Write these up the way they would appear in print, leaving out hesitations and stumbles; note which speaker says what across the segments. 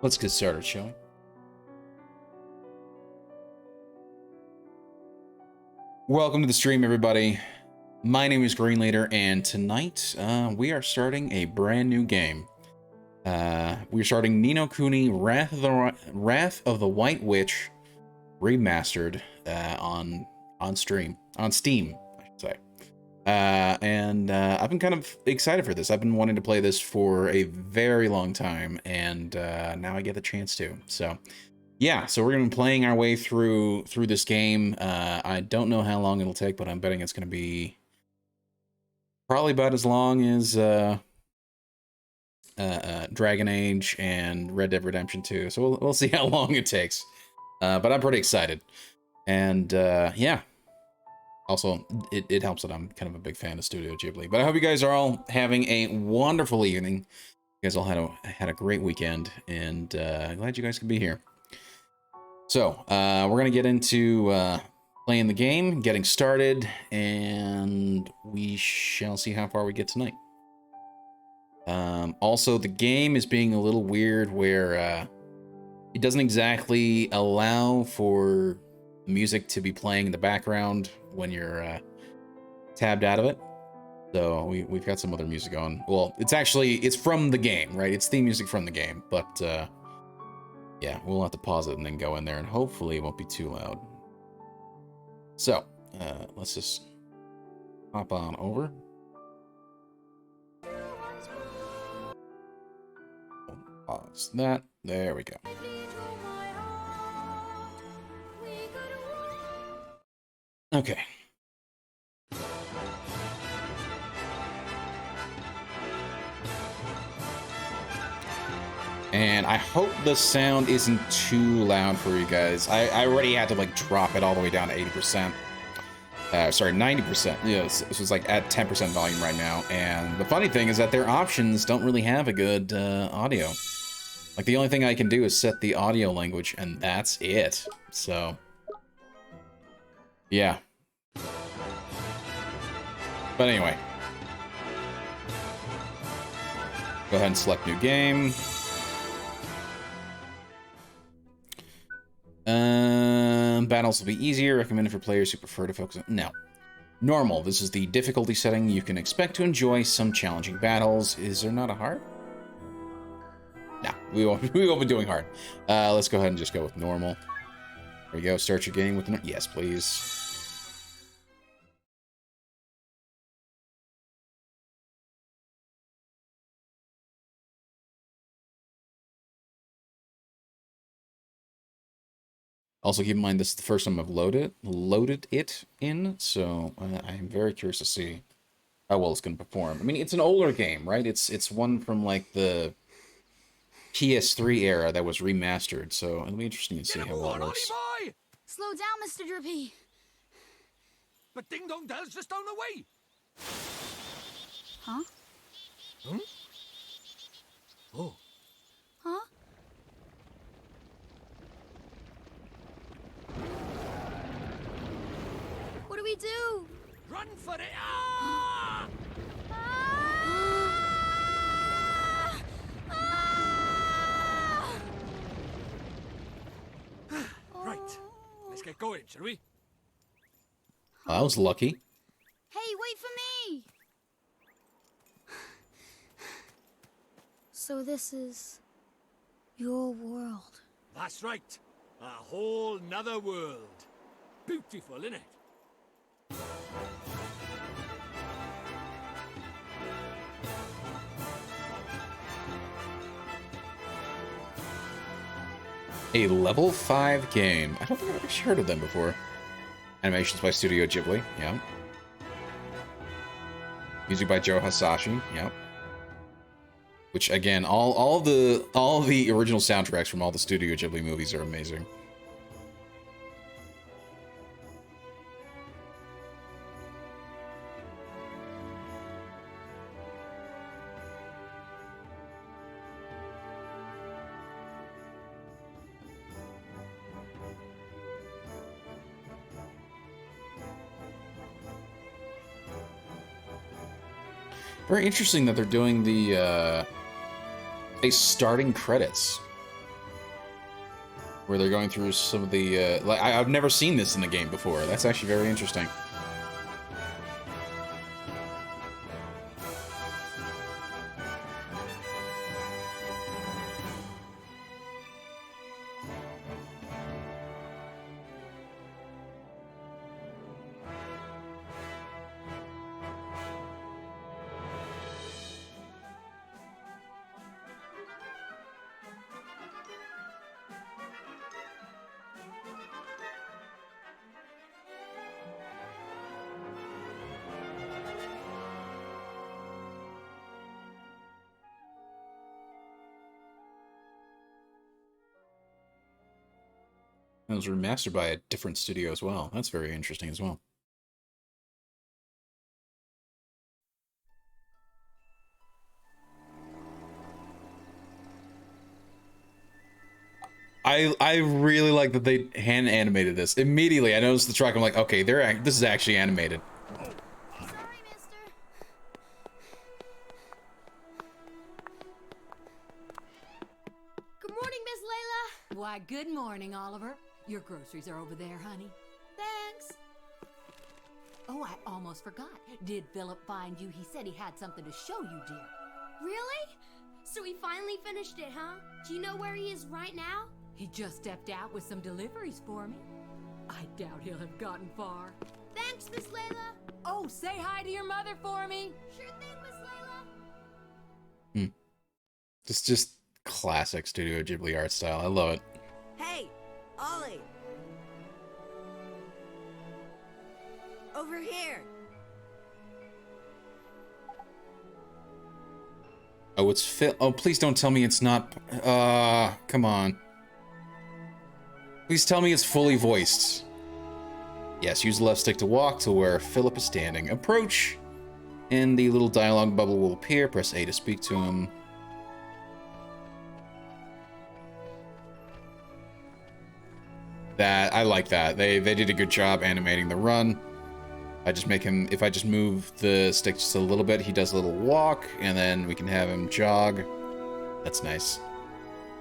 Speaker 1: Let's get started, shall we? Welcome to the stream, everybody. My name is Green Leader, and tonight we are starting a brand new game. We're starting Ni No Kuni Wrath of the White Witch remastered on Steam, I should say. I've been kind of excited for this. I've been wanting to play this for a very long time, and now I get the chance to. So yeah, so we're gonna be playing our way through this game. I don't know how long it'll take, but I'm betting it's gonna be probably about as long as Dragon Age and Red Dead Redemption 2. So we'll see how long it takes. But I'm pretty excited, and yeah. Also, it helps that I'm kind of a big fan of Studio Ghibli. But I hope you guys are all having a wonderful evening. You guys all had a great weekend, and glad you guys could be here. So, we're going to get into playing the game, getting started, and we shall see how far we get tonight. Also, the game is being a little weird where it doesn't exactly allow for music to be playing in the background when you're tabbed out of it. So we've got some other music on. Well, it's from the game, right? It's theme music from the game, but yeah, we'll have to pause it and then go in there, and hopefully it won't be too loud. So let's just hop on over. Pause that. There we go. Okay. And I hope the sound isn't too loud for you guys. I already had to like drop it all the way down to 80%. Sorry, 90%. Yeah, this was like at 10% volume right now. And the funny thing is that their options don't really have a good audio. Like the only thing I can do is set the audio language, and that's it. So yeah. But anyway, go ahead and select new game. Battles will be easier. Recommended for players who prefer to focus on... No. Normal. This is the difficulty setting. You can expect to enjoy some challenging battles. Is there not a hard? No, we won't be doing hard. Let's go ahead and just go with normal. There we go. Start your game with... Yes, please. Also, keep in mind this is the first time I've loaded it in, so I'm very curious to see how well it's going to perform. I mean, it's an older game, right? It's one from like the PS3 era that was remastered, so it'll be interesting to see how well it works.
Speaker 2: Slow down, Mr. Drippy.
Speaker 3: But Ding Dong Dell's just down the way.
Speaker 2: Huh?
Speaker 3: Hmm? Oh.
Speaker 2: Huh? What do we do?
Speaker 3: Run for it! Ah! Right. Let's get going, shall we?
Speaker 1: Oh, that was lucky.
Speaker 2: Hey, wait for me! So this is your world.
Speaker 3: That's right. A whole nother world. Beautiful, innit?
Speaker 1: A level 5 game. I don't think I've ever heard of them before. Animations by Studio Ghibli. Yeah. Music by Joe Hasashi. Yeah. Which again, all the original soundtracks from all the Studio Ghibli movies are amazing. Very interesting that they're doing the starting credits where they're going through some of the like I've never seen this in the game before. That's actually very interesting. It was remastered by a different studio as well. That's very interesting as well. I really like that they hand animated this. Immediately, I noticed the truck. I'm like, okay, this is actually animated.
Speaker 2: Sorry, mister. Good morning, Miss Layla.
Speaker 4: Why, good morning, Oliver. Your groceries are over there, honey.
Speaker 2: Thanks.
Speaker 4: Oh, I almost forgot. Did Philip find you? He said he had something to show you, dear.
Speaker 2: Really? So he finally finished it, huh? Do you know where he is right now?
Speaker 4: He just stepped out with some deliveries for me. I doubt he'll have gotten far.
Speaker 2: Thanks, Miss Layla.
Speaker 4: Oh, say hi to your mother for me.
Speaker 2: Sure thing, Miss Layla.
Speaker 1: Just classic Studio Ghibli art style. I love it.
Speaker 5: Hey, Ollie! Over here!
Speaker 1: Oh, it's Phil. Oh, please don't tell me it's not. Come on. Please tell me it's fully voiced. Yes, use the left stick to walk to where Philip is standing. Approach, and the little dialogue bubble will appear. Press A to speak to him. I like that. They did a good job animating the run. I just make him, if I just move the stick just a little bit, he does a little walk, and then we can have him jog. That's nice.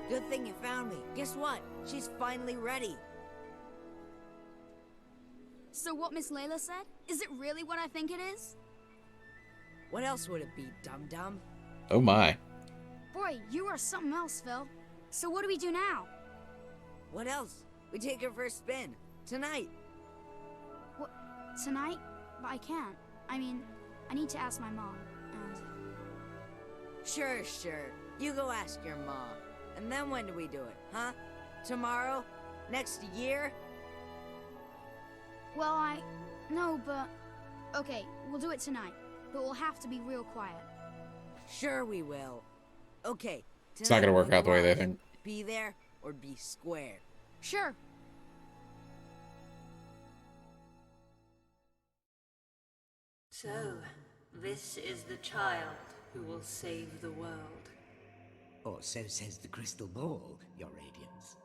Speaker 5: Good thing you found me. Guess what? She's finally ready.
Speaker 2: So what Miss Layla said? Is it really what I think it is?
Speaker 5: What else would it be, dum-dum?
Speaker 1: Oh my.
Speaker 2: Boy, you are something else, Phil. So what do we do now?
Speaker 5: What else? We take her for a spin. Tonight.
Speaker 2: What? Tonight? But I can't. I mean, I need to ask my mom, and...
Speaker 5: Sure. You go ask your mom. And then when do we do it, huh? Tomorrow? Next year?
Speaker 2: Well, No, but... Okay, we'll do it tonight. But we'll have to be real quiet.
Speaker 5: Sure we will. Okay.
Speaker 1: It's not gonna work out the way they
Speaker 5: tonight,
Speaker 1: think.
Speaker 5: Be there or be square.
Speaker 2: Sure.
Speaker 6: So, this is the child who will save the world.
Speaker 7: Or so says the crystal ball, Your Radiance.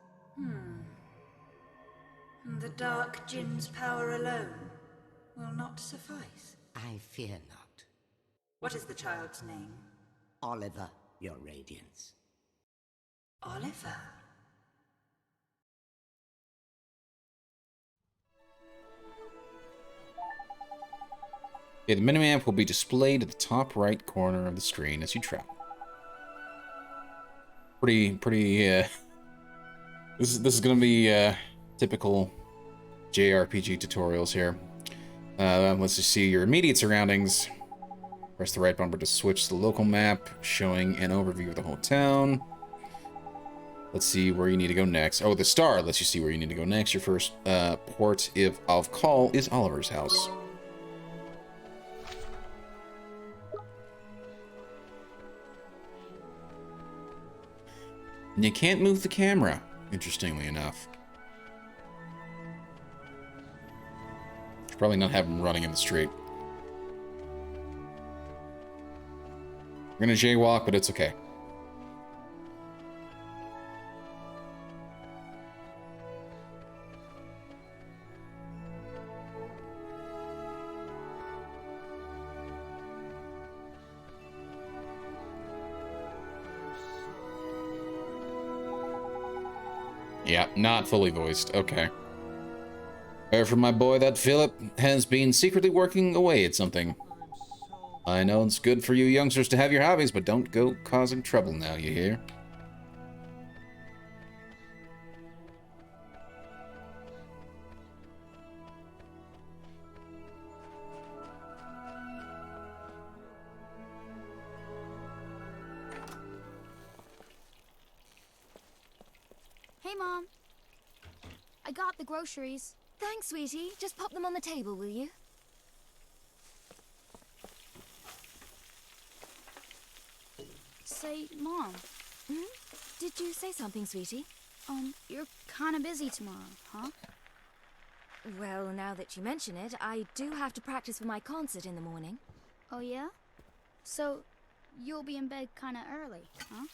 Speaker 6: The Dark Jinn's power alone will not suffice.
Speaker 7: I fear not.
Speaker 6: What is the child's name?
Speaker 7: Oliver, Your Radiance.
Speaker 6: Oliver.
Speaker 1: Okay, the minimap will be displayed at the top right corner of the screen as you travel. This is gonna be typical JRPG tutorials here. Let's just see your immediate surroundings. Press the right bumper to switch to the local map, showing an overview of the whole town. Let's see where you need to go next. Oh, the star lets you see where you need to go next. Your first port of call is Oliver's house. And you can't move the camera, interestingly enough. Should probably not have him running in the street. We're gonna jaywalk, but it's okay. Yeah, not fully voiced. Okay. Heard from my boy that Philip has been secretly working away at something. I know it's good for you youngsters to have your hobbies, but don't go causing trouble now, you hear?
Speaker 2: Hey, Mom. I got the groceries.
Speaker 8: Thanks, sweetie. Just pop them on the table, will you?
Speaker 2: Say, Mom,
Speaker 8: Did you say something, sweetie?
Speaker 2: you're kind of busy tomorrow, huh?
Speaker 8: Well, now that you mention it, I do have to practice for my concert in the morning.
Speaker 2: Oh, yeah? So, you'll be in bed kind of early, huh?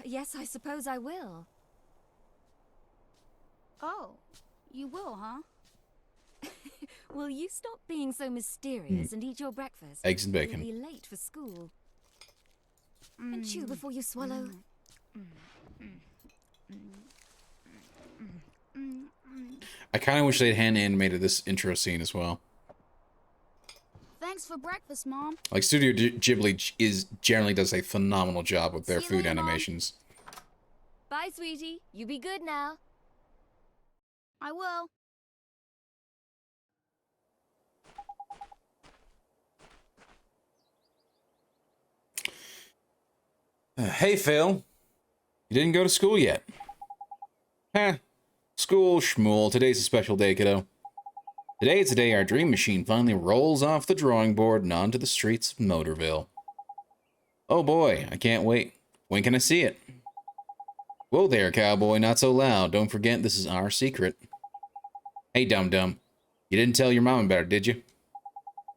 Speaker 8: Yes, I suppose I will.
Speaker 2: Oh, you will, huh?
Speaker 8: Will you stop being so mysterious and eat your breakfast?
Speaker 1: Eggs and bacon.
Speaker 8: You'll be late for school. And chew before you swallow.
Speaker 1: I kind of wish they'd hand animated this intro scene as well.
Speaker 2: Thanks for breakfast, Mom.
Speaker 1: Like, Studio Ghibli generally does a phenomenal job with their
Speaker 2: See you
Speaker 1: food
Speaker 2: later, Mom.
Speaker 1: animations.
Speaker 8: Bye, sweetie. You be good now.
Speaker 2: I will.
Speaker 1: Hey, Phil. You didn't go to school yet. Heh. School schmool. Today's a special day, kiddo. Today is the day our dream machine finally rolls off the drawing board and onto the streets of Motorville. Oh boy, I can't wait. When can I see it? Whoa there, cowboy, not so loud. Don't forget this is our secret. Hey, dum-dum. You didn't tell your mom about it, did you?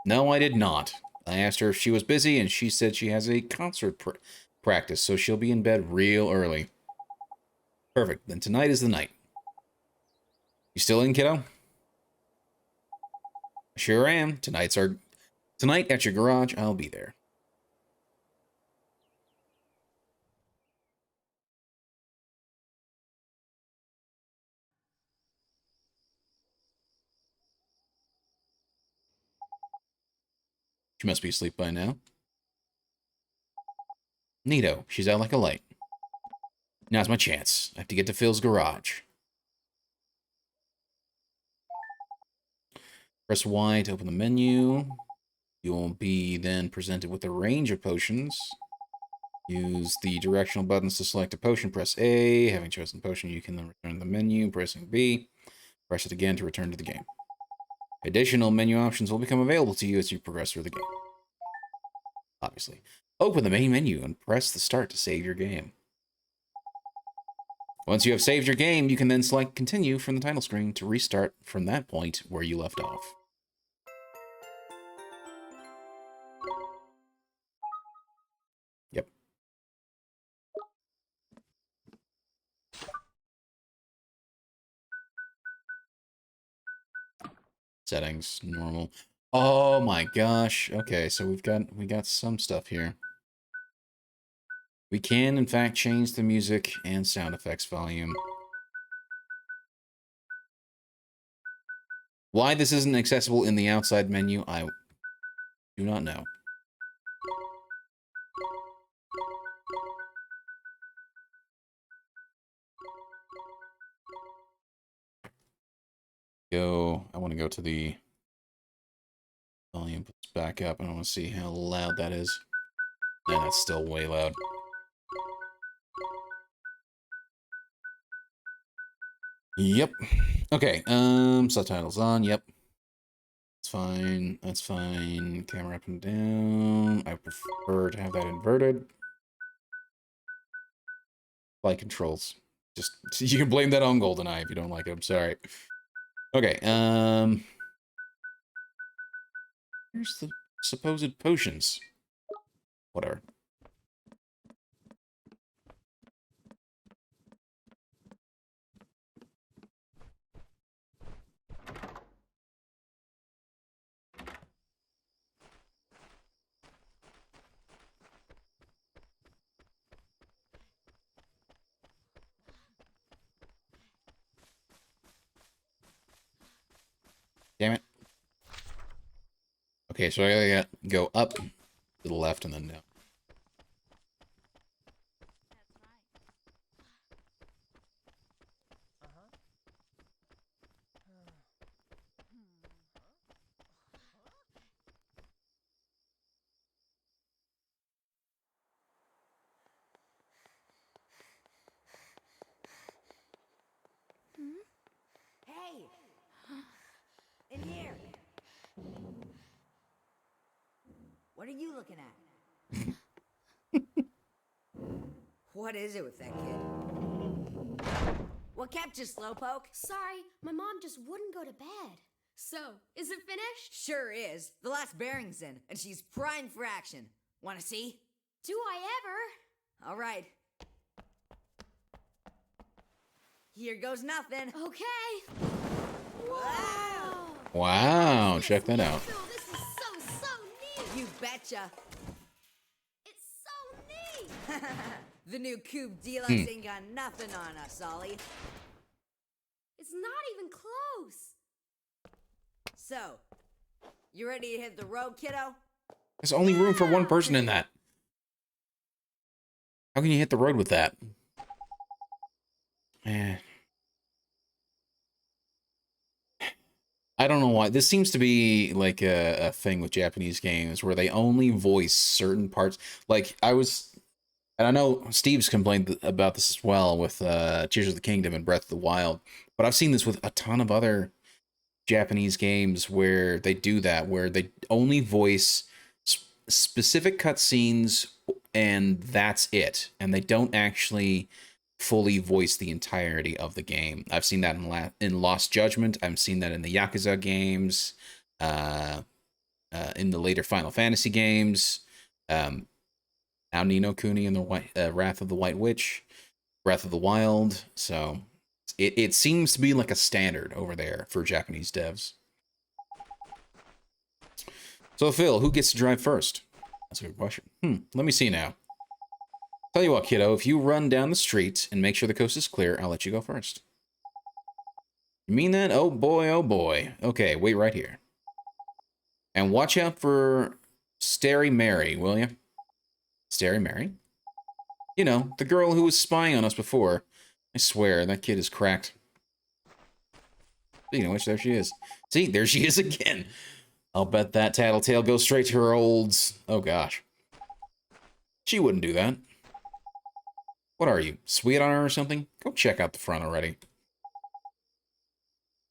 Speaker 1: No, I did not. I asked her if she was busy, and she said she has a concert practice, so she'll be in bed real early. Perfect. Then tonight is the night. You still in, kiddo? Sure am. Tonight at your garage. I'll be there. She must be asleep by now. Neato. She's out like a light. Now's my chance. I have to get to Phil's garage. Press Y to open the menu. You'll be then presented with a range of potions. Use the directional buttons to select a potion. Press A. Having chosen the potion, you can then return to the menu. Pressing B. Press it again to return to the game. Additional menu options will become available to you as you progress through the game. Obviously. Open the main menu and press the start to save your game. Once you have saved your game, you can then select Continue from the title screen to restart from that point where you left off. Yep. Settings, normal. Oh my gosh. Okay, so we got some stuff here. We can, in fact, change the music and sound effects volume. Why this isn't accessible in the outside menu, I do not know. I want to go to the volume, puts back up, and I want to see how loud that is. And that's still way loud. Yep. Okay, subtitles on, yep. That's fine, that's fine. Camera up and down. I prefer to have that inverted. Flight controls. Just, you can blame that on GoldenEye if you don't like it, I'm sorry. Okay, here's the supposed potions. Whatever. Okay, so I gotta go up to the left and then down.
Speaker 5: Hey! In here! What are you looking at? What is it with that kid? What kept you, Slowpoke?
Speaker 9: Sorry, my mom just wouldn't go to bed. So, is it finished?
Speaker 5: Sure is. The last bearing's in, and she's primed for action. Wanna see?
Speaker 9: Do I ever?
Speaker 5: All right. Here goes nothing.
Speaker 9: Okay.
Speaker 5: Wow!
Speaker 1: Wow, check that out.
Speaker 9: Phil, this is so neat.
Speaker 5: You betcha.
Speaker 9: It's so neat.
Speaker 5: The new Cube Deluxe ain't got nothing on us, Ollie.
Speaker 9: It's not even close.
Speaker 5: So, you ready to hit the road, kiddo?
Speaker 1: There's only room for one person in that. How can you hit the road with that? Eh. I don't know why. This seems to be like a thing with Japanese games where they only voice certain parts. Like, and I know Steve's complained about this as well with Tears of the Kingdom and Breath of the Wild, but I've seen this with a ton of other Japanese games where they do that, where they only voice specific cutscenes and that's it, and they don't actually fully voice the entirety of the game. I've seen that in Lost Judgment. I've seen that in the Yakuza games, in the later Final Fantasy games. Now Ni No Kuni and the Wrath of the White Witch, Breath of the Wild. So it seems to be like a standard over there for Japanese devs. So Phil, who gets to drive first? That's a good question. Let me see now. Tell you what, kiddo, if you run down the street and make sure the coast is clear, I'll let you go first. You mean that? Oh boy, oh boy. Okay, wait right here. And watch out for Starry Mary, will you? Starry Mary? You know, the girl who was spying on us before. I swear, that kid is cracked. Speaking of which, there she is. See, there she is again. I'll bet that tattletale goes straight to her olds. Oh gosh. She wouldn't do that. What are you, sweet on her or something? Go check out the front already.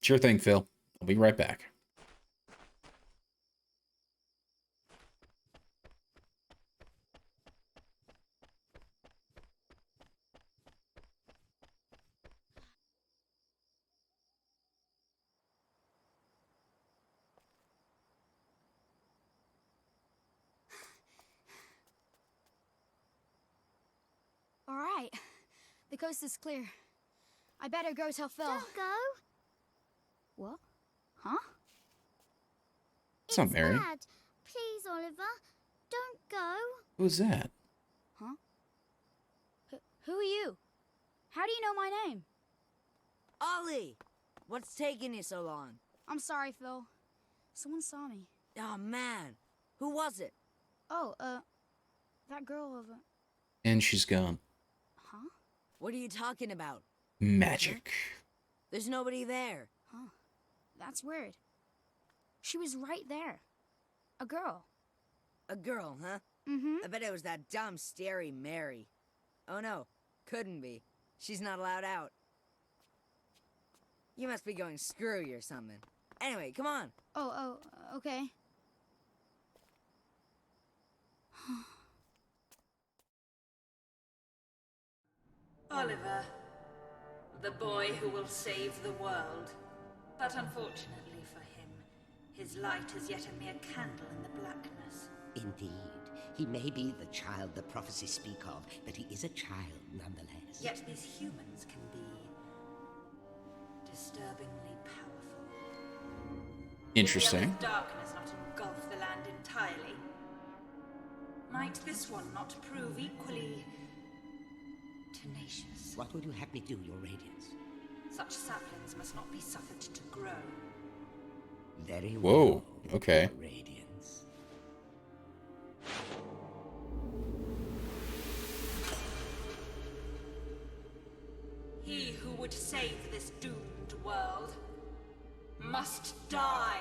Speaker 1: Sure thing, Phil. I'll be right back.
Speaker 2: All right. The coast is clear. I better go tell Phil.
Speaker 9: Don't go.
Speaker 2: What? Huh?
Speaker 1: It's not Mary.
Speaker 9: Dad. Please, Oliver. Don't go.
Speaker 1: Who's that?
Speaker 2: Huh? Who are you? How do you know my name?
Speaker 5: Ollie! What's taking you so long?
Speaker 2: I'm sorry, Phil. Someone saw me.
Speaker 5: Oh, man. Who was it?
Speaker 2: Oh, that girl over...
Speaker 1: And she's gone.
Speaker 2: Huh?
Speaker 5: What are you talking about?
Speaker 1: Magic.
Speaker 5: There's nobody there.
Speaker 2: Huh. That's weird. She was right there. A girl.
Speaker 5: A girl, huh?
Speaker 2: Mm-hmm.
Speaker 5: I bet it was that dumb, Starry Mary. Oh, no. Couldn't be. She's not allowed out. You must be going screwy or something. Anyway, come on.
Speaker 2: Oh, okay.
Speaker 6: Oliver, the boy who will save the world. But unfortunately for him, his light is yet a mere candle in the blackness.
Speaker 7: Indeed. He may be the child the prophecies speak of, but he is a child nonetheless.
Speaker 6: Yet these humans can be disturbingly powerful.
Speaker 1: Interesting.
Speaker 6: Will the darkness not engulf the land entirely? Might this one not prove equally tenacious?
Speaker 7: What would you have me do, Your Radiance?
Speaker 6: Such saplings must not be suffered to grow.
Speaker 7: Very well.
Speaker 1: Whoa, okay.
Speaker 7: Your Radiance.
Speaker 6: would save this doomed world must die.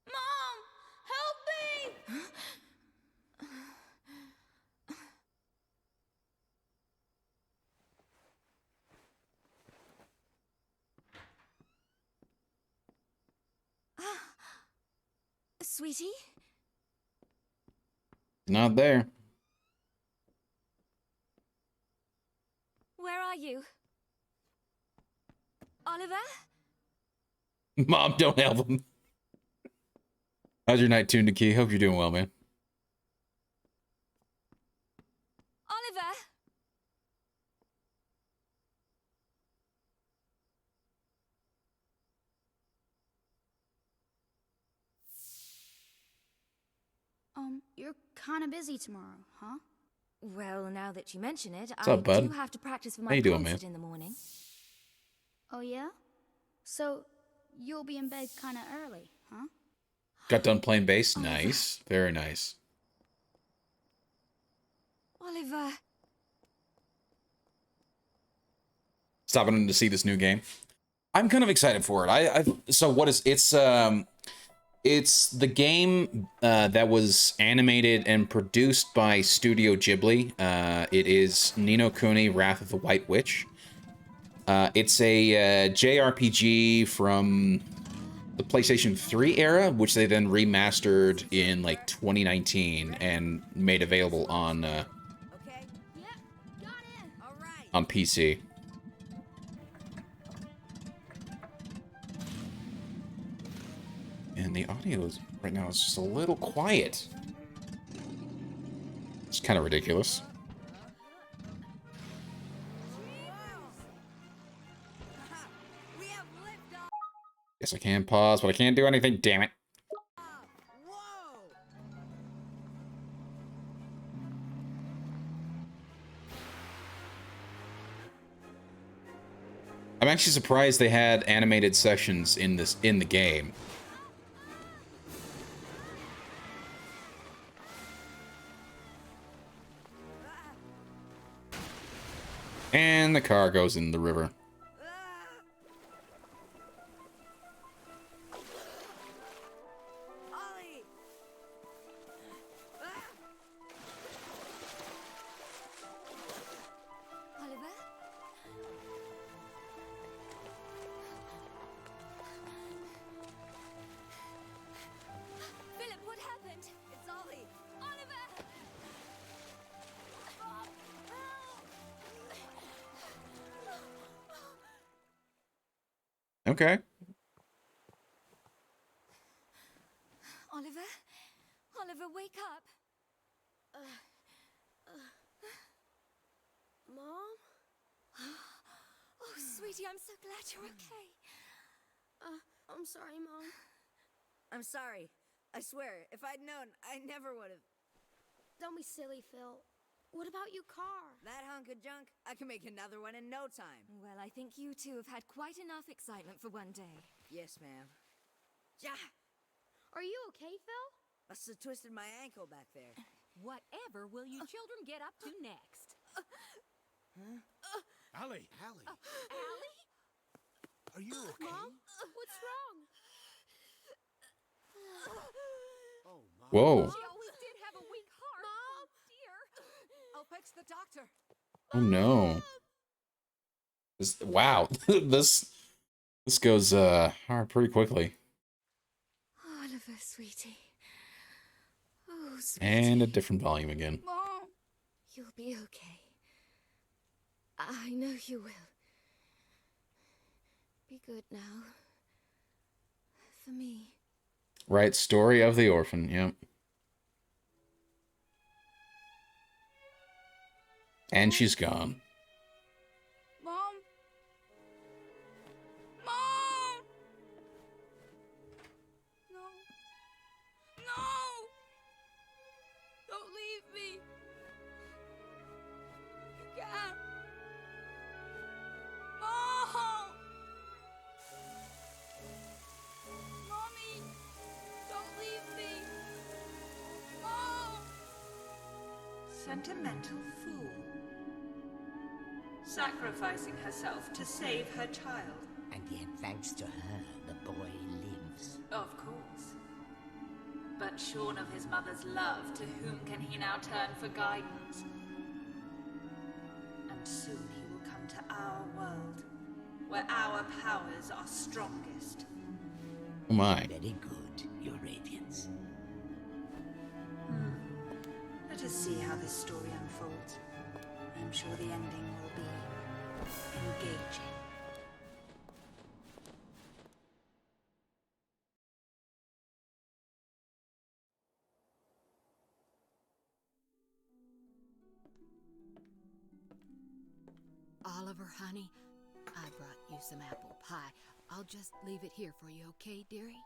Speaker 6: Mom, help me!
Speaker 8: Sweetie?
Speaker 1: Not there.
Speaker 8: Where are you? Oliver?
Speaker 1: Mom, don't help him. How's your night, Tuned to Key? Hope you're doing well, man.
Speaker 8: Oliver?
Speaker 2: You're kind of busy tomorrow, huh?
Speaker 8: Well, now that you mention it,
Speaker 1: What's up, bud?
Speaker 8: do have to practice for
Speaker 1: How
Speaker 8: my
Speaker 1: you doing,
Speaker 8: concert
Speaker 1: man?
Speaker 8: in the morning.
Speaker 2: Oh, yeah? So, you'll be in bed kind of early, huh?
Speaker 1: Got done playing bass? Nice. Very nice.
Speaker 8: Oliver.
Speaker 1: Stopping in to see this new game. I'm kind of excited for it. So what is it's the game that was animated and produced by Studio Ghibli. It is Ni No Kuni, Wrath of the White Witch. It's a JRPG from the PlayStation 3 era, which they then remastered in like 2019 and made available on
Speaker 5: Okay? Yep, got it. All right.
Speaker 1: on PC. And the audio right now is just a little quiet. It's kind of ridiculous.
Speaker 5: We have liftoff.
Speaker 1: Yes, I can pause, but I can't do anything, damn it.
Speaker 5: Whoa!
Speaker 1: I'm actually surprised they had animated sections in the game. And the car goes in the river.
Speaker 5: Ollie!
Speaker 8: Oliver? Philip, what happened?
Speaker 5: It's Ollie!
Speaker 8: Oliver!
Speaker 1: Okay.
Speaker 8: Oliver? Oliver, wake up!
Speaker 9: Mom?
Speaker 8: Oh, sweetie, I'm so glad you're okay.
Speaker 9: I'm sorry, Mom.
Speaker 5: I'm sorry. I swear, if I'd known, I never would have.
Speaker 9: Don't be silly, Phil. What about your car?
Speaker 5: That hunk of junk, I can make another one in no time.
Speaker 8: Well, I think you two have had quite enough excitement for one day.
Speaker 5: Yes, ma'am. Ja!
Speaker 9: Are you okay, Phil?
Speaker 5: Must have twisted my ankle back there.
Speaker 4: Whatever will you children get up to next?
Speaker 3: Allie!
Speaker 4: Allie?
Speaker 3: Are you okay?
Speaker 9: Mom? What's wrong?
Speaker 3: Oh, my.
Speaker 1: Whoa.
Speaker 4: She always did have a weak heart.
Speaker 9: Mom?
Speaker 4: Oh, dear. I'll fetch the doctor.
Speaker 1: Oh no. Wow. this goes hard pretty quickly.
Speaker 8: Oliver, sweetie. Oh, sweetie.
Speaker 1: And a different volume again.
Speaker 2: Mom!
Speaker 8: You'll be okay. I know you will. Be good now. For me.
Speaker 1: Right, story of the orphan, yep. And she's gone.
Speaker 2: Mom! Mom! No. No! Don't leave me! You can't! Mom! Mommy!
Speaker 6: sentimental fool. Sacrificing herself to save her child.
Speaker 7: And yet, thanks to her, the boy lives.
Speaker 6: Of course. But shorn of his mother's love, to whom can he now turn for guidance? And soon he will come to our world, where our powers are strongest.
Speaker 1: Oh my.
Speaker 7: Very good, Your Radiance.
Speaker 6: Let us see how this story unfolds. I'm sure the ending will be engaging.
Speaker 4: Oliver, honey, I brought you some apple pie. I'll just leave it here for you, okay, dearie?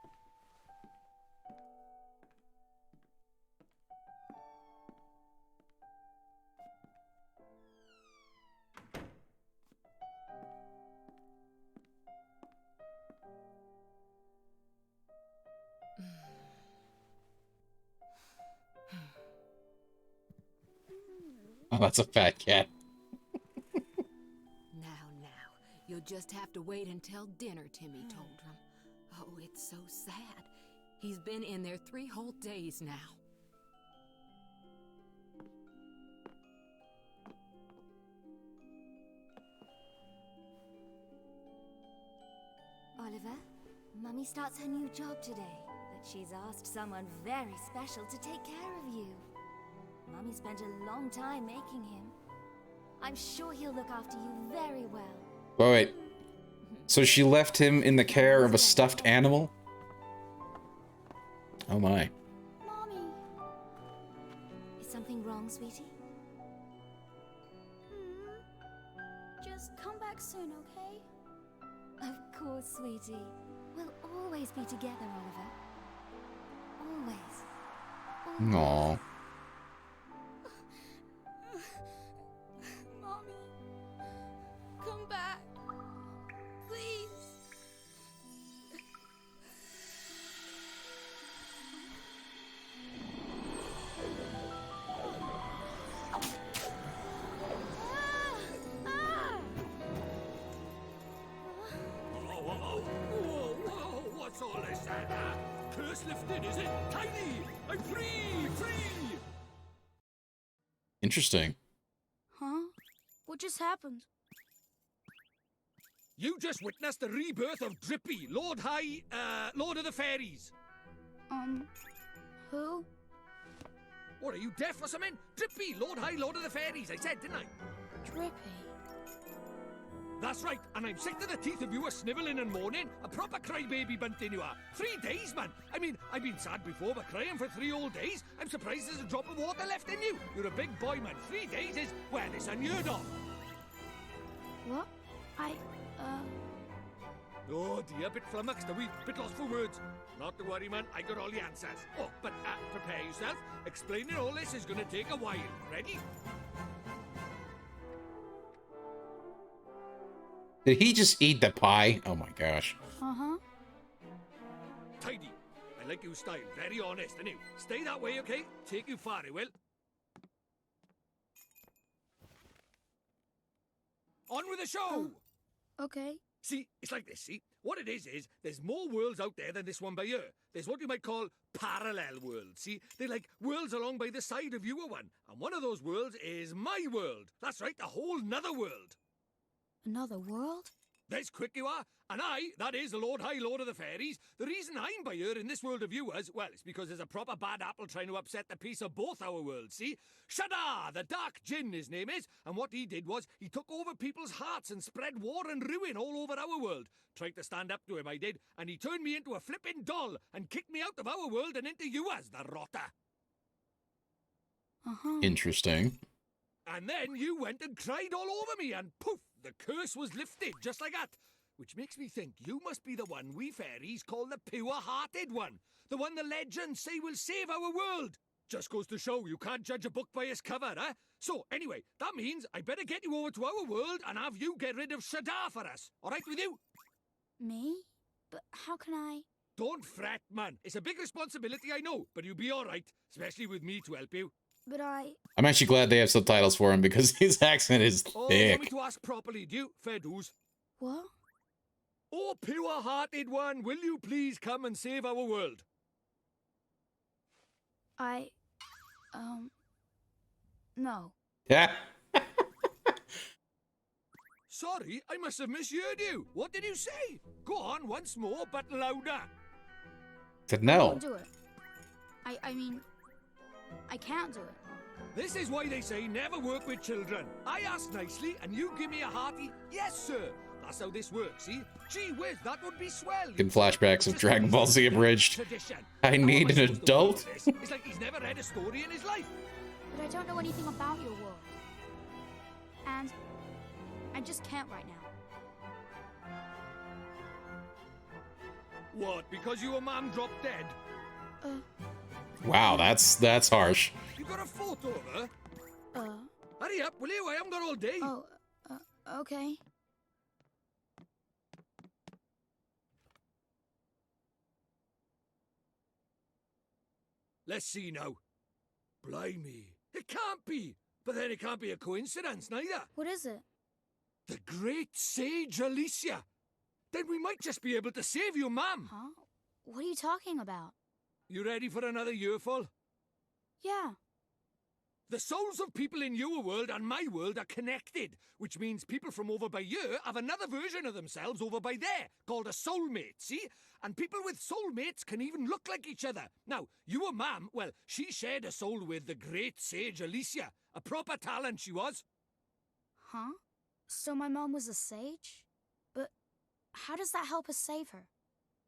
Speaker 1: Oh, that's a fat cat.
Speaker 4: Now, you'll just have to wait until dinner, Timmy told him. Oh, it's so sad. He's been in there 3 whole days now.
Speaker 8: Oliver, Mummy starts her new job today, but she's asked someone very special to take care of you. Mummy spent a long time making him. I'm sure he'll look after you very well.
Speaker 1: Wait. So she left him in the care of a stuffed animal? Oh my.
Speaker 2: Mommy.
Speaker 8: Is something wrong, sweetie?
Speaker 2: Just come back soon, okay?
Speaker 8: Of course, sweetie. We'll always be together, Oliver. Always.
Speaker 1: Aww.
Speaker 2: Mommy. Come back. Please.
Speaker 3: Whoa, what's all this? Curse lifted, is it? Tiny! I'm free! Free!
Speaker 1: Interesting.
Speaker 2: Huh? What just happened?
Speaker 3: You just witnessed the rebirth of Drippy, Lord of the Fairies.
Speaker 2: Who?
Speaker 3: What, are you deaf or something? Drippy, Lord of the Fairies, I said, didn't I?
Speaker 2: Drippy.
Speaker 3: That's right, and I'm sick to the teeth of you a snivelling and moaning. A proper crybaby bunting you are. 3 days, man. I mean, I've been sad before, but crying for 3 whole days? I'm surprised there's a drop of water left in you. You're a big boy, man. 3 days is, well, it's unheard of.
Speaker 2: What?
Speaker 3: Oh dear, bit flummoxed, a wee bit lost for words. Not to worry, man, I got all the answers. Oh, but prepare yourself. Explaining all this is gonna take a while. Ready?
Speaker 1: Did he just eat the pie? Oh my gosh.
Speaker 2: Uh-huh.
Speaker 3: Tidy. I like your style, very honest, and you stay that way, okay? Take you far, it will. On with the show!
Speaker 2: Okay.
Speaker 3: See, it's like this, see? What it is there's more worlds out there than this one by here. There's what you might call parallel worlds, see? They're like worlds along by the side of your one. And one of those worlds is my world. That's right, a whole nother world.
Speaker 2: Another world?
Speaker 3: That's quick you are. And I, that is the Lord of the Fairies. The reason I'm by here in this world of yours, well, it's because there's a proper bad apple trying to upset the peace of both our worlds, see? Shadar, the Dark Djinn, his name is. And what he did was, he took over people's hearts and spread war and ruin all over our world. Tried to stand up to him, I did. And he turned me into a flippin' doll and kicked me out of our world and into yours, the rotter.
Speaker 2: Uh-huh.
Speaker 1: Interesting.
Speaker 3: And then you went and cried all over me, and poof, the curse was lifted, just like that. Which makes me think you must be the one we fairies call the pure-hearted one. The one the legends say will save our world. Just goes to show you can't judge a book by its cover, eh? So, anyway, that means I better get you over to our world and have you get rid of Shadar for us. All right with you?
Speaker 2: Me? But how can I?
Speaker 3: Don't fret, man. It's a big responsibility, I know, but you'll be all right, especially with me to help you.
Speaker 2: But
Speaker 1: I'm actually glad they have subtitles for him because his accent is
Speaker 3: Oh, want me
Speaker 1: thick.
Speaker 3: to ask properly, do you? Fair dues.
Speaker 2: What?
Speaker 3: Oh, pure-hearted one, will you please come and save our world?
Speaker 2: No.
Speaker 1: Yeah.
Speaker 3: Sorry, I must have misheard you. What did you say? Go on once more, but louder.
Speaker 1: Said
Speaker 2: I
Speaker 1: no.
Speaker 2: won't do it. I mean, I can't do it.
Speaker 3: This is why they say never work with children. I ask nicely, and you give me a hearty, yes, sir. That's how this works, see? Gee whiz, that would be swell.
Speaker 1: In flashbacks of Dragon Ball Z Abridged.
Speaker 3: Tradition.
Speaker 1: I
Speaker 3: How
Speaker 1: need
Speaker 3: am
Speaker 1: an
Speaker 3: supposed to
Speaker 1: adult.
Speaker 3: follow this? It's like he's never read a story in his life.
Speaker 2: But I don't know anything about your world. And I just can't right now.
Speaker 3: What, because your mom dropped dead?
Speaker 1: Wow, that's harsh.
Speaker 3: You got a photo of her? Hurry up, will you? I haven't got all day.
Speaker 2: Okay.
Speaker 3: Let's see now. Blimey. It can't be. But then it can't be a coincidence, neither.
Speaker 2: What is it?
Speaker 3: The great sage Alicia. Then we might just be able to save your mum.
Speaker 2: Huh? What are you talking about?
Speaker 3: You ready for another earful?
Speaker 2: Yeah.
Speaker 3: The souls of people in your world and my world are connected, which means people from over by here have another version of themselves over by there, called a soulmate, see? And people with soulmates can even look like each other. Now, your mum, well, she shared a soul with the great sage Alicia. A proper talent she was.
Speaker 2: Huh? So my mom was a sage? But how does that help us save her?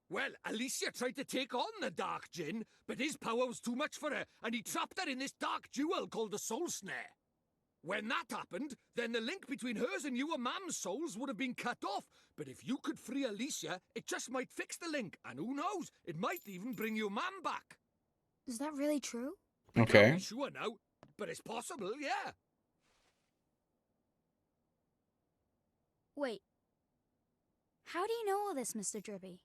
Speaker 3: Well, Alicia tried to take on the Dark Djinn, but his power was too much for her, and he trapped her in this dark jewel called the Soul Snare. When that happened, then the link between hers and your mum's souls would have been cut off. But if you could free Alicia, it just might fix the link, and who knows, it might even bring your mum back.
Speaker 2: Is that really true?
Speaker 3: Can't
Speaker 1: Okay.
Speaker 3: be sure now, but it's possible, yeah.
Speaker 2: Wait. How do you know all this, Mr. Drippy?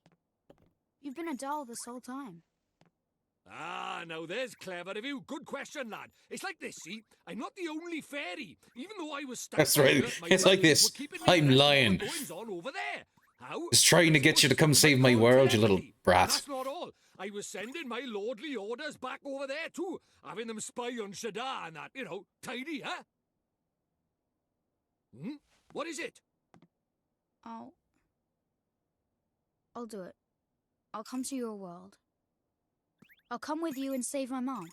Speaker 2: You've been a doll this whole time.
Speaker 3: Ah, now there's clever of you. Good question, lad. It's like this, see? I'm not the only fairy. Even though I was stuck
Speaker 1: That's right.
Speaker 3: here, my
Speaker 1: It's like
Speaker 3: brothers
Speaker 1: this.
Speaker 3: were keeping me
Speaker 1: I'm
Speaker 3: abreast of
Speaker 1: lying.
Speaker 3: what goings on over there. How?
Speaker 1: Just trying to get you to come save my world, you little brat.
Speaker 3: That's not all. I was sending my lordly orders back over there too, having them spy on Shadar and that, you know, tidy, huh? What is it?
Speaker 2: I'll do it. I'll come to your world. I'll come with you and save my mom.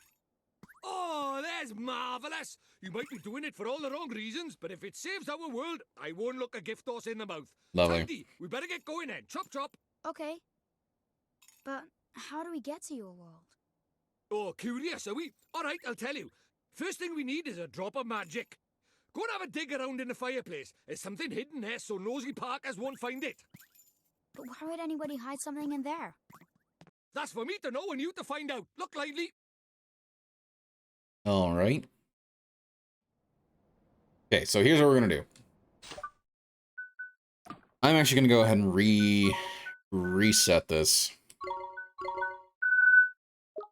Speaker 3: Oh, that's marvellous! You might be doing it for all the wrong reasons, but if it saves our world, I won't look a gift horse in the mouth.
Speaker 1: Lovely.
Speaker 3: Tidy, we better get going then. Chop, chop.
Speaker 2: Okay. But how do we get to your world?
Speaker 3: Oh, curious, are we? All right, I'll tell you. First thing we need is a drop of magic. Go and have a dig around in the fireplace. There's something hidden there so nosy Parkers won't find it.
Speaker 2: But why would anybody hide something in there?
Speaker 3: That's for me to know and you to find out. Look lively.
Speaker 1: All right. Okay, so here's what we're gonna do. I'm actually gonna go ahead and reset this.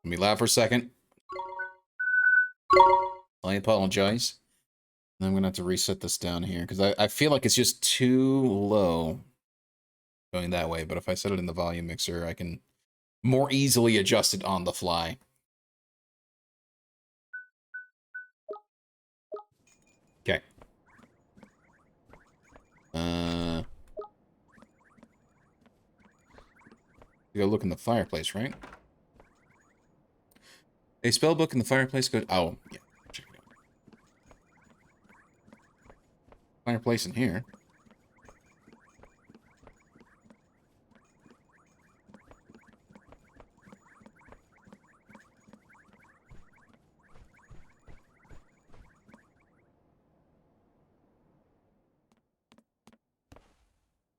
Speaker 1: Let me laugh for a second. I apologize. And I'm gonna have to reset this down here because I feel like it's just too low going that way. But if I set it in the volume mixer, I can more easily adjust it on the fly. Okay. You go look in the fireplace, right? A spell book in the fireplace goes. Oh, yeah. Check it out. Fireplace in here.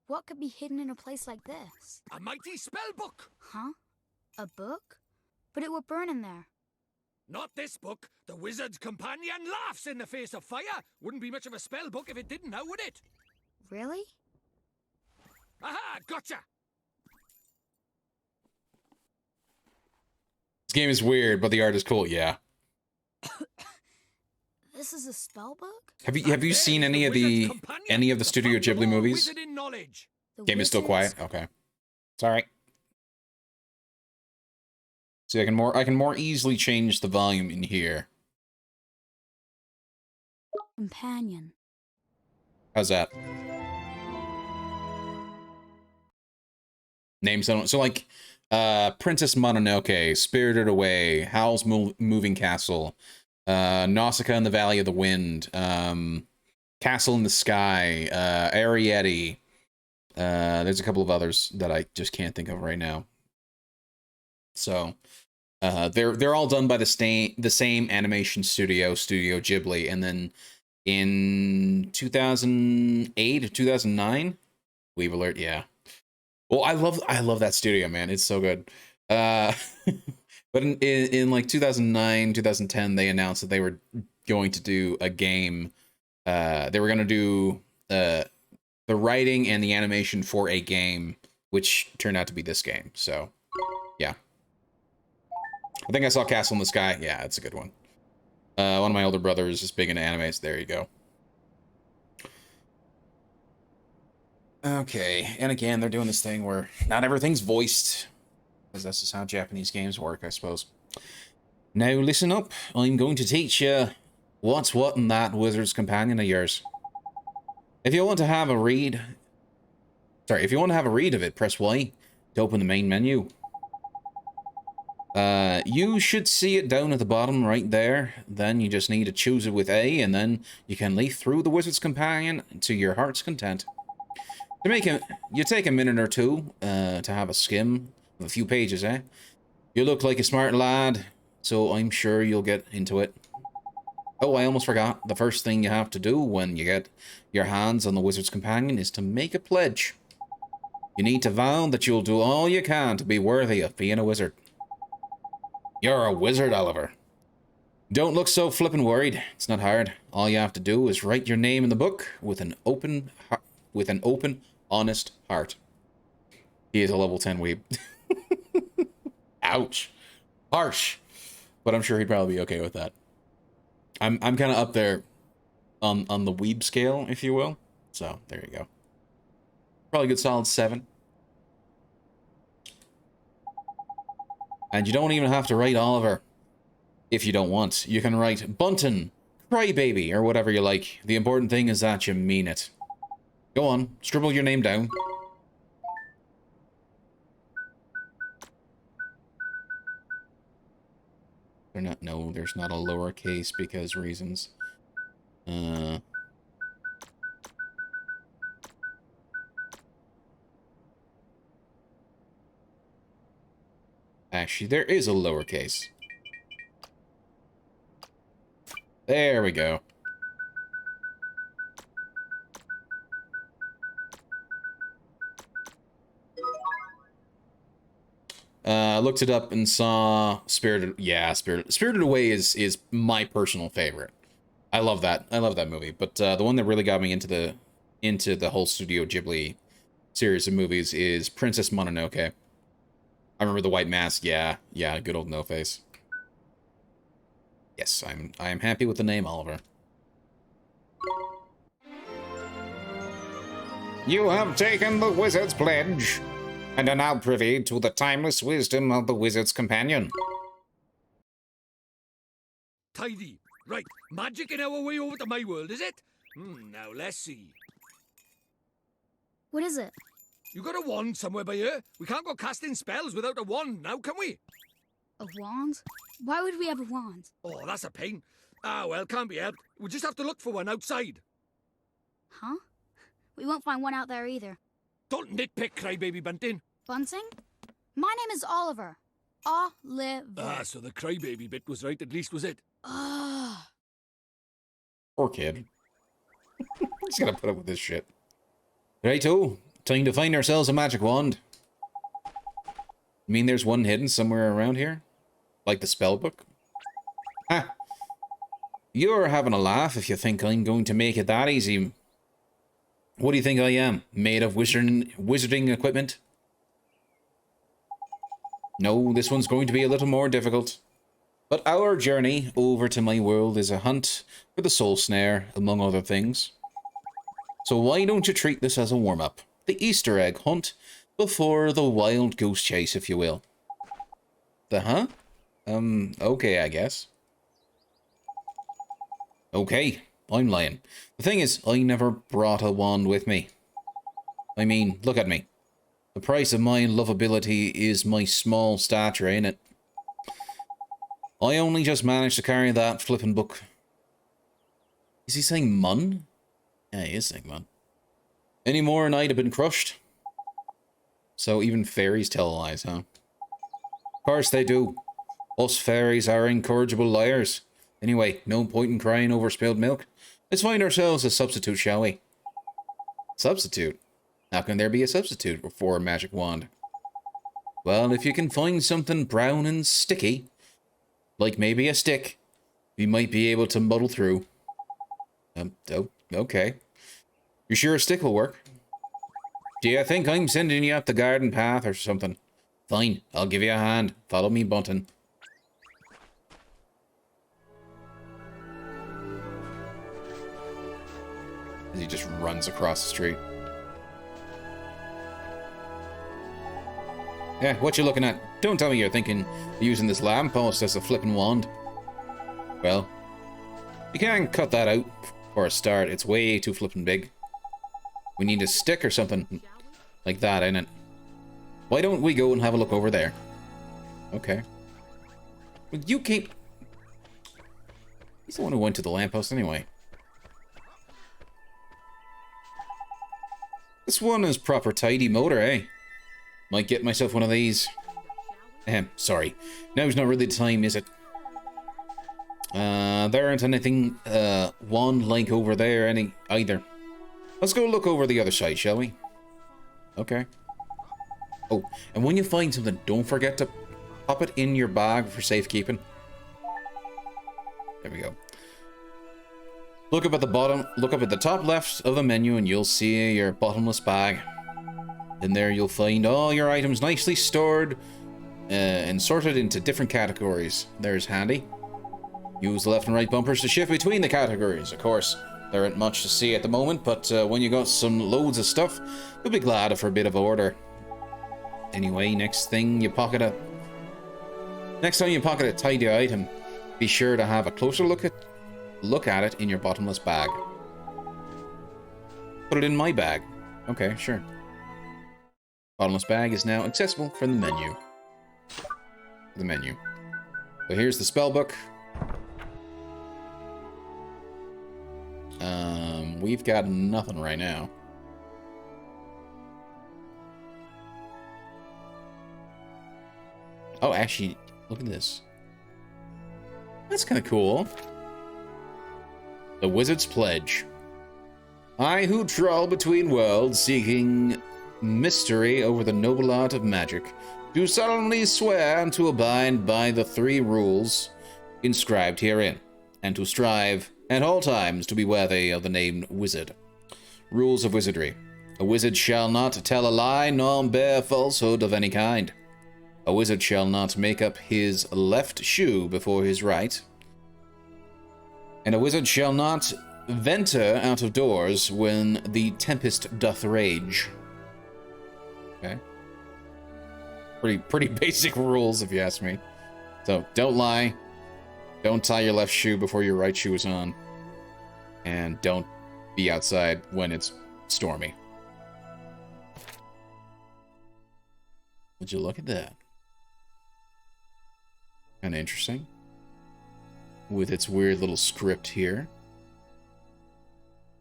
Speaker 2: What could be hidden in a place like this?
Speaker 3: A mighty spell book.
Speaker 2: Huh? A book? But it would burn in there.
Speaker 3: Not this book. The Wizard's Companion laughs in the face of fire. Wouldn't be much of a spell book if it didn't now, would it?
Speaker 2: Really?
Speaker 3: Aha, gotcha.
Speaker 1: This game is weird, but the art is cool. Yeah.
Speaker 2: This is a spell book?
Speaker 1: Have you seen any of the Studio Ghibli movies? Game is still quiet. Okay, sorry. See, I can more easily change the volume in here.
Speaker 2: Companion.
Speaker 1: How's that? Names so like Princess Mononoke, Spirited Away, Howl's Moving Castle, Nausicaa in the Valley of the Wind, Castle in the Sky, Arrietty. There's a couple of others that I just can't think of right now. So they're all done by the same animation studio, Studio Ghibli, and then in 2008 or 2009, Weave Alert, yeah. Well, I love that studio, man. It's so good. But in like 2009, 2010, they announced that they were going to do a game. They were going to do the writing and the animation for a game, which turned out to be this game. So, yeah. I think I saw Castle in the Sky. Yeah, it's a good one. One of my older brothers is big into anime, so there you go. Okay, and again, they're doing this thing where not everything's voiced, because that's just how Japanese games work, I suppose. Now, listen up. I'm going to teach you what's what in that wizard's companion of yours. If you want to have a read... Sorry, if you want to have a read of it, press Y to open the main menu. You should see it down at the bottom right there. Then you just need to choose it with A, and then you can leaf through the wizard's companion to your heart's content. To make it, you take a minute or two to have a skim of a few pages, eh? You look like a smart lad, so I'm sure you'll get into it. Oh, I almost forgot. The first thing you have to do when you get your hands on the wizard's companion is to make a pledge. You need to vow that you'll do all you can to be worthy of being a wizard. You're a wizard, Oliver. Don't look so flippin' worried. It's not hard. All you have to do is write your name in the book with an open, honest heart. He is a level 10 weeb. Ouch. Harsh. But I'm sure he'd probably be okay with that. I'm kind of up there on the weeb scale, if you will. So, there you go. Probably a good solid 7. And you don't even have to write Oliver if you don't want. You can write Bunton, Crybaby, or whatever you like. The important thing is that you mean it. Go on, scribble your name down. No, there's not a lowercase because reasons. Actually, there is a lowercase. There we go. Looked it up and saw Spirited. Yeah, Spirited Away is my personal favorite. I love that. I love that movie. But the one that really got me into the whole Studio Ghibli series of movies is Princess Mononoke. I remember the white mask. Yeah, good old No Face. Yes, I am happy with the name Oliver. You have taken the wizard's pledge, and are now privy to the timeless wisdom of the wizard's companion.
Speaker 3: Tidy. Right, magic in our way over to my world, is it? Now let's see.
Speaker 2: What is it?
Speaker 3: You got a wand somewhere by here? We can't go casting spells without a wand now, can we?
Speaker 2: A wand? Why would we have a wand?
Speaker 3: Oh, that's a pain. Ah, well, can't be helped. We'll just have to look for one outside.
Speaker 2: Huh? We won't find one out there either.
Speaker 3: Don't nitpick, Crybaby Bunting.
Speaker 2: Bunting? My name is Oliver. Oliver.
Speaker 3: Ah, so the Crybaby bit was right, at least, was it?
Speaker 1: Poor kid. He's gonna put up with this shit. Righto, time to find ourselves a magic wand. You mean there's one hidden somewhere around here? Like the spell book? Ha! You're having a laugh if you think I'm going to make it that easy. What do you think I am? Made of wizarding equipment? No, this one's going to be a little more difficult. But our journey over to my world is a hunt for the soul snare, among other things. So why don't you treat this as a warm-up? The Easter egg hunt before the wild goose chase, if you will. The huh? Okay, I guess. Okay, I'm lying. The thing is, I never brought a wand with me. I mean, look at me. The price of my lovability is my small stature, ain't it? I only just managed to carry that flippin' book. Is he saying mun? Yeah, he is saying mun. Any more and I'd have been crushed. So even fairies tell lies, huh? Of course they do. Us fairies are incorrigible liars. Anyway, no point in crying over spilled milk. Let's find ourselves a substitute, shall we? Substitute? How can there be a substitute for a magic wand? Well, if you can find something brown and sticky, like maybe a stick, we might be able to muddle through. Oh, okay. You sure a stick will work? Do you think I'm sending you up the garden path or something? Fine, I'll give you a hand. Follow me, Bunton. As he just runs across the street. Yeah, what you looking at? Don't tell me you're thinking of using this lamppost as a flippin' wand. Well, you can't cut that out for a start. It's way too flippin' big. We need a stick or something like that, innit? Why don't we go and have a look over there? Okay. Well, you keep... He's the one who went to the lamppost anyway. This one is proper tidy motor, eh? Might get myself one of these. Sorry. Now's not really the time, is it? There aren't anything, wand-like over there either. Let's go look over the other side, shall we? Okay. Oh, and when you find something, don't forget to pop it in your bag for safekeeping. There we go. Look up at the bottom, look up at the top left of the menu and you'll see your bottomless bag. In there you'll find all your items nicely stored and sorted into different categories. There's handy. Use the left and right bumpers to shift between the categories. Of course, there ain't much to see at the moment, but when you got some loads of stuff, you'll be glad for a bit of order. Anyway, next time you pocket a tidy item, be sure to have a closer look at it in your bottomless bag. Put it in my bag. Okay, sure. Bottomless bag is now accessible from the menu. So here's the spell book. We've got nothing right now. Oh, actually, look at this. That's kind of cool. The Wizard's Pledge. I who trawl between worlds, seeking mystery over the noble art of magic, do solemnly swear to abide by the 3 rules inscribed herein, and to strive at all times to be worthy of the name Wizard. Rules of Wizardry. A wizard shall not tell a lie, nor bear falsehood of any kind. A wizard shall not make up his left shoe before his right. And a wizard shall not venture out of doors when the tempest doth rage. Okay. Pretty basic rules, if you ask me. So, don't lie. Don't tie your left shoe before your right shoe is on. And don't be outside when it's stormy. Would you look at that? Kind of interesting. With its weird little script here.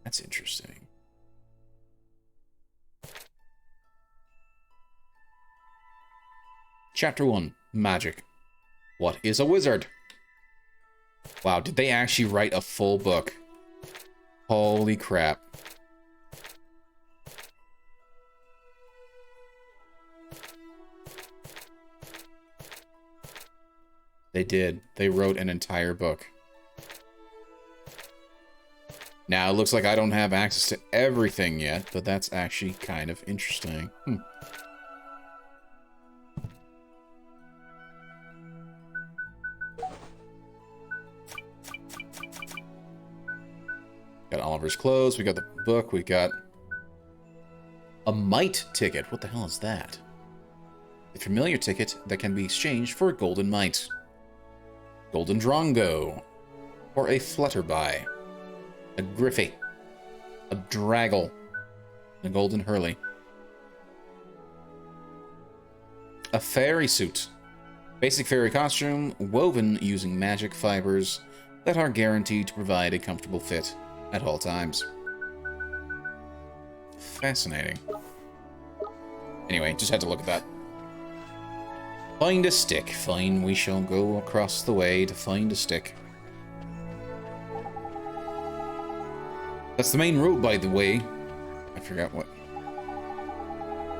Speaker 1: That's interesting. Chapter 1. Magic. What is a wizard? Wow, did they actually write a full book? Holy crap. They did. They wrote an entire book. Now, it looks like I don't have access to everything yet, but that's actually kind of interesting. Got Oliver's clothes, we got the book, we got a mite ticket. What the hell is that? A familiar ticket that can be exchanged for a golden mite. Golden drongo. Or a flutterby. A griffy. A draggle. A golden hurley. A fairy suit. Basic fairy costume, woven using magic fibers that are guaranteed to provide a comfortable fit at all times. Fascinating. Anyway, just had to look at that. Find a stick. Fine, we shall go across the way to find a stick. That's the main road, by the way. I forgot what.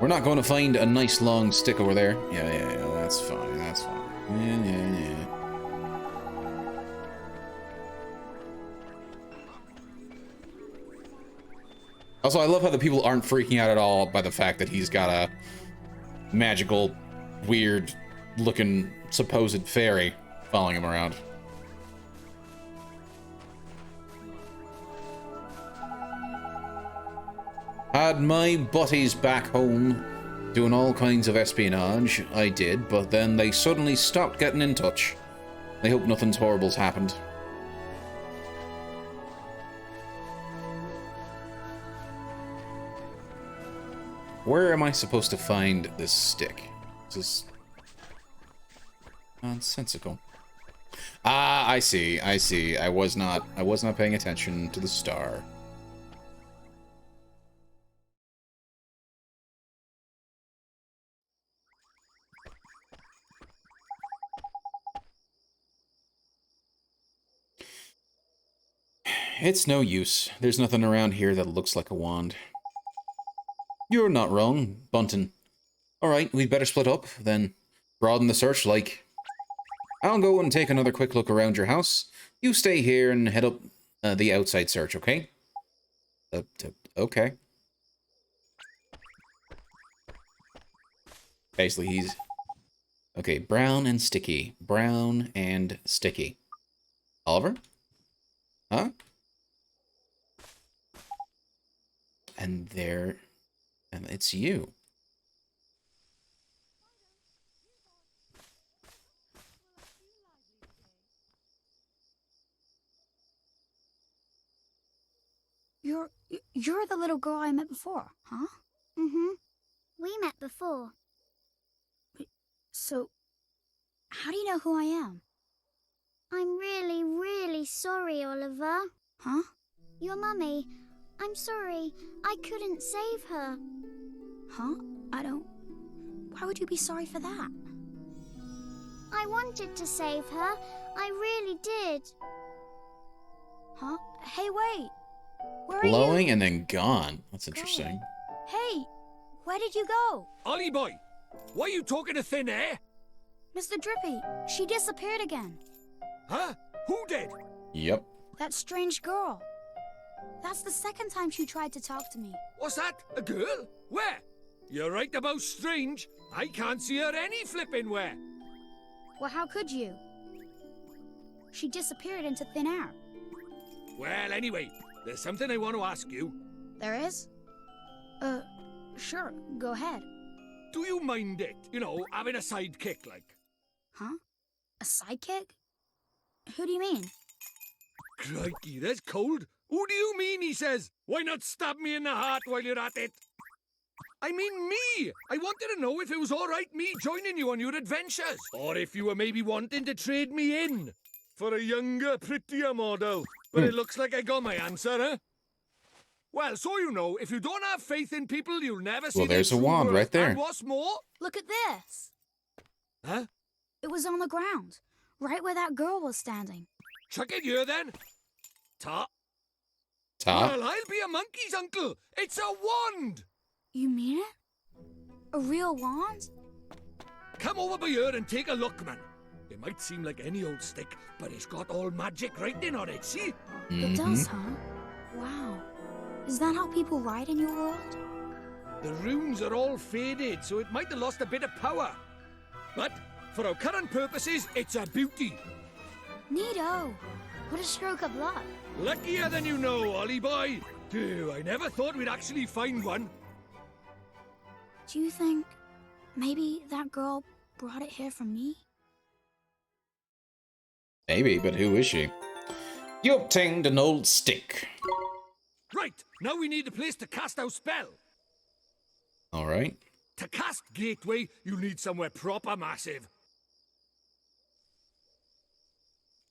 Speaker 1: We're not going to find a nice long stick over there. Yeah, that's fine, that's fine. Yeah. Also, I love how the people aren't freaking out at all by the fact that he's got a magical, weird-looking supposed fairy following him around. Had my butties back home doing all kinds of espionage. I did, but then they suddenly stopped getting in touch. I hope nothing's horrible's happened. Where am I supposed to find this stick? This is nonsensical. Ah, I see. I was not paying attention to the star. It's no use. There's nothing around here that looks like a wand. You're not wrong, Bunton. Alright, we'd better split up, then broaden the search, like. I'll go and take another quick look around your house. You stay here and head up the outside search, okay? Okay. Basically, he's... Okay, brown and sticky. Brown and sticky. Oliver? Huh? And there... And it's you.
Speaker 2: You're the little girl I met before, huh?
Speaker 8: Mm-hmm. We met before.
Speaker 2: So, how do you know who I am?
Speaker 8: I'm really, really sorry, Oliver.
Speaker 2: Huh?
Speaker 8: Your mummy. I'm sorry. I couldn't save her.
Speaker 2: Huh? Why would you be sorry for that?
Speaker 8: I wanted to save her. I really did.
Speaker 2: Huh? Hey, wait. Where are you?
Speaker 1: Glowing and then gone. That's interesting.
Speaker 2: Hey, where did you go?
Speaker 3: Ollie boy, why are you talking to thin air?
Speaker 2: Mr. Drippy, she disappeared again.
Speaker 3: Huh? Who did?
Speaker 1: Yep.
Speaker 2: That strange girl. That's the second time she tried to talk to me.
Speaker 3: What's that? A girl? Where? You're right about strange. I can't see her any flipping where.
Speaker 2: Well, how could you? She disappeared into thin air.
Speaker 3: Well, anyway, there's something I want to ask you.
Speaker 2: There is? Sure, go ahead.
Speaker 3: Do you mind it? You know, having a sidekick like.
Speaker 2: Huh? A sidekick? Who do you mean?
Speaker 3: Crikey, that's cold. Who do you mean, he says? Why not stab me in the heart while you're at it? I mean me! I wanted to know if it was alright me joining you on your adventures. Or if you were maybe wanting to trade me in for a younger, prettier model. But it looks like I got my answer, huh? Well, so you know, if you don't have faith in people, you'll never see.
Speaker 1: Well, there's a wand right there.
Speaker 3: And what's more?
Speaker 2: Look at this.
Speaker 3: Huh?
Speaker 2: It was on the ground, right where that girl was standing.
Speaker 3: Chuck it here, then. Ta.
Speaker 1: Top.
Speaker 3: Well, I'll be a monkey's uncle. It's a wand.
Speaker 2: You mean it? A real wand?
Speaker 3: Come over by here and take a look, man. It might seem like any old stick, but it's got all magic writing on it, see?
Speaker 2: It does, huh? Wow. Is that how people write in your world?
Speaker 3: The runes are all faded, so it might have lost a bit of power. But for our current purposes, it's a beauty.
Speaker 2: Neato.
Speaker 8: What a stroke of luck.
Speaker 3: Luckier than you know, Ollie boy. Phew, I never thought we'd actually find one.
Speaker 2: Do you think maybe that girl brought it here for me?
Speaker 1: Maybe, but who is she? You obtained an old stick.
Speaker 3: Right, now we need a place to cast our spell.
Speaker 1: All right.
Speaker 3: To cast Gateway, you'll need somewhere proper massive.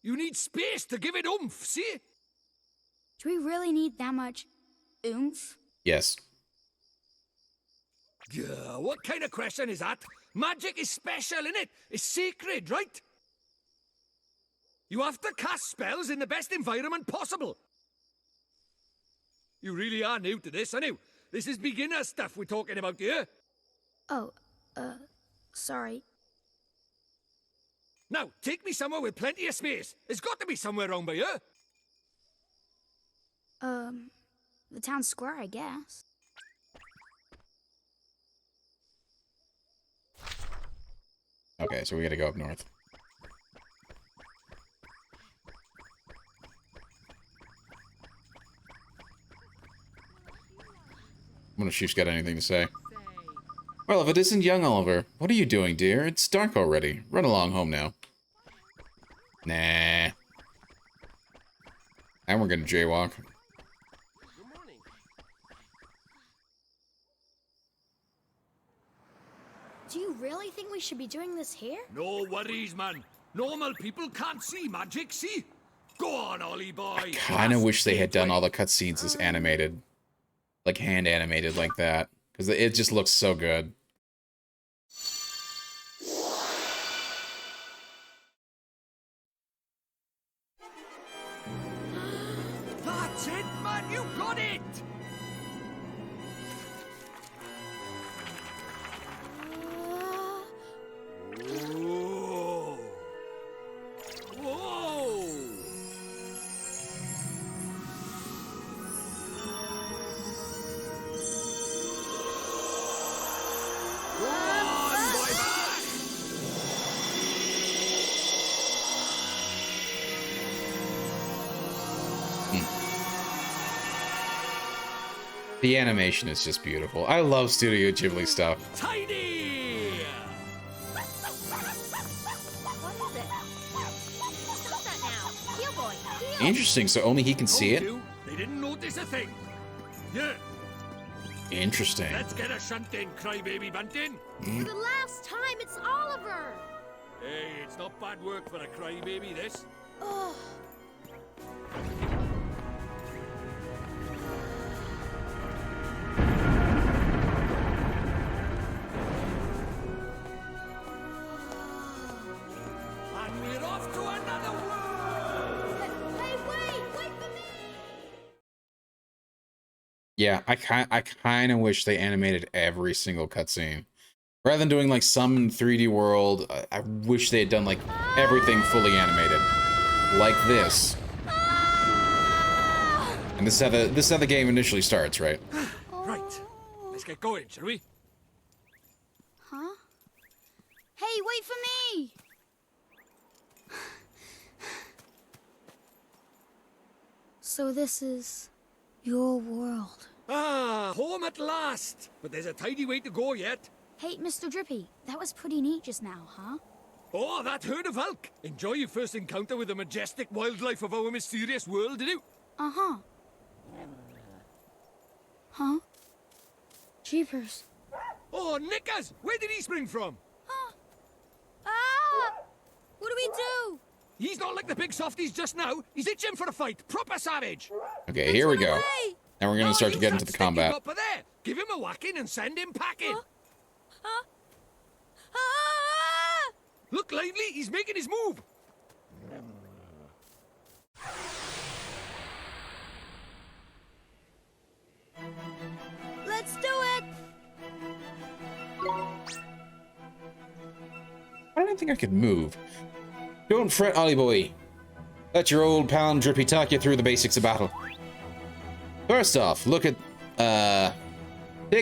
Speaker 3: You need space to give it oomph, see?
Speaker 2: Do we really need that much oomph?
Speaker 1: Yes.
Speaker 3: Yeah, what kind of question is that? Magic is special, innit? It's sacred, right? You have to cast spells in the best environment possible. You really are new to this, aren't you? This is beginner stuff we're talking about here.
Speaker 2: Oh, sorry.
Speaker 3: Now, take me somewhere with plenty of space. There's got to be somewhere around by here.
Speaker 2: The town square, I guess.
Speaker 1: Okay, so we gotta go up north. I wonder if she's got anything to say. Well, if it isn't young Oliver, what are you doing, dear? It's dark already. Run along home now. Nah. And we're gonna jaywalk.
Speaker 2: Do you really think we should be doing this here?
Speaker 3: No worries, man. Normal people can't see magic, see? Go on, Ollie boy.
Speaker 1: I kind of wish they had done all the cutscenes as animated. Like, hand animated like that. Because it just looks so good.
Speaker 3: That's it, man. You got it. Whoa. Whoa.
Speaker 1: The animation is just beautiful. I love Studio Ghibli stuff.
Speaker 3: Tidy!
Speaker 9: What is it? Stop that now. Heel boy, heel.
Speaker 1: Interesting, so only he can see it?
Speaker 3: They didn't notice a thing. Yeah,
Speaker 1: Interesting.
Speaker 3: let's get a shunt in, crybaby bunting.
Speaker 9: For the last time, it's Oliver.
Speaker 3: Hey, it's not bad work for a crybaby, this.
Speaker 9: Ugh.
Speaker 3: And we're off to another world!
Speaker 9: Hey, wait for me.
Speaker 1: Yeah, I kind of wish they animated every single cutscene. Rather than doing like some in 3D world, I wish they had done like everything fully animated. Like this. And this is how the game initially starts, right?
Speaker 3: Right, let's get going, shall we?
Speaker 2: Huh? Hey, wait for me! So this is your world.
Speaker 3: Ah, home at last! But there's a tidy way to go yet.
Speaker 2: Hey, Mr. Drippy, that was pretty neat just now, huh?
Speaker 3: Oh, that herd of elk! Enjoy your first encounter with the majestic wildlife of our mysterious world, did you?
Speaker 2: Uh-huh. Huh? Jeepers.
Speaker 3: Oh, Nickers! Where did he spring from?
Speaker 2: Ah! What do we do?
Speaker 3: He's not like the big softies just now. He's itching for a fight. Proper savage.
Speaker 1: Okay, here we go.
Speaker 2: Away!
Speaker 1: And we're gonna start to get into the
Speaker 3: Use that stick you
Speaker 1: combat.
Speaker 3: got up there. Give him a whacking and send him packing.
Speaker 2: Ah!
Speaker 3: Look lively, he's making his move.
Speaker 2: Let's do it!
Speaker 1: I don't think I could move. Don't fret, Ollie boy. Let your old pal Drippy talk you through the basics of battle. First off, take a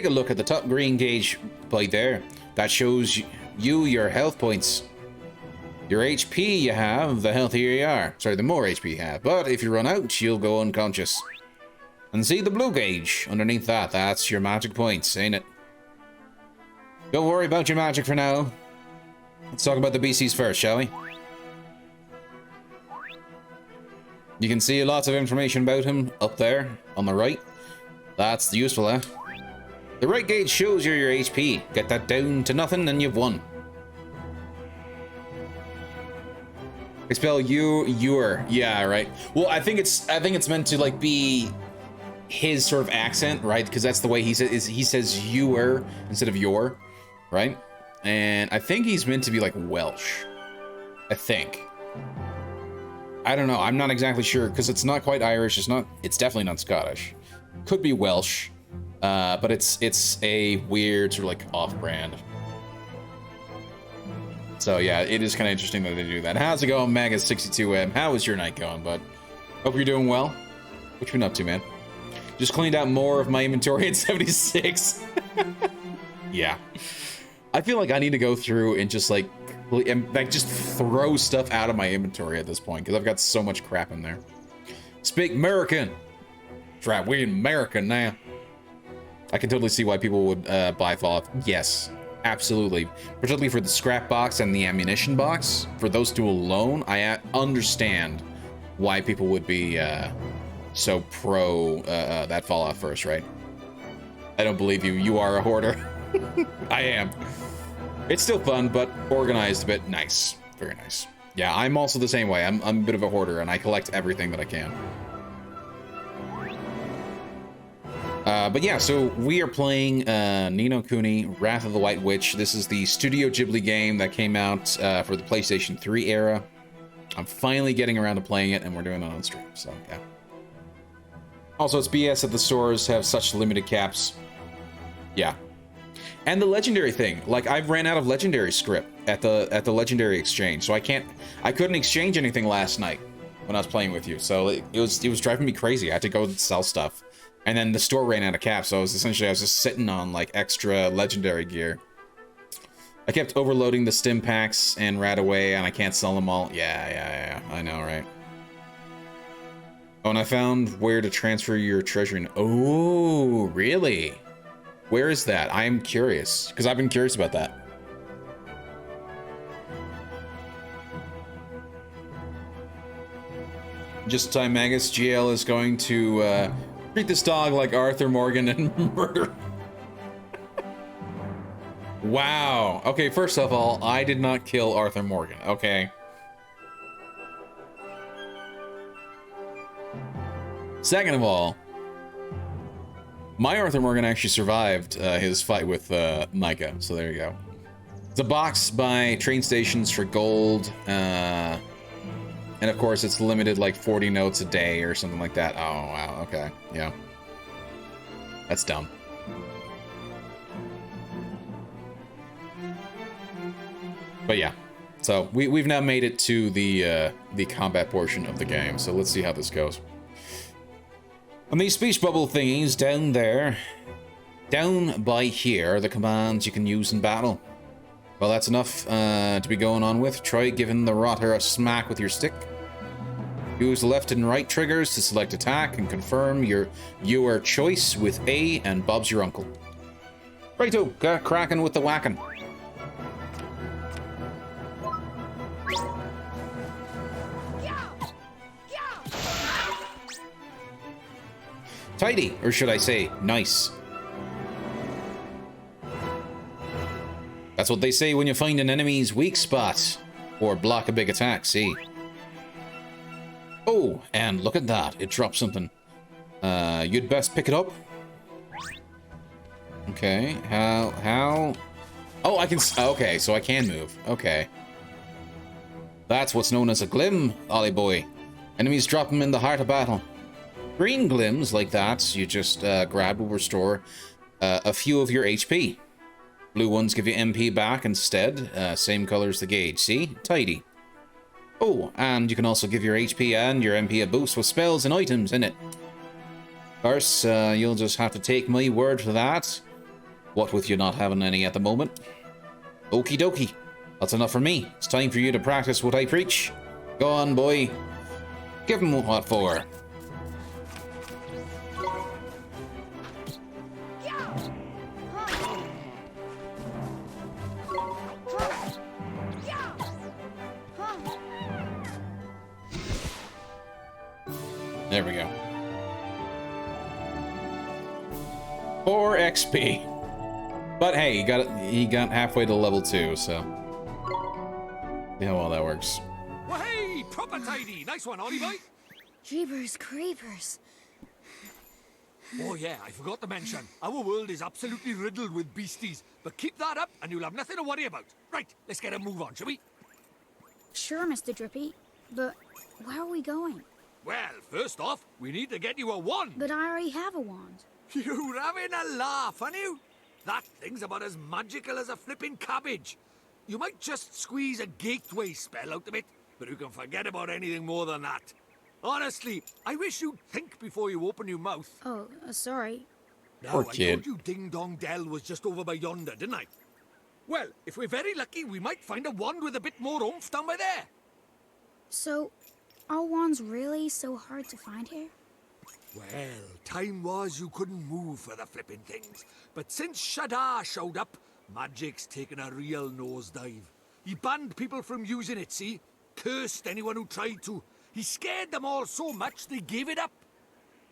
Speaker 1: look at the top green gauge by there. That shows you your health points. Your HP you have, the healthier you are. Sorry, the more HP you have. But if you run out, you'll go unconscious. And see the blue gauge underneath that? That's your magic points, ain't it? Don't worry about your magic for now. Let's talk about the BCs first, shall we? You can see lots of information about him up there on the right. That's useful, eh? The right gauge shows you your HP. Get that down to nothing and you've won. I spell your. Yeah, right. Well, I think it's meant to like be his sort of accent, right? Because that's the way he says your instead of your, right? And I think he's meant to be like Welsh. I think. I don't know. I'm not exactly sure because it's not quite Irish. It's definitely not Scottish. Could be Welsh, but it's a weird sort of like off-brand. So yeah, it is kind of interesting that they do that. How's it going, Magus62M? How is your night going, bud? Hope you're doing well. What you been up to, man? Just cleaned out more of my inventory at 76. Yeah. I feel like I need to go through and just like just throw stuff out of my inventory at this point because I've got so much crap in there. Speak American. That's right, we're American now. I can totally see why people would buy Fallout. Yes. Absolutely. Particularly for the scrap box and the ammunition box. For those two alone, I understand why people would be so pro that Fallout first, right? I don't believe you. You are a hoarder. I am. It's still fun, but organized a bit. Nice. Very nice. Yeah, I'm also the same way. I'm a bit of a hoarder, and I collect everything that I can. But yeah, so we are playing Ni No Kuni, Wrath of the White Witch. This is the Studio Ghibli game that came out for the PlayStation 3 era. I'm finally getting around to playing it, and we're doing it on stream, so yeah. Also, it's BS that the stores have such limited caps. Yeah. And the legendary thing, like I've ran out of legendary script at the legendary exchange, so I couldn't exchange anything last night when I was playing with you. So it was driving me crazy. I had to go sell stuff. And then the store ran out of caps, so I was just sitting on like extra legendary gear. I kept overloading the stim packs and rat away, and I can't sell them all. Yeah, I know, right? Oh, and I found where to transfer your treasure. Oh, really? Where is that? I am curious, because I've been curious about that. Just in time, Magus, GL is going to treat this dog like Arthur Morgan and murder. Wow. Okay, first of all, I did not kill Arthur Morgan, okay? Second of all, my Arthur Morgan actually survived his fight with Micah, so there you go. It's a box by train stations for gold, and of course it's limited like 40 notes a day or something like that. Oh, wow, okay, yeah. That's dumb. But yeah, so we've now made it to the combat portion of the game, so let's see how this goes. On these speech bubble thingies down there, down by here, are the commands you can use in battle. Well, that's enough to be going on with. Try giving the rotter a smack with your stick. Use the left and right triggers to select attack and confirm your choice with A, and Bob's your uncle. Righto, got cracking with the whacking. Tidy, or should I say, nice. That's what they say when you find an enemy's weak spot, or block a big attack, see? Oh, and look at that, it dropped something. You'd best pick it up. Okay, how? Oh, I can, okay, so I can move, okay. That's what's known as a glim, Ollie boy. Enemies drop them in the heart of battle. Green glims like that, you just grab will restore a few of your HP. Blue ones give you MP back instead, same color as the gauge, see? Tidy. Oh, and you can also give your HP and your MP a boost with spells and items in it. Of course, you'll just have to take my word for that. What with you not having any at the moment. Okie dokie. That's enough for me. It's time for you to practice what I preach. Go on, boy. Give him what for. There we go. 4 XP. But hey, he got halfway to level 2, so see how well that works.
Speaker 3: Well, hey, proper tidy. Nice one, Ollie boy.
Speaker 2: Jeepers creepers.
Speaker 3: Oh yeah, I forgot to mention, our world is absolutely riddled with beasties. But keep that up and you'll have nothing to worry about. Right, let's get a move on, shall we?
Speaker 2: Sure, Mr. Drippy, but where are we going?
Speaker 3: Well, first off, we need to get you a wand.
Speaker 2: But I already have a wand.
Speaker 3: You're having a laugh, aren't you? That thing's about as magical as a flipping cabbage. You might just squeeze a gateway spell out of it, but you can forget about anything more than that. Honestly, I wish you'd think before you open your mouth.
Speaker 2: Oh, sorry.
Speaker 3: Now,
Speaker 1: Poor
Speaker 3: I
Speaker 1: kid.
Speaker 3: told you Ding Dong Dell was just over by yonder, didn't I? Well, if we're very lucky, we might find a wand with a bit more oomph down by there.
Speaker 2: So, are wands really so hard to find here?
Speaker 3: Well, time was you couldn't move for the flipping things. But since Shadar showed up, magic's taken a real nosedive. He banned people from using it, see? Cursed anyone who tried to. He scared them all so much they gave it up.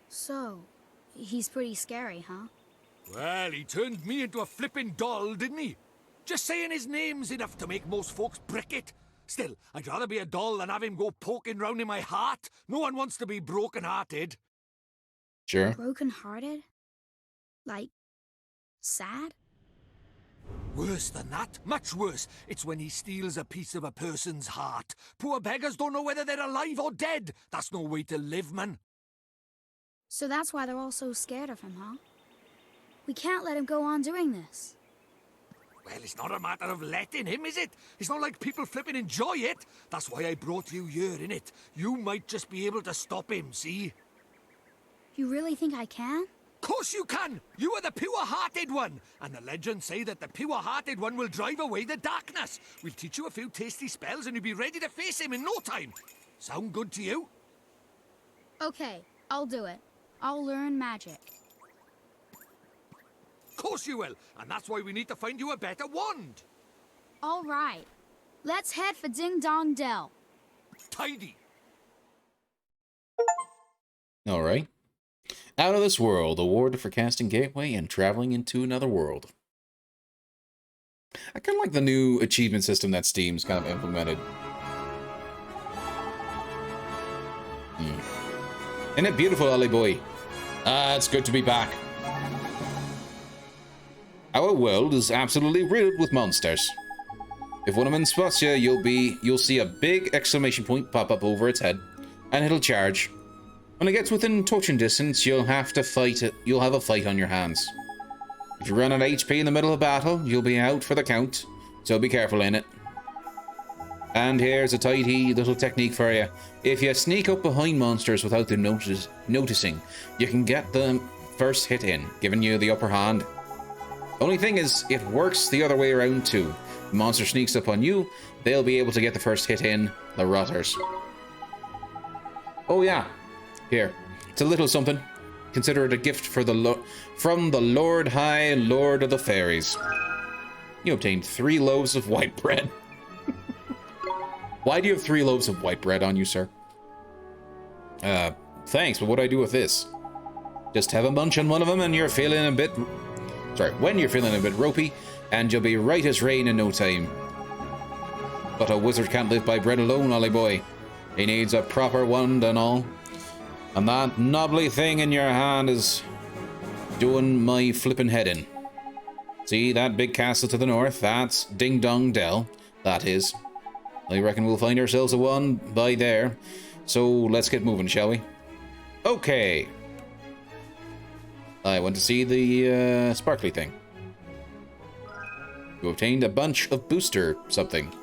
Speaker 2: So, he's pretty scary, huh?
Speaker 3: Well, he turned me into a flipping doll, didn't he? Just saying his name's enough to make most folks brick it. Still, I'd rather be a doll than have him go poking round in my heart. No one wants to be broken-hearted.
Speaker 1: Sure.
Speaker 2: Broken-hearted? Like, sad?
Speaker 3: Worse than that, much worse. It's when he steals a piece of a person's heart. Poor beggars don't know whether they're alive or dead. That's no way to live, man.
Speaker 2: So that's why they're all so scared of him, huh? We can't let him go on doing this.
Speaker 3: Well, it's not a matter of letting him, is it? It's not like people flipping enjoy it. That's why I brought you here, innit? You might just be able to stop him, see?
Speaker 2: You really think I can?
Speaker 3: Course you can! You are the pure-hearted one! And the legends say that the pure-hearted one will drive away the darkness. We'll teach you a few tasty spells and you'll be ready to face him in no time. Sound good to you?
Speaker 2: Okay, I'll do it. I'll learn magic.
Speaker 3: Course you will, and that's why we need to find you a better wand.
Speaker 2: All right. Let's head for Ding Dong Dell.
Speaker 3: Tidy.
Speaker 1: All right. Out of this world, award for casting gateway and traveling into another world. I kind of like the new achievement system that Steam's kind of implemented. Isn't it beautiful, Ollie boy? It's good to be back. Our world is absolutely riddled with monsters. If one of them spots you, you'll see a big exclamation point pop up over its head, and it'll charge. When it gets within touching distance, you'll have to fight it. You'll have a fight on your hands. If you run out of HP in the middle of battle, you'll be out for the count, so be careful in it. And here's a tidy little technique for you. If you sneak up behind monsters without them noticing, you can get the first hit in, giving you the upper hand. Only thing is, it works the other way around too. The monster sneaks up on you, they'll be able to get the first hit in, the rotters. Oh yeah, here, it's a little something. Consider it a gift for from the Lord High Lord of the Fairies. You obtained 3 loaves of white bread. Why do you have 3 loaves of white bread on you, sir? Thanks, but what do I do with this? Just have a munch on one of them and you're feeling a bit... Sorry, when you're feeling a bit ropey, and you'll be right as rain in no time. But a wizard can't live by bread alone, Ollie boy. He needs a proper wand and all. And that knobbly thing in your hand is doing my flippin' head in. See that big castle to the north? That's Ding Dong Dell. That is. I reckon we'll find ourselves a one by there. So let's get moving, shall we? Okay. I went to see the sparkly thing. You obtained a bunch of booster something.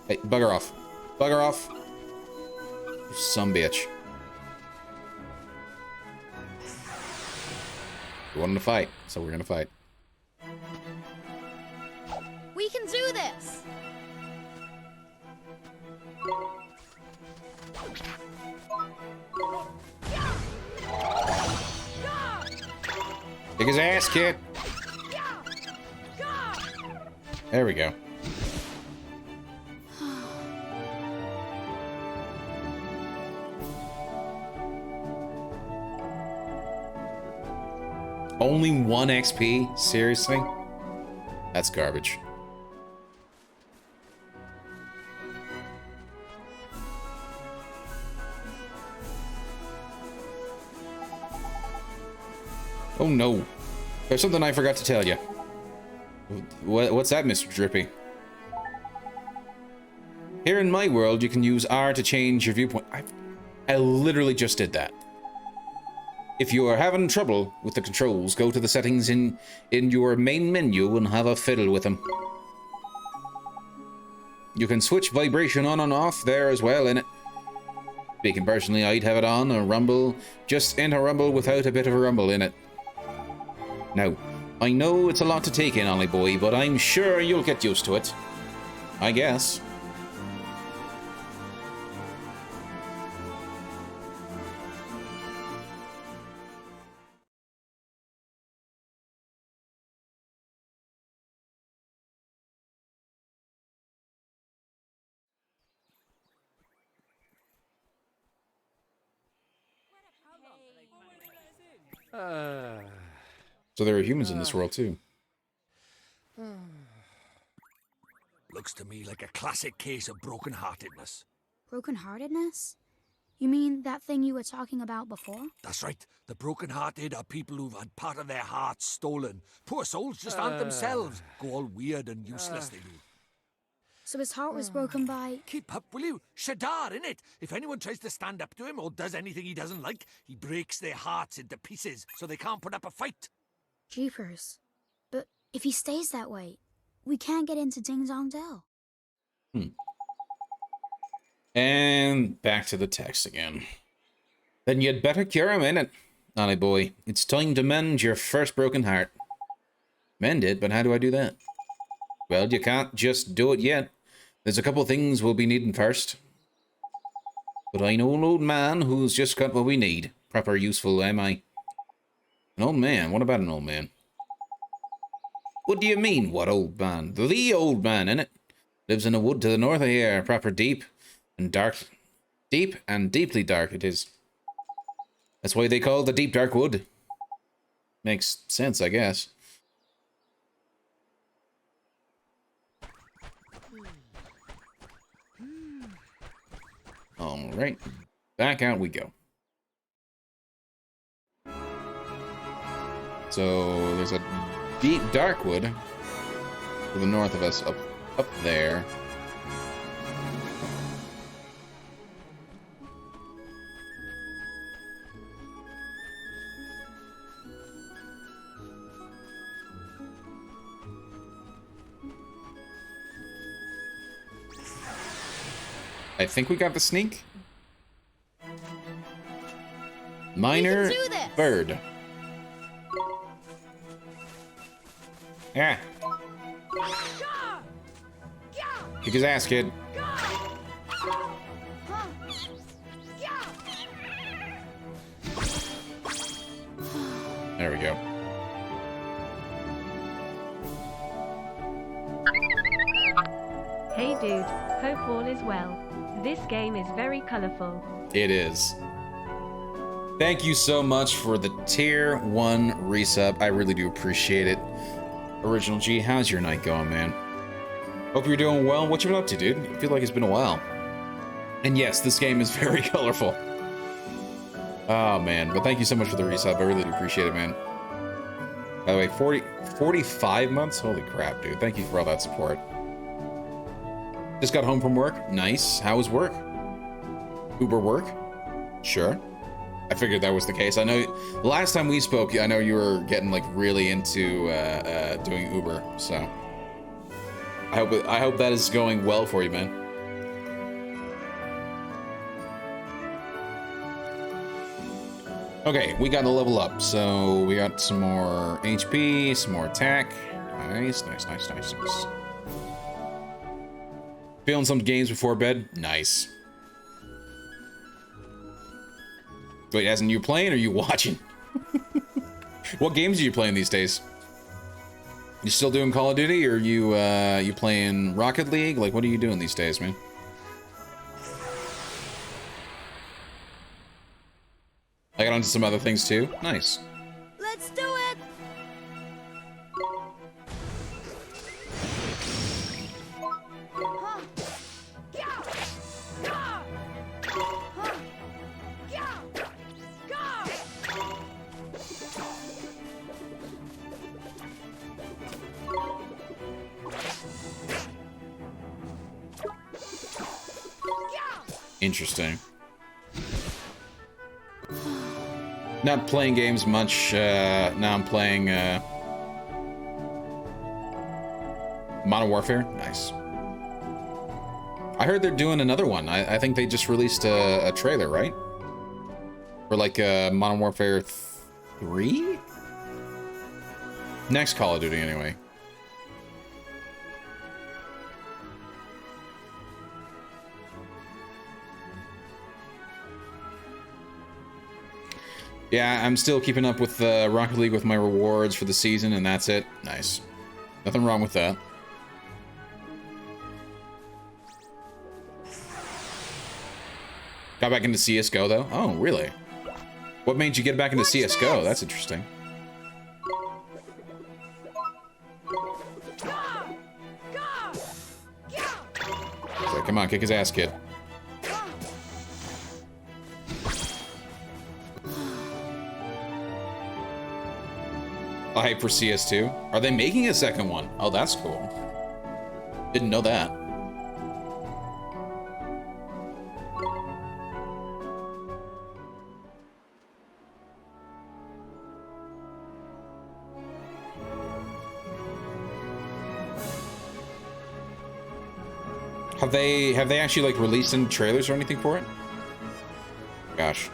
Speaker 1: Hey, bugger off. Bugger off. You sumbitch. We wanted to fight, so we're gonna fight. Kick his ass, kid. There we go. Only 1 XP? Seriously? That's garbage. Oh no. There's something I forgot to tell you. What's that, Mr. Drippy? Here in my world, you can use R to change your viewpoint. I literally just did that. If you are having trouble with the controls, go to the settings in your main menu and have a fiddle with them. You can switch vibration on and off there as well, innit? Speaking personally, I'd have it on a rumble, just in a rumble without a bit of a rumble in it. Now, I know it's a lot to take in, Ollie boy, but I'm sure you'll get used to it. I guess. So there are humans in this world too.
Speaker 3: Looks to me like a classic case of broken-heartedness.
Speaker 2: Broken-heartedness? You mean that thing you were talking about before?
Speaker 3: That's right. The broken-hearted are people who've had part of their hearts stolen. Poor souls just aren't themselves. Go all weird and useless, they do.
Speaker 2: So his heart was broken by...
Speaker 3: Keep up, will you? Shadar, innit? If anyone tries to stand up to him or does anything he doesn't like, he breaks their hearts into pieces so they can't put up a fight.
Speaker 2: Jeepers. But if he stays that way, we can't get into Ding Dong Dell.
Speaker 1: And back to the text again. Then you'd better cure him, innit? Ollie boy, it's time to mend your first broken heart. Mend it, but how do I do that? Well, you can't just do it yet. There's a couple things we'll be needing first. But I know an old man who's just got what we need. Proper useful, am I? An old man? What about an old man? What do you mean, what old man? The old man, innit? Lives in a wood to the north of here. Proper deep and dark. Deep and deeply dark it is. That's why they call it the deep dark wood. Makes sense, I guess. Alright, back out we go. So there's a deep dark wood to the north of us, up there. I think we got the sneak. Minor bird. Yeah. Kick his ass, kid. There we go.
Speaker 10: Hey dude, hope all is well. This game is very colorful.
Speaker 1: It is. Thank you so much for the tier 1 resub. I really do appreciate it. Original G, how's your night going, man? Hope you're doing well. What you been up to, dude? I feel like it's been a while. And yes, this game is very colorful. Oh, man. But thank you so much for the resub. I really do appreciate it, man. By the way, 45 months? Holy crap, dude. Thank you for all that support. Just got home from work. Nice. How was work? Uber work? Sure. I figured that was the case. I know last time we spoke, I know you were getting like really into doing Uber, so I hope that is going well for you, man. Okay, we got a level up, so we got some more HP, some more attack. Nice, nice, nice, nice, nice. Feeling some games before bed? Nice. Wait, as in you playing or you watching? What games are you playing these days? You still doing Call of Duty, or you playing Rocket League? Like, what are you doing these days, man? I got onto some other things too. Nice.
Speaker 9: Let's do it! Huh. Yeah. Yeah. Huh. Yeah. Go.
Speaker 1: Interesting. Not playing games much. Now I'm playing Modern Warfare. Nice. I heard they're doing another one. I think they just released a trailer, right? For like Modern Warfare 3? Next Call of Duty, anyway. Yeah, I'm still keeping up with Rocket League with my rewards for the season, and that's it. Nice. Nothing wrong with that. Got back into CSGO, though? Oh, really? What made you get back into CSGO? That's interesting. Okay, come on, kick his ass, kid. I hype for CS2. Are they making a second one? Oh, that's cool. Didn't know that. Have they actually like released any trailers or anything for it? Gosh. You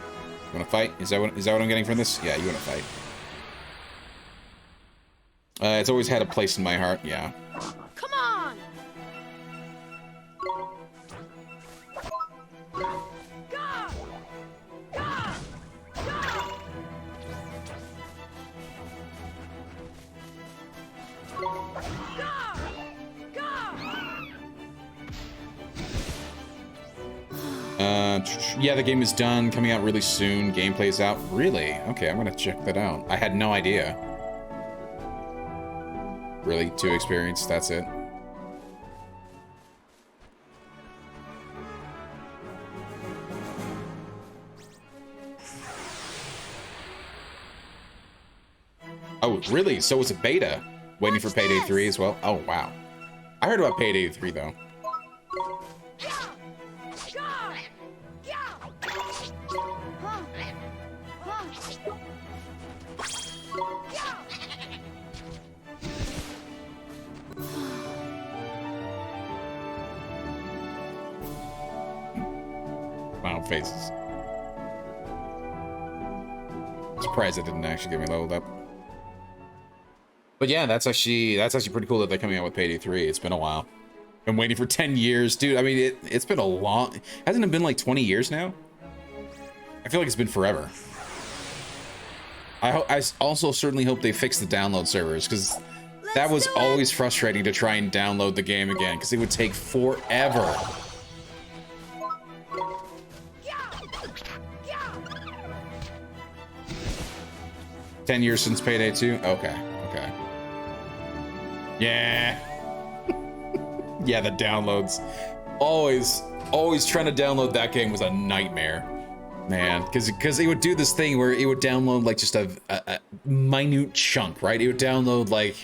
Speaker 1: wanna fight? Is that what I'm getting from this? Yeah, you wanna fight. It's always had a place in my heart, yeah.
Speaker 9: Come on! Go! Go!
Speaker 1: Yeah, the game is done, coming out really soon. Gameplay's out. Really? Okay, I'm gonna check that out. I had no idea. Really? 2 experience, that's it. Oh, really? So it's a beta. Waiting for Payday 3 as well? Oh, wow. I heard about Payday 3, though. Wow, faces. Surprised it didn't actually get me leveled up. But yeah, that's actually pretty cool that they're coming out with Payday 3. It's been a while. Been waiting for 10 years, dude. I mean, it's been a long... Hasn't it been like 20 years now? I feel like it's been forever. I also certainly hope they fix the download servers, because that was always frustrating to try and download the game again, because it would take forever. Yeah. 10 years since Payday 2? Okay, okay. Yeah. Yeah, the downloads. Always trying to download that game was a nightmare. Man, because it would do this thing where it would download like just a minute chunk, right? It would download like,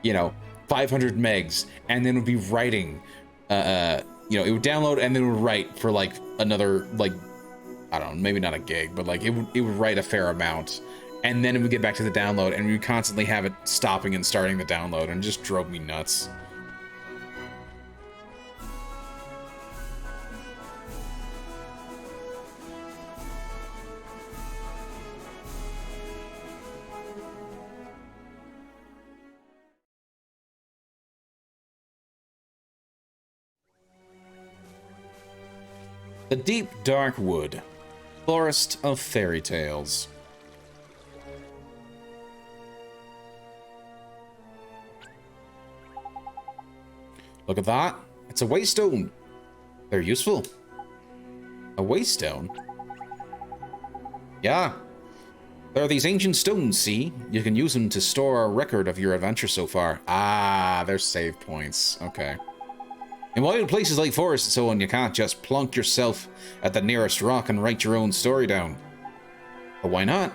Speaker 1: you know, 500 megs, and then it would be writing, you know, it would download and then it would write for like another, like, I don't know, maybe not a gig, but like it would write a fair amount, and then it would get back to the download, and we would constantly have it stopping and starting the download, and it just drove me nuts. The Deep Dark Wood, Forest of Fairy Tales. Look at that. It's a waystone. They're useful. A waystone? Yeah. There are these ancient stones, see? You can use them to store a record of your adventure so far. Ah, they're save points. Okay. In wild places like forests and so on, you can't just plonk yourself at the nearest rock and write your own story down. But why not?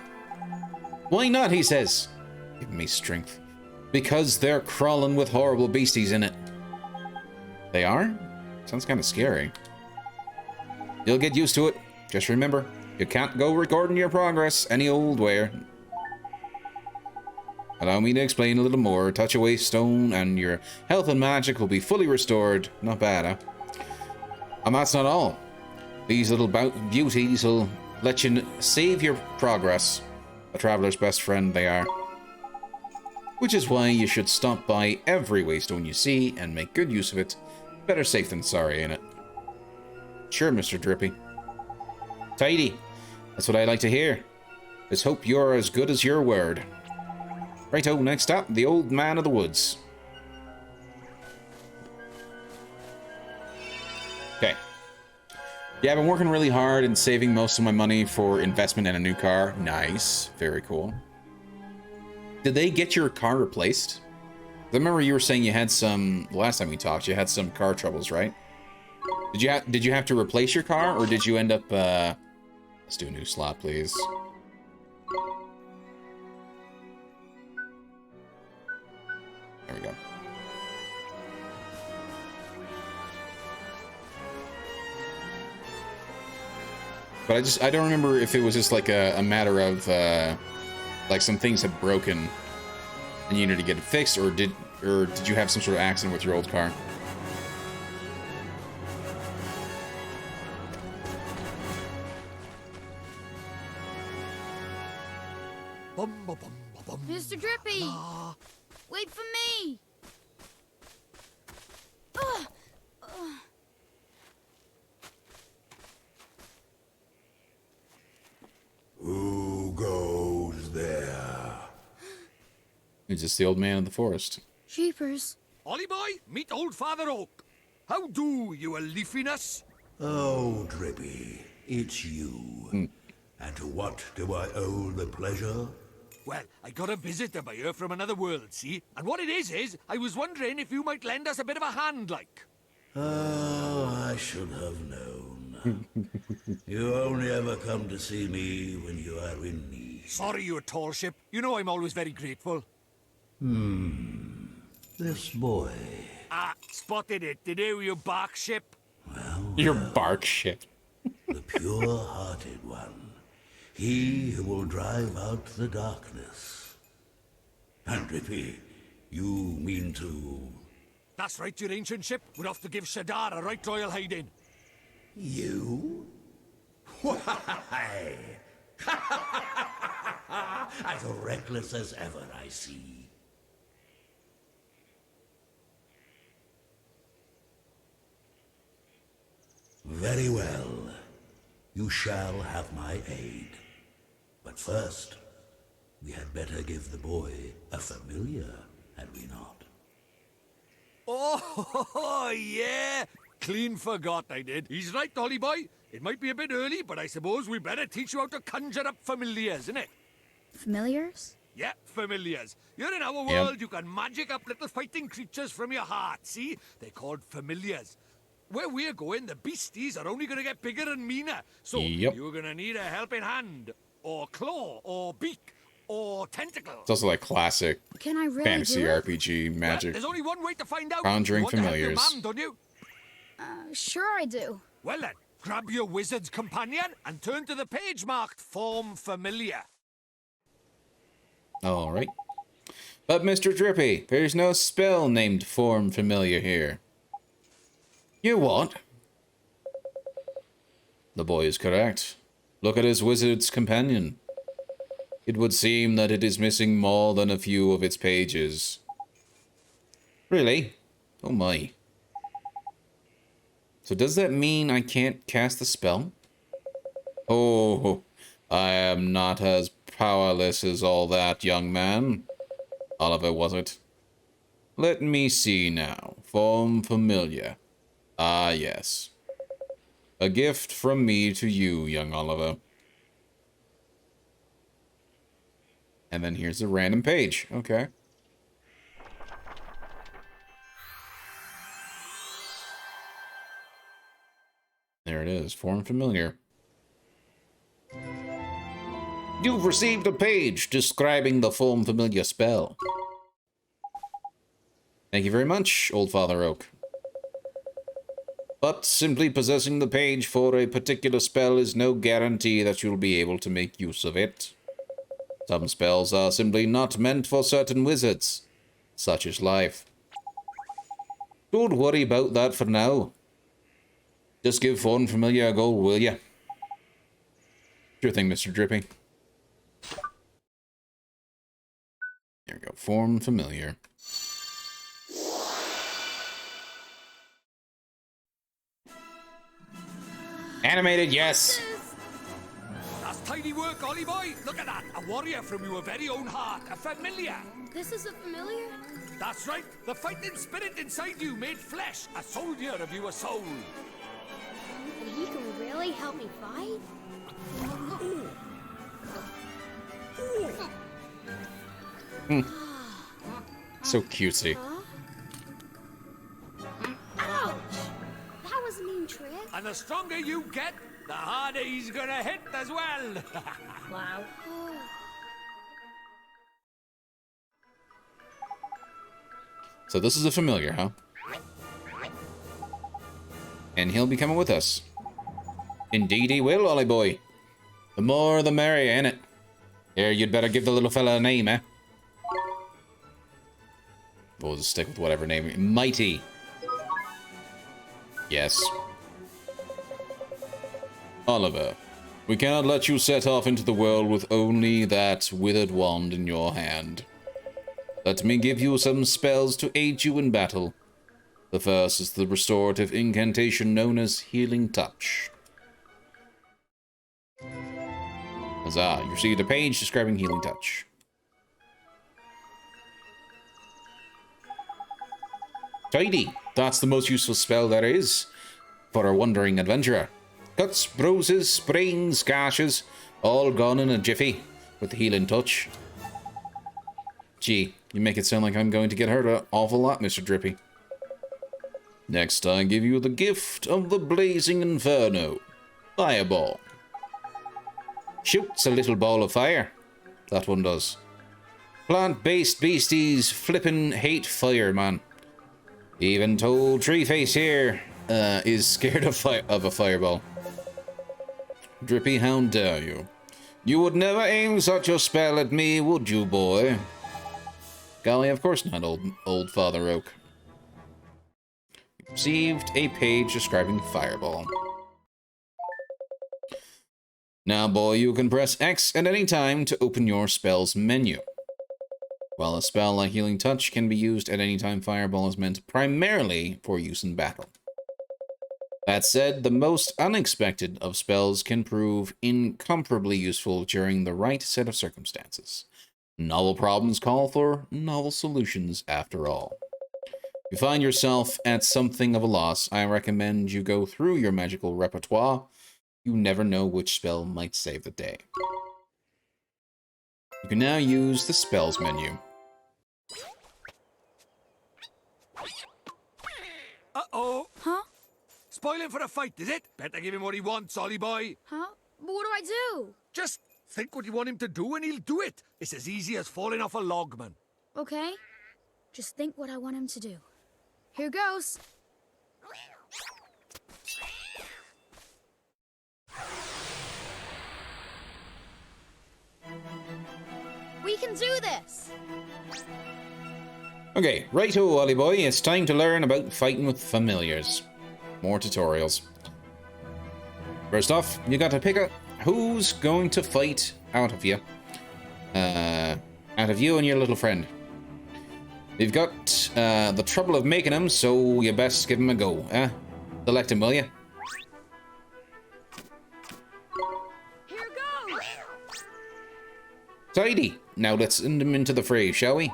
Speaker 1: Why not, he says. Give me strength. Because they're crawling with horrible beasties in it. They are? Sounds kind of scary. You'll get used to it. Just remember, you can't go recording your progress any old way. Allow me to explain a little more. Touch a waystone and your health and magic will be fully restored. Not bad, huh? And that's not all. These little beauties will let you save your progress. A traveler's best friend they are. Which is why you should stop by every waystone you see and make good use of it. Better safe than sorry, ain't it? Sure, Mr. Drippy. Tidy. That's what I like to hear. Let's hope you're as good as your word. Righto, next up, the old man of the woods. Okay. Yeah, I've been working really hard and saving most of my money for investment in a new car. Nice. Very cool. Did they get your car replaced? I remember you were saying you had some, last time we talked, you had some car troubles, right? Did you have to replace your car, or did you end up, let's do a new slot, please. There we go. But I don't remember if it was just like a matter of, like some things had broken and you needed to get it fixed, or did you have some sort of accident with your old car?
Speaker 2: Mr. Drippy! Wait for me!
Speaker 11: Who goes there?
Speaker 1: It's just the old man of the forest.
Speaker 2: Jeepers.
Speaker 3: Ollie boy, meet old Father Oak. How do, you a leafiness?
Speaker 11: Oh, Drippy, it's you. And to what do I owe the pleasure?
Speaker 3: Well, I got a visitor by here from another world, see? And what it is I was wondering if you might lend us a bit of a hand, like.
Speaker 11: Oh, I should have known. You only ever come to see me when you are in need.
Speaker 3: Sorry, you tall ship. You know I'm always very grateful.
Speaker 11: This boy.
Speaker 3: Ah, spotted it. Did you bark ship?
Speaker 11: Well,
Speaker 1: Your bark ship.
Speaker 11: the pure-hearted one. He who will drive out the darkness. And Drippy, you mean to...
Speaker 3: That's right, your ancient ship. We're off to give Shadar a right royal hiding.
Speaker 11: You? Why? As reckless as ever, I see. Very well. You shall have my aid. But first, we had better give the boy a familiar, had we not?
Speaker 3: Oh, yeah. Clean forgot I did. He's right, Ollie boy. It might be a bit early, but I suppose we better teach you how to conjure up familiars, innit?
Speaker 2: Familiars?
Speaker 3: Yeah, familiars. You're in our world, you can magic up little fighting creatures from your heart, see? They're called familiars. Where we're going, the beasties are only going to get bigger and meaner. So you're going to need a helping hand, or claw, or beak, or tentacle.
Speaker 1: It's also like classic
Speaker 2: Can I really
Speaker 1: fantasy
Speaker 2: do it?
Speaker 1: RPG magic.
Speaker 3: Well, there's only one way to find out.
Speaker 1: Conjuring
Speaker 3: You want to help your
Speaker 1: familiars.
Speaker 3: mum, don't you?
Speaker 2: Sure I do.
Speaker 3: Well then, grab your wizard's companion and turn to the page marked Form Familiar.
Speaker 1: All right. But Mr. Drippy, there's no spell named Form Familiar here. You what? The boy is correct. Look at his wizard's companion. It would seem that it is missing more than a few of its pages. Really? Oh my. So does that mean I can't cast the spell? Oh, I am not as powerless as all that, young man. Oliver, was it? Let me see now. Form familiar. Ah, yes. A gift from me to you, young Oliver. And then here's a random page. Okay. There it is. Form familiar. You've received a page describing the form familiar spell. Thank you very much, Old Father Oak. But simply possessing the page for a particular spell is no guarantee that you'll be able to make use of it. Some spells are simply not meant for certain wizards. Such is life. Don't worry about that for now. Just give Form Familiar a go, will ya? Sure thing, Mr. Drippy. There we go. Form Familiar. Animated, yes.
Speaker 3: That's tidy work, Ollie boy. Look at that. A warrior from your very own heart. A familiar.
Speaker 9: This is a familiar?
Speaker 3: That's right. The fighting spirit inside you made flesh. A soldier of your soul.
Speaker 9: And he can really help me fight?
Speaker 1: So cutesy.
Speaker 9: Huh? Ouch! That was a mean trick.
Speaker 3: And the stronger you get, the harder he's gonna hit as well.
Speaker 9: Wow.
Speaker 1: So this is a familiar, huh? And he'll be coming with us. Indeed he will, Ollie boy. The more the merrier, ain't it? Here, you'd better give the little fella a name, eh? We'll just stick with whatever name. Mighty. Yes. Oliver, we cannot let you set off into the world with only that withered wand in your hand. Let me give you some spells to aid you in battle. The first is the restorative incantation known as Healing Touch. Huzzah, you received a page describing Healing Touch. Tidy, that's the most useful spell there is for a wandering adventurer. Cuts, bruises, sprains, gashes, all gone in a jiffy with the Healing Touch. Gee, you make it sound like I'm going to get hurt an awful lot, Mr. Drippy. Next, I give you the gift of the Blazing Inferno. Fireball. Shoots a little ball of fire. That one does. Plant-based beasties flippin' hate fire, man. Even told Treeface here is scared of a fireball. Drippy, how dare you? You would never aim such a spell at me, would you, boy? Golly, of course not, old Father Oak. Received a page describing Fireball. Now, boy, you can press X at any time to open your spells menu. While a spell like Healing Touch can be used at any time, Fireball is meant primarily for use in battle. That said, the most unexpected of spells can prove incomparably useful during the right set of circumstances. Novel problems call for novel solutions, after all. If you find yourself at something of a loss, I recommend you go through your magical repertoire. You never know which spell might save the day. You can now use the spells menu.
Speaker 3: Uh-oh.
Speaker 2: Huh?
Speaker 3: Spoiling for a fight, is it? Better give him what he wants, Ollie boy.
Speaker 2: Huh? But what do I do?
Speaker 3: Just think what you want him to do and he'll do it. It's as easy as falling off a log, man.
Speaker 2: Okay. Just think what I want him to do. Here goes. We can do this!
Speaker 1: Okay, righto, Ollie boy, it's time to learn about fighting with familiars. More tutorials. First off, you got to pick up who's going to fight out of you. Out of you and your little friend. You've got the trouble of making them, so you best give them a go, eh? Select him, will you?
Speaker 2: Here goes!
Speaker 1: Tidy. Now let's send him into the fray, shall we?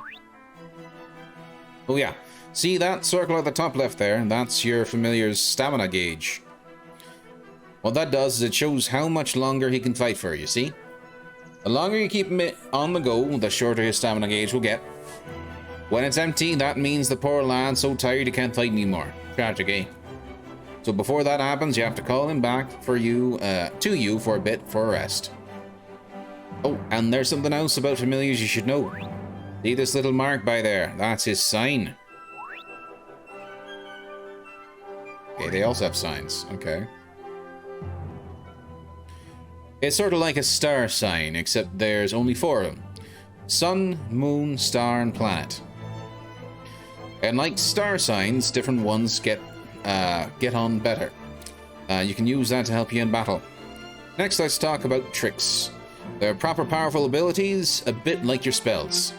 Speaker 1: Oh yeah, see that circle at the top left there? That's your familiar's stamina gauge. What that does is it shows how much longer he can fight for, you see? The longer you keep him on the go, the shorter his stamina gauge will get. When it's empty, that means the poor lad's so tired he can't fight anymore. Tragic, eh? So before that happens, you have to call him back for to you for a bit for a rest. Oh, and there's something else about familiars you should know. See this little mark by there? That's his sign. Okay, they also have signs. Okay. It's sort of like a star sign, except there's only 4 of them. Sun, moon, star, and planet. And like star signs, different ones get on better. You can use that to help you in battle. Next, let's talk about tricks. They're proper powerful abilities, a bit like your spells.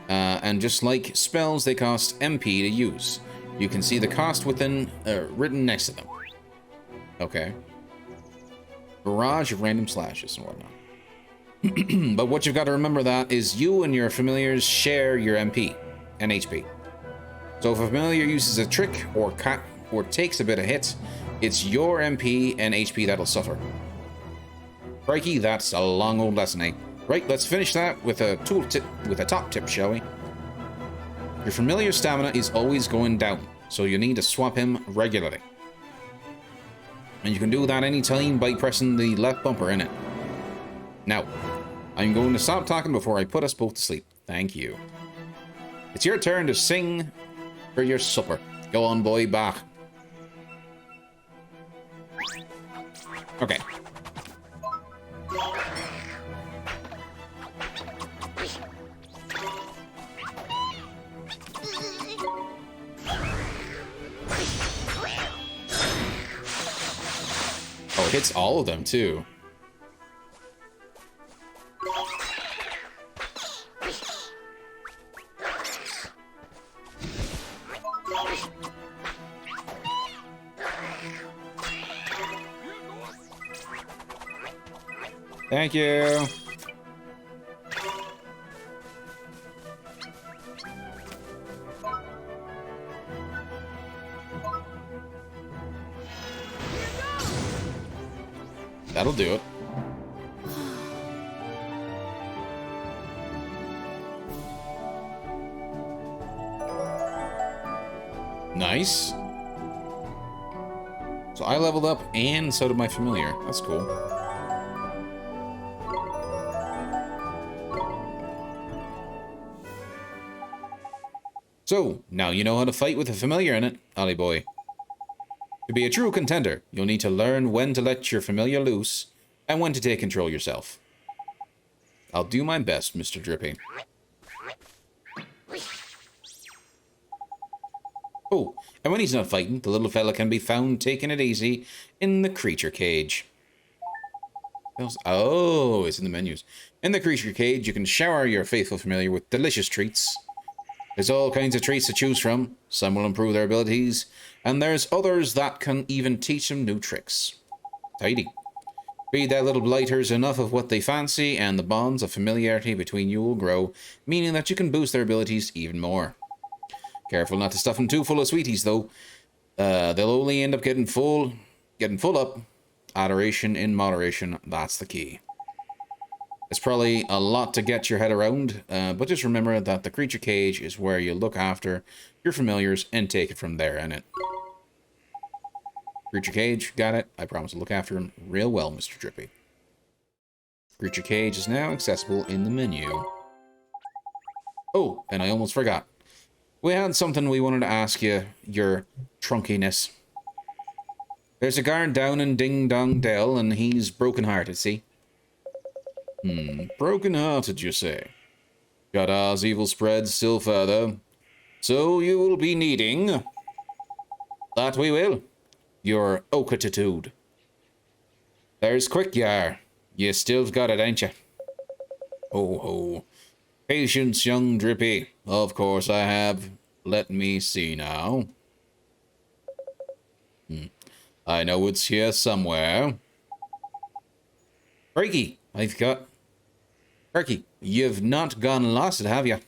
Speaker 1: And just like spells, they cost MP to use. You can see the cost within written next to them. Okay. Barrage of random slashes and whatnot. But what you've got to remember that is you and your familiars share your MP and HP. So if a familiar uses a trick or takes a bit of hit, it's your MP and HP that'll suffer. Crikey, that's a long old lesson, eh? Right, let's finish that with a top tip, shall we? Your familiar stamina is always going down, so you need to swap him regularly. And you can do that anytime by pressing the left bumper in it. Now, I'm going to stop talking before I put us both to sleep. Thank you. It's your turn to sing for your supper. Go on, boy, Bach. Okay. Oh, it hits all of them, too. Thank you. That'll do it. Nice. So I leveled up and so did my familiar. That's cool. So, now you know how to fight with a familiar in it, Ollie boy. To be a true contender, you'll need to learn when to let your familiar loose and when to take control yourself. I'll do my best, Mr. Drippy. Oh, and when he's not fighting, the little fella can be found taking it easy in the creature cage. Oh, it's in the menus. In the creature cage, you can shower your faithful familiar with delicious treats. There's all kinds of treats to choose from. Some will improve their abilities, and there's others that can even teach them new tricks. Tidy. Feed their little blighters enough of what they fancy, and the bonds of familiarity between you will grow, meaning that you can boost their abilities even more. Careful not to stuff them too full of sweeties, though. They'll only end up getting full up. Adoration in moderation, that's the key. It's probably a lot to get your head around, but just remember that the creature cage is where you look after your familiars and take it from there, innit? Creature cage, got it. I promise to look after him real well, Mr. Drippy. Creature cage is now accessible in the menu. Oh, and I almost forgot. We had something we wanted to ask you, your trunkiness. There's a guard down in Ding Dong Dell, and he's broken-hearted, see? Broken-hearted, you say? God's evil spreads still further. So you will be needing... That we will. Your oak-attitude. There's quick, yar. You still got it, ain't you? Ho, ho. Patience, young Drippy. Of course I have. Let me see now. I know it's here somewhere. Crikey, I've got... Crikey, you've not gone and lost it, have you?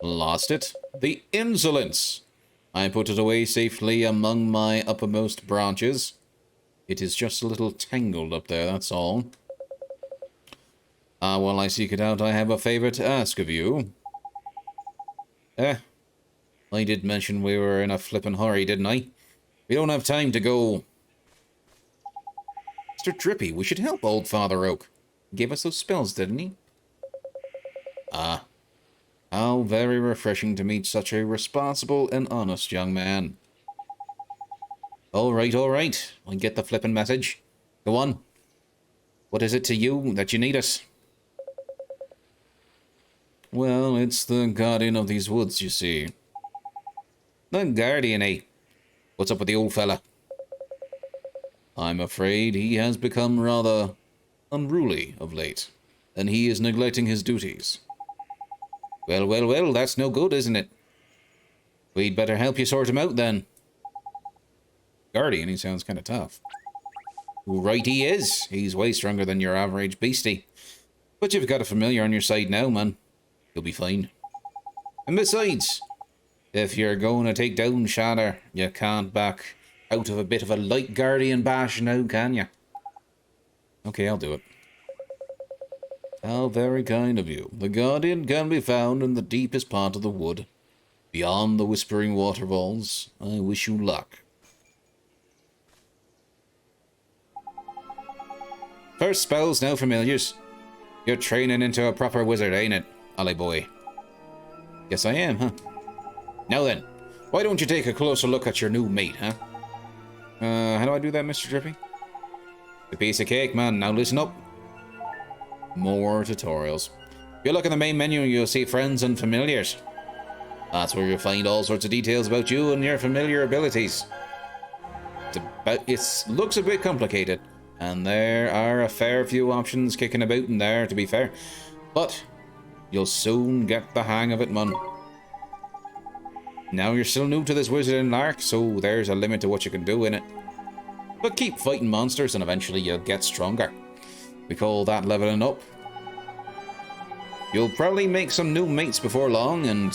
Speaker 1: Lost it? The insolence! I put it away safely among my uppermost branches. It is just a little tangled up there, that's all. While I seek it out, I have a favor to ask of you. I did mention we were in a flippin' hurry, didn't I? We don't have time to go. Mr. Drippy, we should help old Father Oak. He gave us those spells, didn't he? How very refreshing to meet such a responsible and honest young man. All right. I get the flippin' message. Go on. What is it to you that you need us? Well, it's the guardian of these woods, you see. The guardian, eh? What's up with the old fella? I'm afraid he has become rather unruly of late, and he is neglecting his duties. Well, that's no good, isn't it? We'd better help you sort him out, then. Guardian, he sounds kind of tough. Right he is. He's way stronger than your average beastie. But you've got a familiar on your side now, man. You'll be fine. And besides, if you're going to take down Shatter, you can't back out of a bit of a light Guardian bash now, can you? Okay, I'll do it. How very kind of you. The Guardian can be found in the deepest part of the wood, beyond the Whispering Waterfalls. I wish you luck. First spells, now familiars. You're training into a proper wizard, ain't it, Ollie boy? Yes, I am, huh? Now then, why don't you take a closer look at your new mate, huh? How do I do that, Mr. Drippy? The piece of cake, man. Now listen up. More tutorials. If you look at the main menu, you'll see friends and familiars. That's where you'll find all sorts of details about you and your familiar abilities. It looks a bit complicated, and there are a fair few options kicking about in there, to be fair. But you'll soon get the hang of it, man. Now you're still new to this wizarding lark, so there's a limit to what you can do in it. But keep fighting monsters and eventually you'll get stronger. We call that leveling up. You'll probably make some new mates before long, and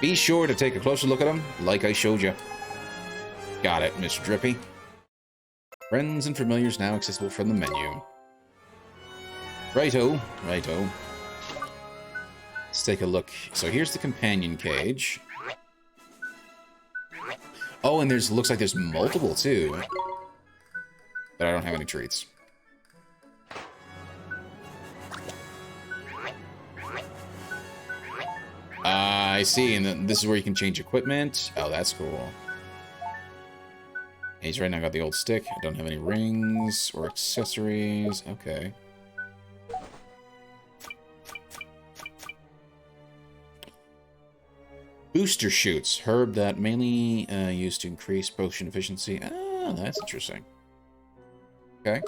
Speaker 1: be sure to take a closer look at them, like I showed you. Got it, Mr. Drippy. Friends and familiars now accessible from the menu. Righto. Let's take a look. So here's the companion cage. Oh, and looks like there's multiple too. But I don't have any treats. I see, and then this is where you can change equipment. Oh, that's cool. He's right now got the old stick. I don't have any rings or accessories. Okay. Booster shoots. Herb that mainly used to increase potion efficiency. Ah, that's interesting. Okay.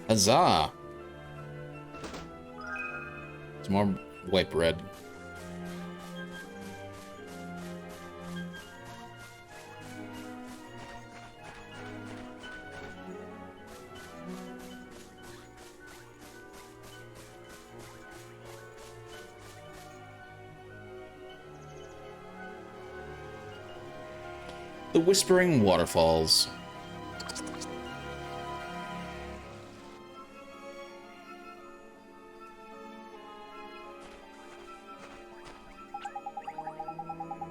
Speaker 1: Huzzah! Some more white bread. The Whispering Waterfalls.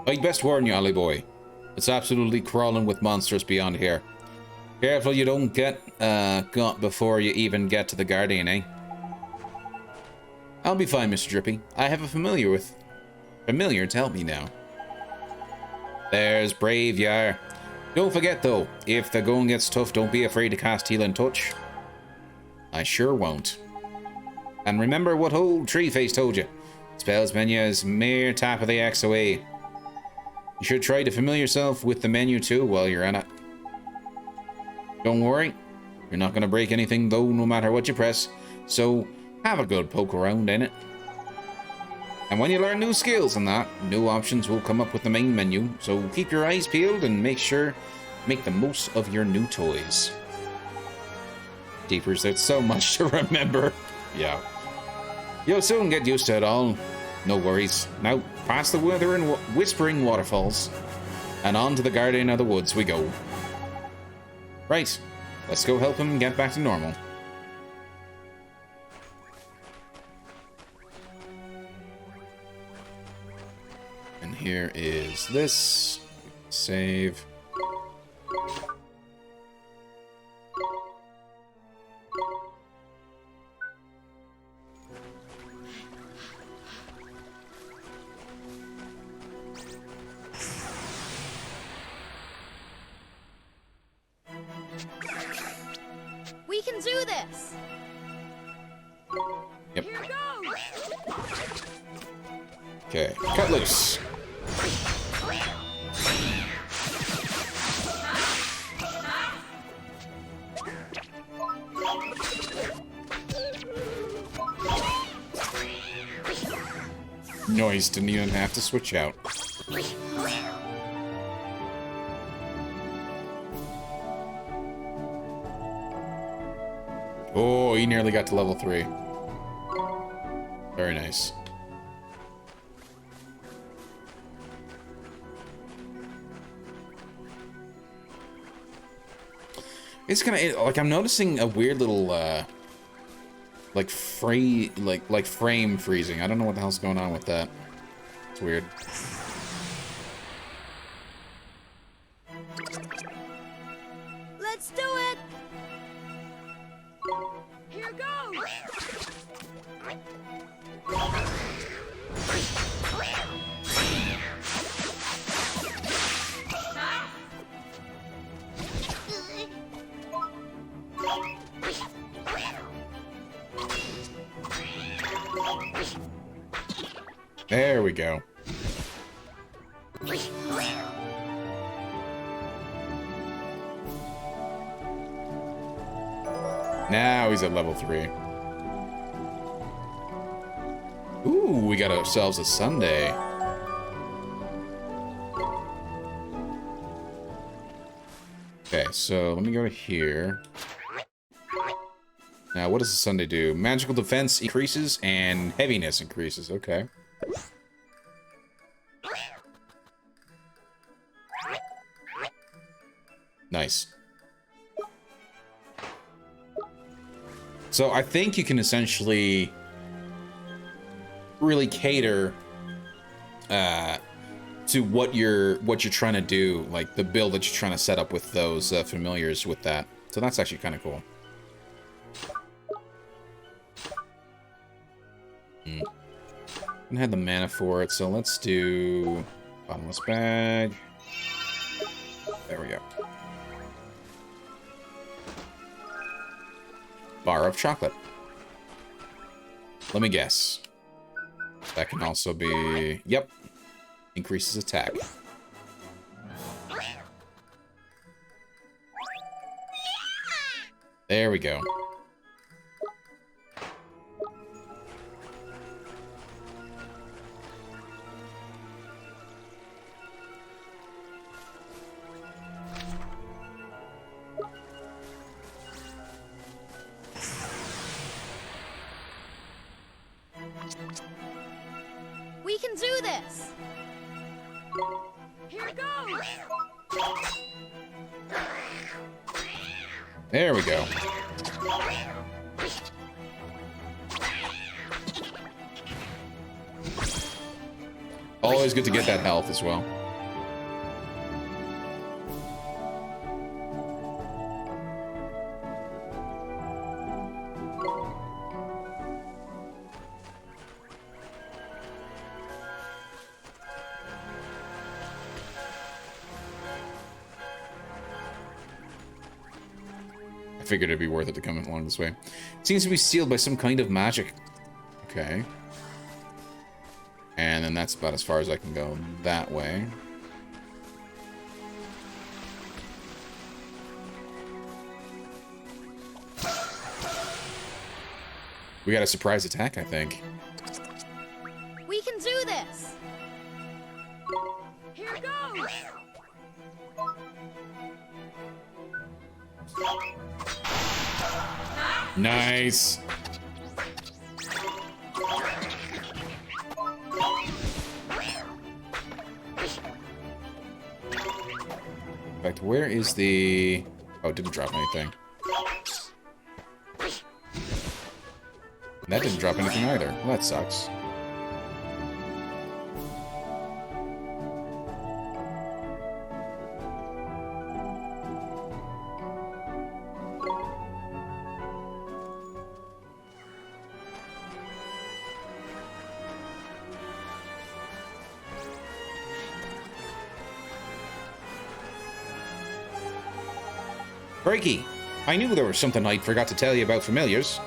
Speaker 1: I'd best warn you, Ollie boy. It's absolutely crawling with monsters beyond here. Careful you don't get got before you even get to the Guardian, eh? I'll be fine, Mr. Drippy. I have a familiar to help me now. There's brave you are. Don't forget though, if the going gets tough, don't be afraid to cast Heal and Touch. I sure won't. And remember what old Treeface told you. Spells menu is mere tap of the X away. You should try to familiar yourself with the menu too while you're in it. Don't worry, You're not gonna break anything though, no matter what you press. So have a good poke around in it. And when you learn new skills and that, new options will come up with the main menu. So keep your eyes peeled and make the most of your new toys. Jeepers, that's so much to remember. Yeah. You'll soon get used to it all. No worries. Now, past the Whispering Waterfalls, and on to the Guardian of the Woods we go. Right. Let's go help him get back to normal. And here is this. Save.
Speaker 2: We can do this!
Speaker 1: Yep.
Speaker 2: Here goes!
Speaker 1: Okay, cut loose. Noise, didn't even have to switch out. Oh, he nearly got to level 3. Very nice. It's kind of like I'm noticing a weird little like frame freezing. I don't know what the hell's going on with that. It's weird.
Speaker 2: Let's do it! Here goes!
Speaker 1: There we go. Now he's at level 3. Ooh, we got ourselves a sundae. Okay, so let me go to here. Now, what does the sundae do? Magical defense increases and heaviness increases. Okay. Nice. So I think you can essentially really cater to what you're trying to do, like the build that you're trying to set up with those familiars with that. So that's actually kind of cool. And had the mana for it, so let's do bottomless bag. There we go. Bar of chocolate. Let me guess. That can also be... Yep. Increases attack. There we go.
Speaker 2: We can do this! Here goes!
Speaker 1: There we go. Always good to get that health as well. I figured it'd be worth it to come along this way. It seems to be sealed by some kind of magic. Okay. And then that's about as far as I can go that way. We got a surprise attack, I think.
Speaker 2: We can do this! Here goes!
Speaker 1: Nice. In fact, where is the... Oh, it didn't drop anything. That didn't drop anything either. Well, that sucks. Breaky, I knew there was something I forgot to tell you about familiars.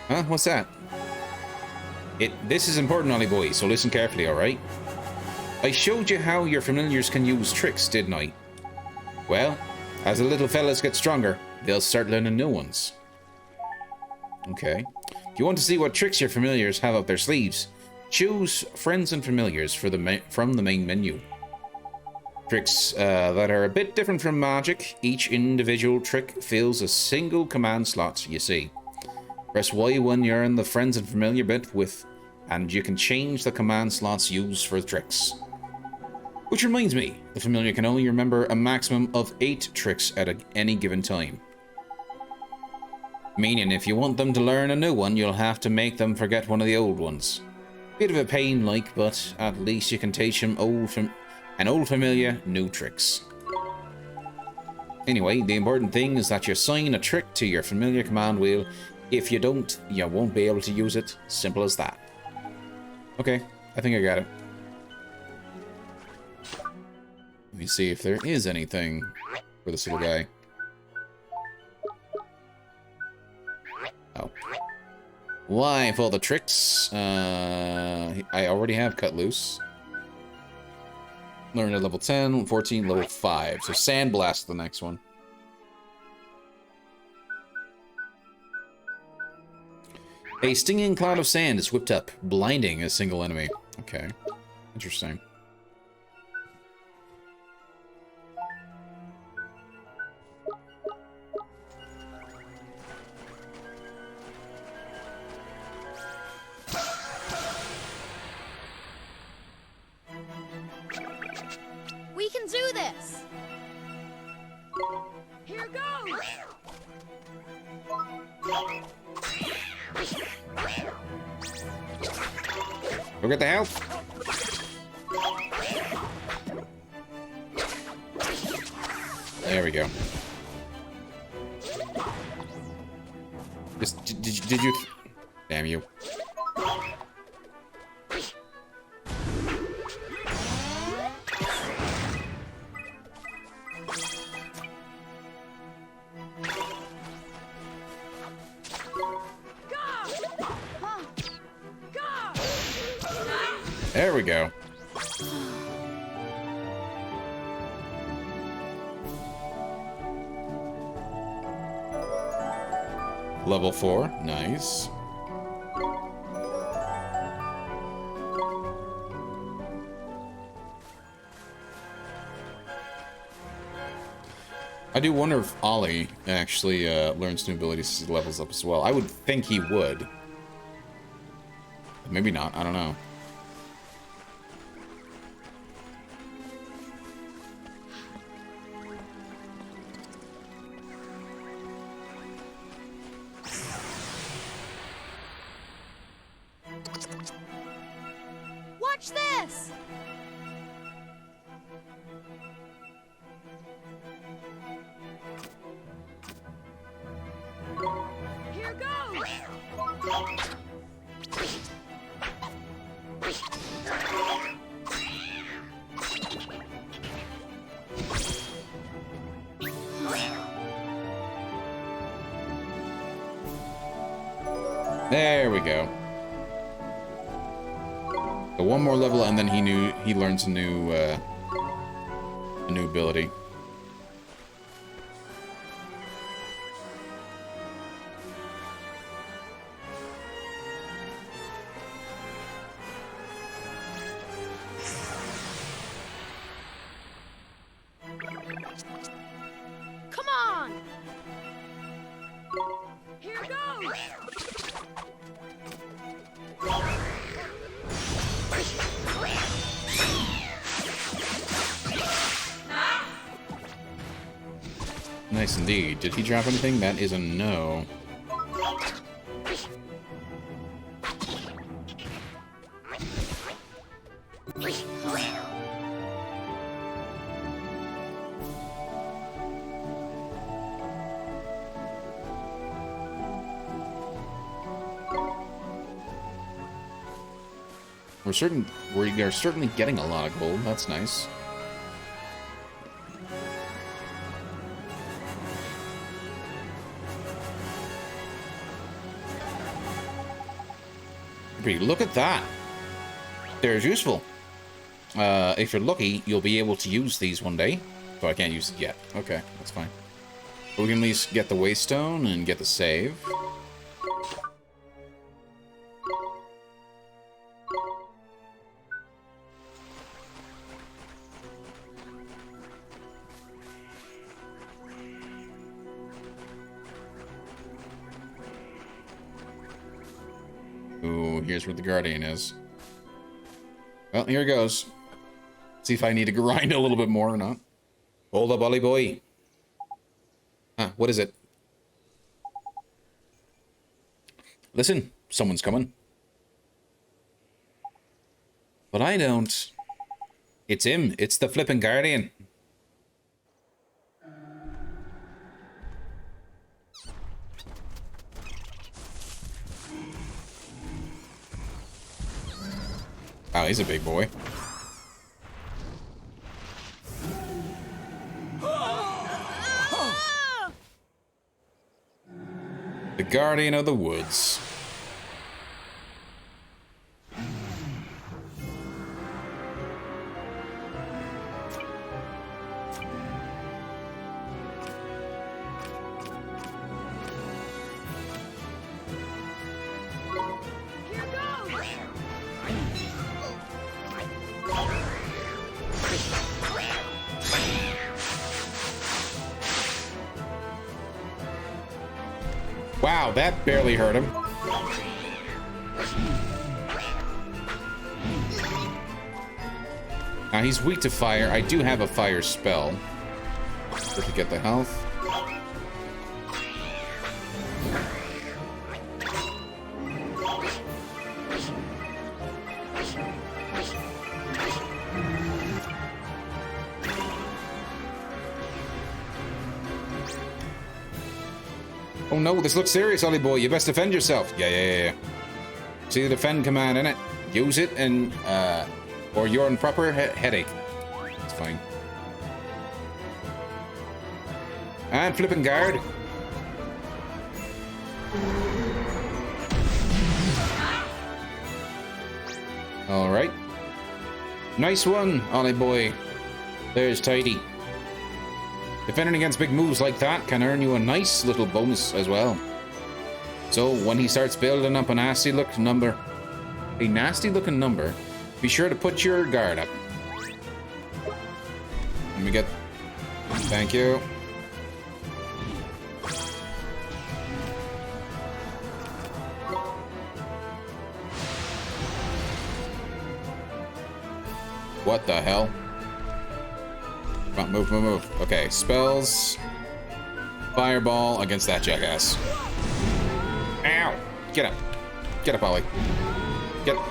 Speaker 1: Huh? What's that? This is important, Ollie boy, so listen carefully, alright? I showed you how your familiars can use tricks, didn't I? Well, as the little fellas get stronger, they'll start learning new ones. Okay. If you want to see what tricks your familiars have up their sleeves, choose Friends and Familiars from the main menu. Tricks that are a bit different from magic. Each individual trick fills a single command slot, you see. Press Y when you're in the Friends and Familiar bit and you can change the command slots used for tricks. Which reminds me, the Familiar can only remember a maximum of 8 tricks at any given time. Meaning, if you want them to learn a new one, you'll have to make them forget one of the old ones. Bit of a pain, like, but at least you can teach them an old familiar new tricks. Anyway, the important thing is that you assign a trick to your familiar command wheel. If you don't, you won't be able to use it. Simple as that. Okay, I think I got it. Let me see if there is anything for this little guy. Oh. Why, for the tricks? I already have Cut Loose. Learned at level 10, 14, level 5. So Sandblast the next one. A stinging cloud of sand is whipped up, blinding a single enemy. Okay. Interesting.
Speaker 2: We can do this! Here goes!
Speaker 1: Go get the health. There we go. Did you... Damn you. There we go. Level 4, nice. I do wonder if Ollie actually learns new abilities as he levels up as well. I would think he would. Maybe not, I don't know.
Speaker 2: Watch this! Here goes!
Speaker 1: There we go. So one more level, and then he learns a new ability.
Speaker 9: Come on! Here goes!
Speaker 1: Nice indeed. Did he drop anything? That is a no. We are certainly getting a lot of gold. That's nice. Look at that. They're useful. If you're lucky, you'll be able to use these one day. So I can't use it yet. Okay, that's fine. But we can at least get the waystone and get the save. Ooh, here's where the Guardian is. Well, here it goes. See if I need to grind a little bit more or not. Hold up, Ollie boy. Huh, what is it? Listen, someone's coming. But I don't. It's him. It's the flippin' Guardian. Wow, he's a big boy. The Guardian of the Woods. Wow, that barely hurt him. Now he's weak to fire. I do have a fire spell. Just to get the health. Oh no, this looks serious, Ollie boy. You best defend yourself. Yeah. See the defend command in it. Use it and, or you're in proper headache. It's fine. And flipping guard. Alright. Nice one, Ollie boy. There's Tidy. Defending against big moves like that can earn you a nice little bonus as well. So when he starts building up a nasty looking number, be sure to put your guard up. Let me get... Thank you. What the hell? Come on, move. Okay, spells. Fireball against that jackass. Ow! Get up. Get up, Ollie. Get up.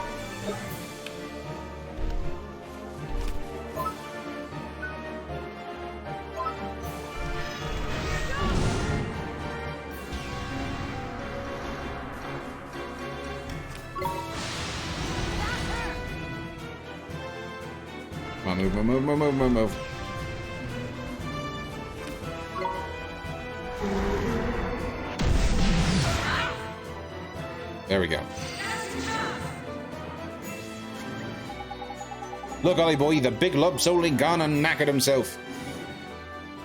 Speaker 1: Come on, move. There we go. Look, Ollie boy, the big lub's only gone and knackered himself.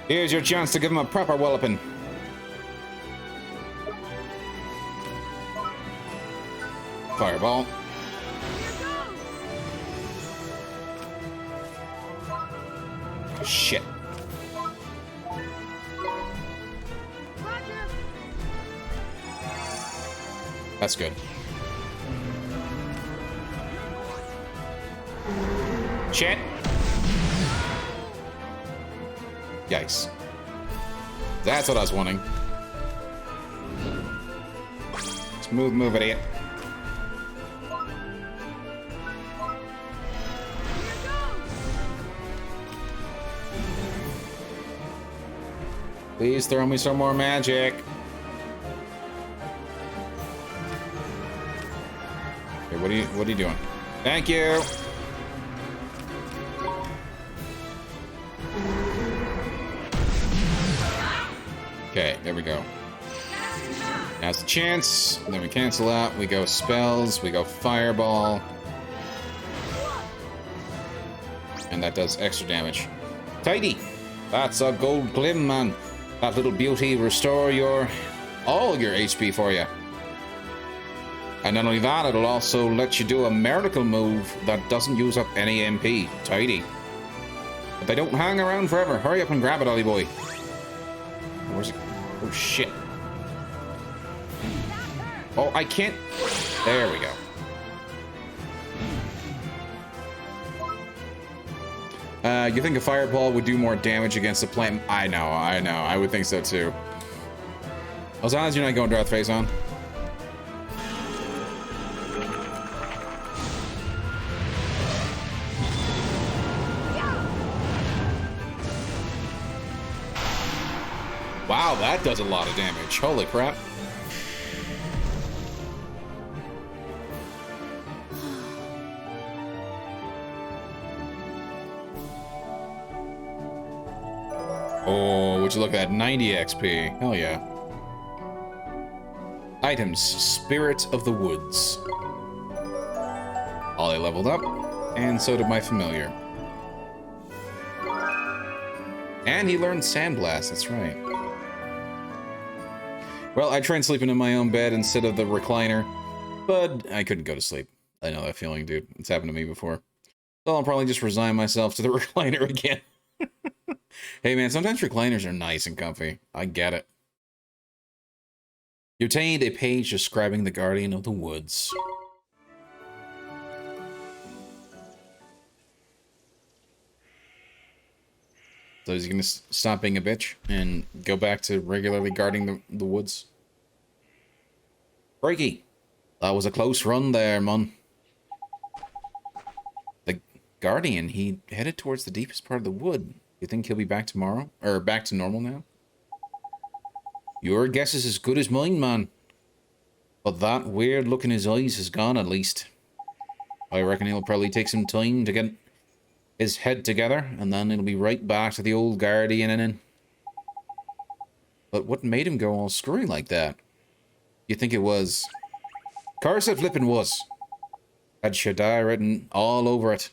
Speaker 1: Here's your chance to give him a proper walloping. Fireball. Shit. That's good. Shit. Yikes. That's what I was wanting. Smooth move, idiot. Please throw me some more magic. Okay, what are you doing? Thank you. Okay, there we go. Now's the chance. And then we cancel out. We go spells. We go fireball. And that does extra damage. Tidy. That's a gold glim, man. That little beauty restore all your HP for you. And not only that, it'll also let you do a miracle move that doesn't use up any MP. Tidy. But they don't hang around forever. Hurry up and grab it, Ollie boy. Where's it? Oh, shit. Oh, I can't. There we go. You think a fireball would do more damage against a plant? I know. I would think so too. As long as you're not going Darth Face on. Wow, that does a lot of damage. Holy crap. Oh, would you look at that? 90 XP. Hell yeah. Items. Spirit of the Woods. Ollie leveled up, and so did my familiar. And he learned Sandblast, that's right. Well, I tried sleeping in my own bed instead of the recliner, but I couldn't go to sleep. I know that feeling, dude. It's happened to me before. So I'll probably just resign myself to the recliner again. Hey man, sometimes recliners are nice and comfy. I get it. You obtained a page describing the Guardian of the Woods. So is he gonna stop being a bitch and go back to regularly guarding the woods? Breaky, that was a close run there, man. The Guardian, he headed towards the deepest part of the wood. You think he'll be back tomorrow? Or back to normal now? Your guess is as good as mine, man. But that weird look in his eyes is gone, at least. I reckon he'll probably take some time to get his head together, and then it'll be right back to the old Guardian and But what made him go all screwy like that? You think it was? Course it flippin' was. Had Shaddai written all over it.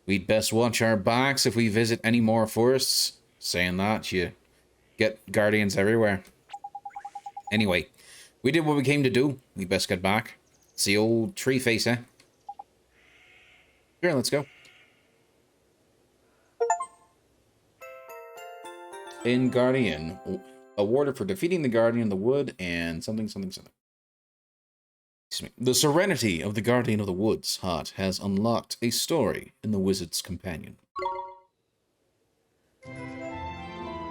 Speaker 1: We'd best watch our backs if we visit any more forests. Saying that, you get guardians everywhere. Anyway, we did what we came to do. We best get back. It's the old tree face, eh? Sure, let's go. In Guardian, awarded for defeating the Guardian of the Wood and something. The Serenity of the Guardian of the Woods heart has unlocked a story in the Wizard's Companion.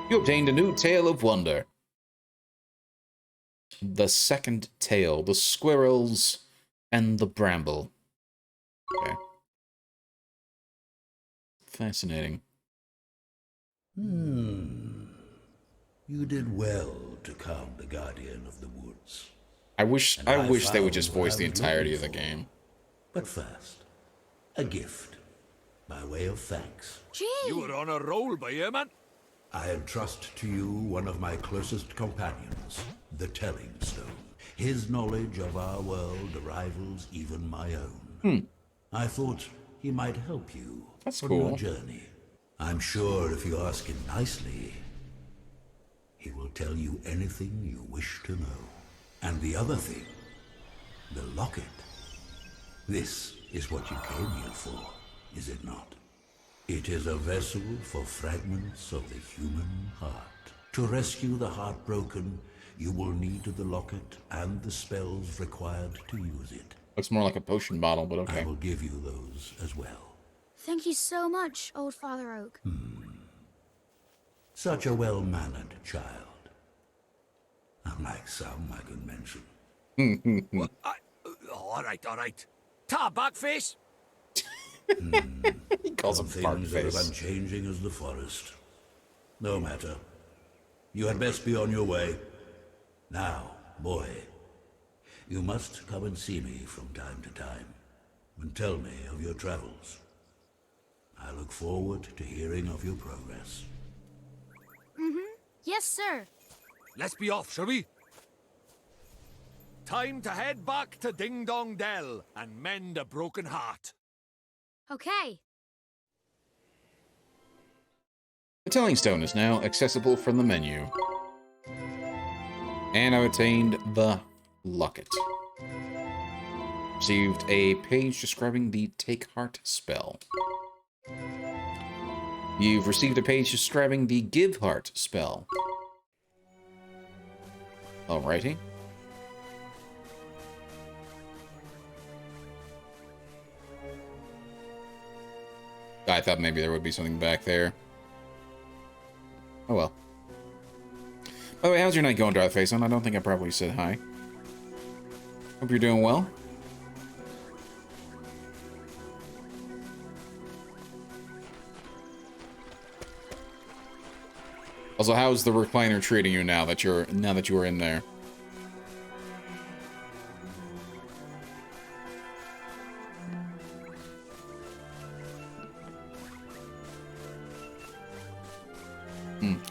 Speaker 1: You obtained a new Tale of Wonder. The second tale, the squirrels and the bramble. Okay. Fascinating.
Speaker 11: You did well to calm the Guardian of the Woods.
Speaker 1: I wish they would just voice the entirety of the game.
Speaker 11: But first, a gift, by way of thanks.
Speaker 9: Gee!
Speaker 3: You were on a roll by here, man.
Speaker 11: I entrust to you one of my closest companions, the Telling Stone. His knowledge of our world rivals even my own. I thought he might help you on your journey. I'm sure if you ask him nicely, he will tell you anything you wish to know. And the other thing, the locket. This is what you came here for, is it not? It is a vessel for fragments of the human heart. To rescue the heartbroken, you will need the locket and the spells required to use it.
Speaker 1: Looks more like a potion bottle, but okay.
Speaker 11: I will give you those as well.
Speaker 2: Thank you so much, Old Father Oak.
Speaker 11: Such a well-mannered child. Unlike some I could mention.
Speaker 3: Well, all right. Ta, Backface!
Speaker 1: He calls him
Speaker 11: things are as
Speaker 1: Fartface.
Speaker 11: unchanging as the forest. No matter. You had best be on your way. Now, boy, you must come and see me from time to time, and tell me of your travels. I look forward to hearing of your progress.
Speaker 2: Yes, sir.
Speaker 3: Let's be off, shall we? Time to head back to Ding Dong Dell and mend a broken heart.
Speaker 2: Okay.
Speaker 1: The telling stone is now accessible from the menu. And I've attained the locket. Received a page describing the Take Heart spell. You've received a page describing the Give Heart spell. Alrighty. I thought maybe there would be something back there. Oh well. By the way, how's your night going, Darthface? I don't think I probably said hi. Hope you're doing well. Also, how's the recliner treating you now that you're in there?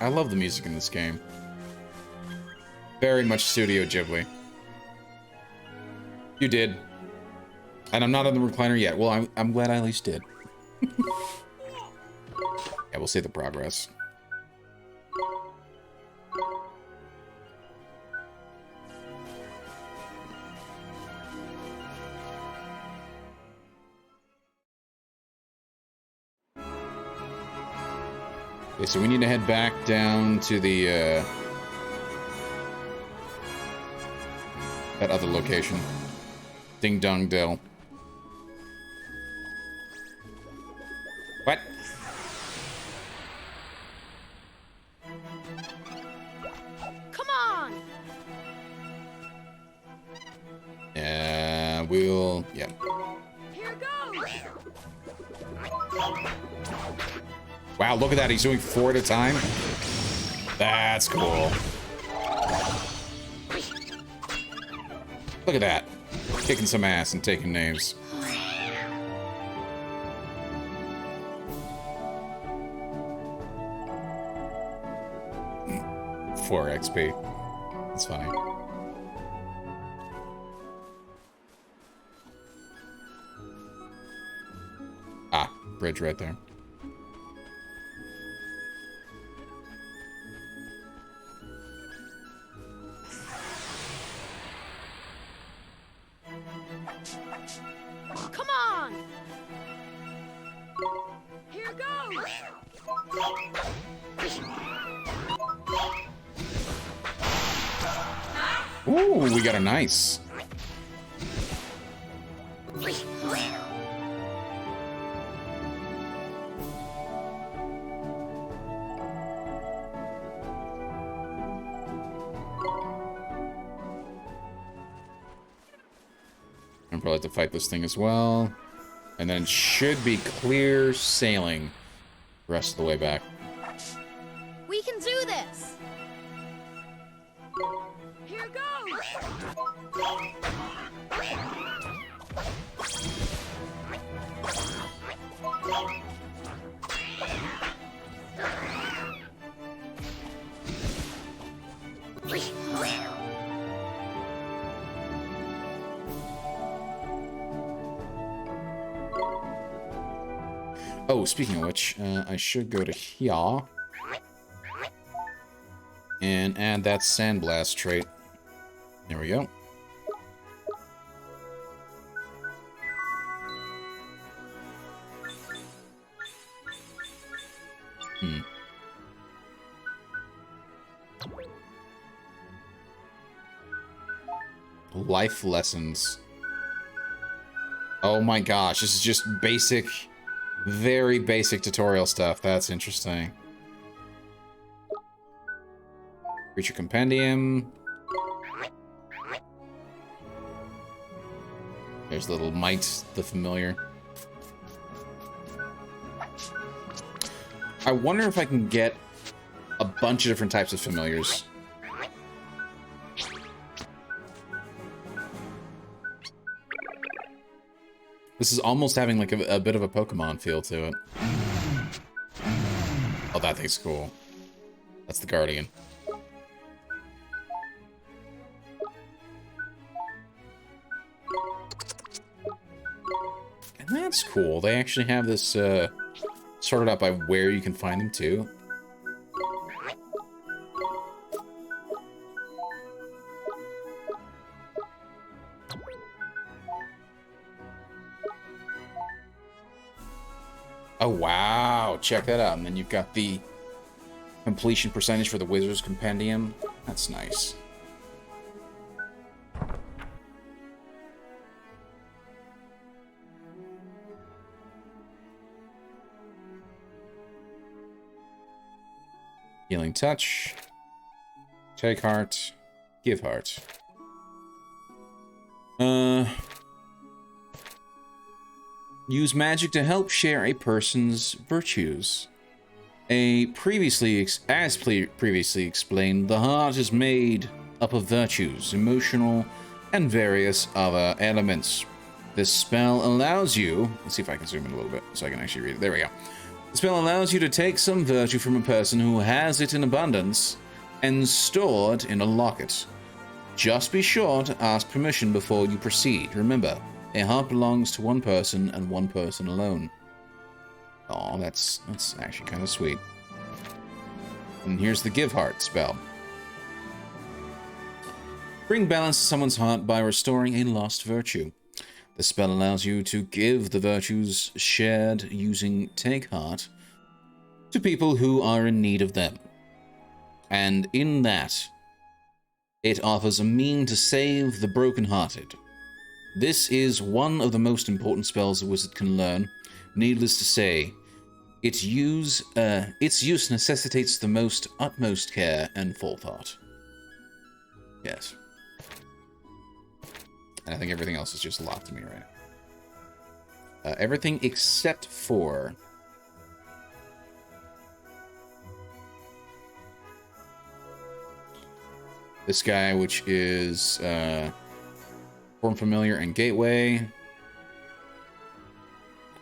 Speaker 1: I love the music in this game. Very much Studio Ghibli. You did. And I'm not in the recliner yet. Well, I'm glad I at least did. Yeah, we'll see the progress. Okay, so we need to head back down to the, that other location. Ding Dong Dell. What?
Speaker 2: Come on!
Speaker 1: We'll... yeah.
Speaker 2: Here goes!
Speaker 1: Wow, look at that. He's doing 4 at a time. That's cool. Look at that. Kicking some ass and taking names. Four XP. That's funny. Ah, bridge right there.
Speaker 2: Come on! Here goes!
Speaker 1: Ooh, we got a nice. I'm probably have to fight this thing as well. And then should be clear sailing the rest of the way back.
Speaker 2: We can do this! Here goes!
Speaker 1: Oh, speaking of which, I should go to here and add that Sandblast trait. There we go. Life lessons. Oh my gosh, this is just basic, very basic tutorial stuff. That's interesting. Creature Compendium. There's little Mite, the familiar. I wonder if I can get a bunch of different types of familiars. This is almost having like a bit of a Pokemon feel to it. Oh, that thing's cool. That's the Guardian. And that's cool. They actually have this sorted out by where you can find them too. Oh, wow. Check that out. And then you've got the completion percentage for the Wizard's Compendium. That's nice. Healing Touch. Take Heart. Give Heart. Use magic to help share a person's virtues. Previously explained, the heart is made up of virtues, emotional, and various other elements. This spell allows you... Let's see if I can zoom in a little bit so I can actually read it. There we go. The spell allows you to take some virtue from a person who has it in abundance and store it in a locket. Just be sure to ask permission before you proceed. Remember, a heart belongs to one person and one person alone. Oh, that's actually kind of sweet. And here's the Give Heart spell. Bring balance to someone's heart by restoring a lost virtue. The spell allows you to give the virtues shared using Take Heart to people who are in need of them. And in that, it offers a mean to save the brokenhearted. This is one of the most important spells a wizard can learn. Needless to say, its use necessitates the utmost care and forethought. Yes. And I think everything else is just locked to me right now. Everything except for... this guy, which is... Form Familiar and Gateway. And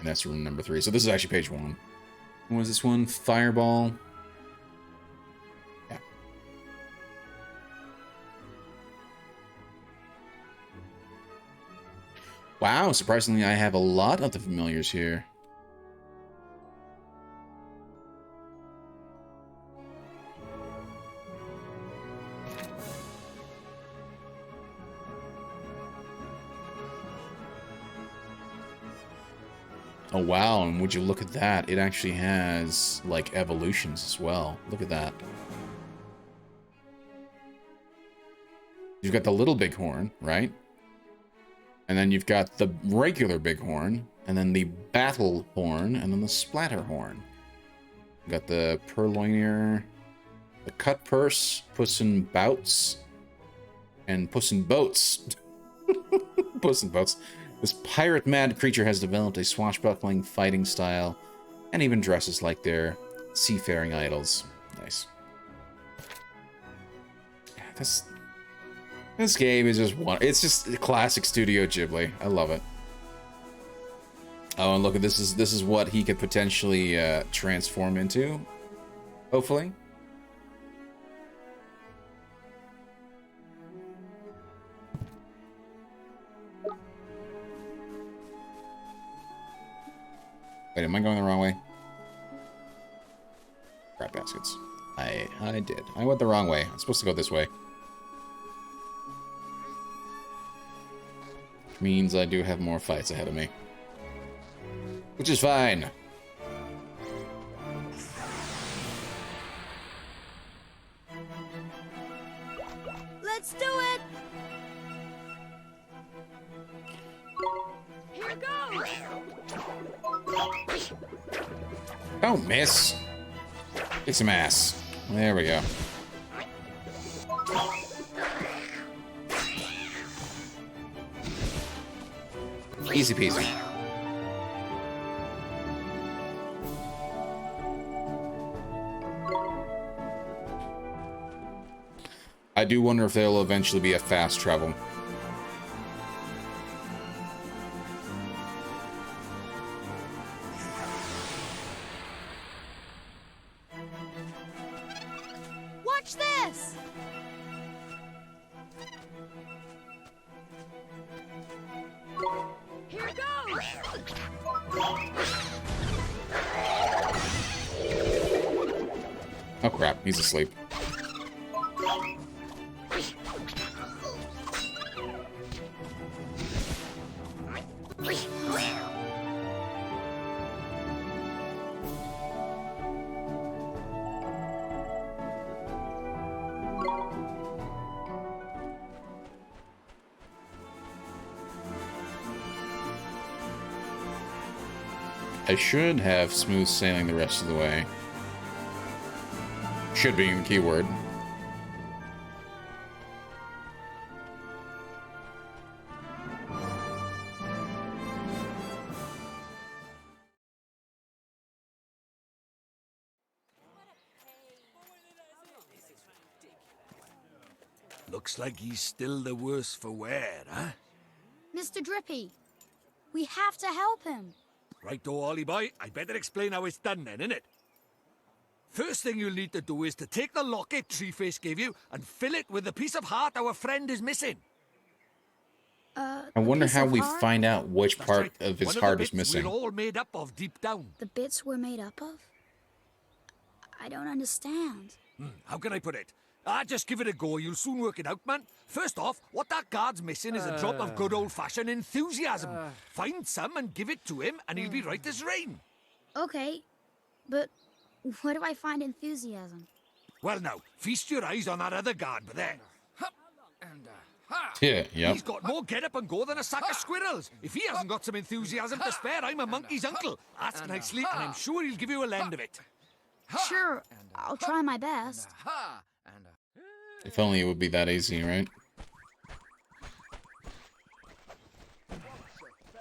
Speaker 1: that's room number 3. So this is actually page 1. What was this one? Fireball. Yeah. Wow, surprisingly, I have a lot of the familiars here. Oh, wow, and would you look at that? It actually has, like, evolutions as well. Look at that. You've got the little bighorn, right? And then you've got the regular bighorn, and then the battle horn, and then the splatter horn. You've got the purloiner, the cut purse, Puss in Bouts, and Puss in Boats. Puss in Boats. This pirate-mad creature has developed a swashbuckling fighting style, and even dresses like their seafaring idols. Nice. This game is just one. It's just classic Studio Ghibli. I love it. Oh, and look at this is what he could potentially transform into. Hopefully. Wait, am I going the wrong way? Crap baskets. I did. I went the wrong way. I'm supposed to go this way. Which means I do have more fights ahead of me. Which is fine.
Speaker 9: Let's do it!
Speaker 1: Don't miss. Kick some ass. There we go. Easy peasy. I do wonder if there'll eventually be a fast travel.
Speaker 2: Watch this!
Speaker 9: Here goes!
Speaker 1: Oh crap, he's asleep. I should have smooth sailing the rest of the way. Should be the keyword.
Speaker 3: Looks like he's still the worse for wear, huh?
Speaker 2: Mr. Drippy, we have to help him.
Speaker 3: Right-o, Ollie boy. I better explain how it's done then, innit? First thing you'll need to do is to take the locket Treeface gave you and fill it with the piece of heart our friend is missing.
Speaker 1: I wonder how we find out which part of his heart is missing.
Speaker 3: We're all made up of deep down.
Speaker 2: The bits we're made up of? I don't understand.
Speaker 3: How can I put it? Just give it a go. You'll soon work it out, man. First off, what that guard's missing is a drop of good old-fashioned enthusiasm. Find some and give it to him, and he'll be right as rain.
Speaker 2: Okay, but where do I find enthusiasm?
Speaker 3: Well, now, feast your eyes on that other guard, but there.
Speaker 1: Yeah, yep.
Speaker 3: He's got more get up and go than a sack of squirrels. If he hasn't got some enthusiasm to spare, I'm a monkey's uncle. Ask nicely, and I'm sure he'll give you a lend of it.
Speaker 2: Sure, I'll try my best.
Speaker 1: If only it would be that easy, right?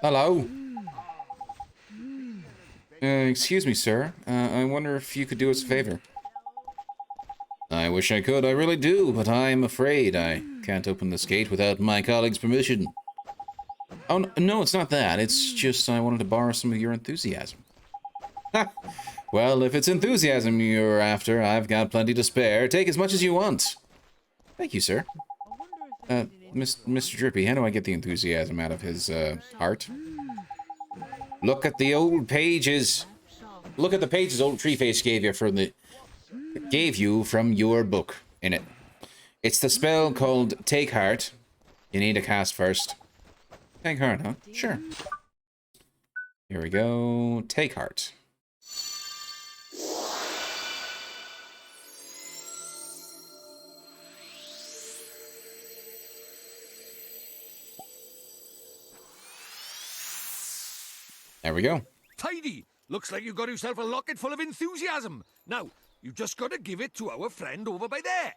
Speaker 1: Hello? Excuse me, sir. I wonder if you could do us a favor. I wish I could, I really do, but I'm afraid I can't open this gate without my colleague's permission. Oh, no, it's not that. It's just I wanted to borrow some of your enthusiasm. Ha! Well, if it's enthusiasm you're after, I've got plenty to spare. Take as much as you want. Thank you, sir. Mr. Drippy, how do I get the enthusiasm out of his, heart? Look at the old pages. Look at the pages old Treeface gave you from your book in it. It's the spell called Take Heart. You need to cast first. Take Heart, huh? Sure. Here we go. Take Heart. There we go.
Speaker 3: Tidy! Looks like you got yourself a locket full of enthusiasm. Now, you just got to give it to our friend over by there.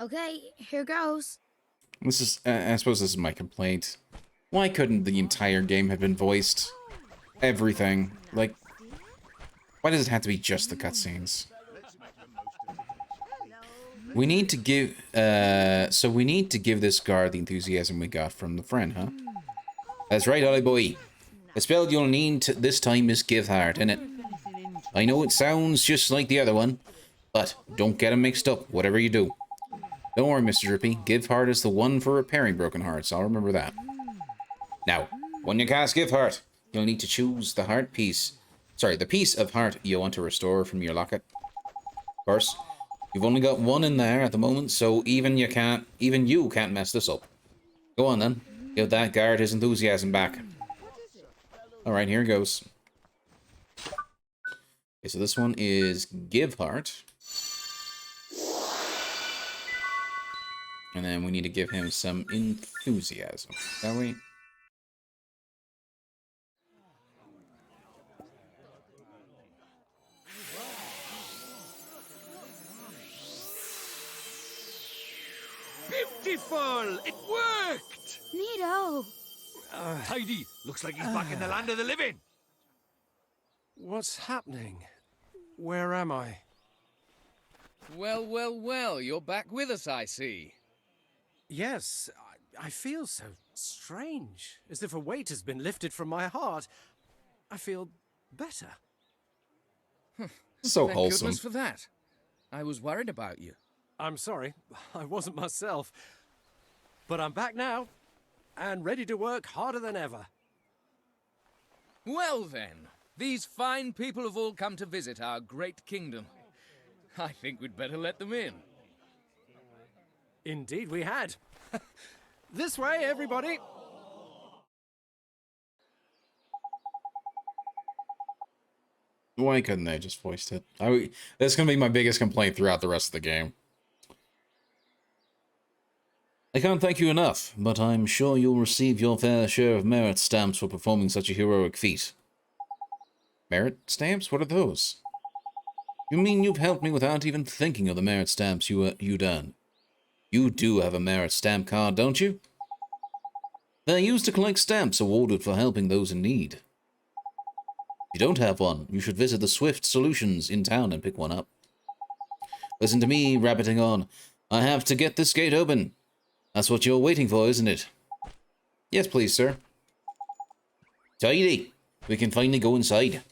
Speaker 2: Okay, here goes.
Speaker 1: This is, I suppose this is my complaint. Why couldn't the entire game have been voiced? Everything. Like, why does it have to be just the cutscenes? We need to give, so we need to give this guard the enthusiasm we got from the friend, huh? That's right, Ollie boy. The spell you'll need this time is Give Heart, innit? I know it sounds just like the other one, but don't get them mixed up, whatever you do. Don't worry, Mr. Drippy. Give Heart is the one for repairing broken hearts. I'll remember that. Now, when you cast Give Heart, you'll need to choose the heart piece. Sorry, the piece of heart you want to restore from your locket. Of course, you've only got one in there at the moment, so even you can't mess this up. Go on then. Give that guard his enthusiasm back. Alright, here goes. Okay, so this one is Give Heart. And then we need to give him some enthusiasm, shall we?
Speaker 3: Beautiful! It worked!
Speaker 2: Neato!
Speaker 3: Tidy. Looks like he's back in the land of the living.
Speaker 12: What's happening? Where am I?
Speaker 13: Well, well, well, you're back with us, I see.
Speaker 12: Yes, I feel so strange, as if a weight has been lifted from my heart. I feel better.
Speaker 1: So
Speaker 13: Thank
Speaker 1: wholesome.
Speaker 13: goodness for that. I was worried about you.
Speaker 12: I'm sorry, I wasn't myself. But I'm back now, and ready to work harder than ever.
Speaker 13: Well then, these fine people have all come to visit our great kingdom. I think we'd better let them in.
Speaker 12: Indeed we had. This way, everybody!
Speaker 1: Why couldn't they just voiced it? That's going to be my biggest complaint throughout the rest of the game. I can't thank you enough, but I'm sure you'll receive your fair share of merit stamps for performing such a heroic feat. Merit stamps? What are those? You mean you've helped me without even thinking of the merit stamps you'd earn? You do have a merit stamp card, don't you? They're used to collect stamps awarded for helping those in need. If you don't have one, you should visit the Swift Solutions in town and pick one up. Listen to me, rabbiting on. I have to get this gate open. That's what you're waiting for, isn't it? Yes, please, sir. Tidy. We can finally go inside.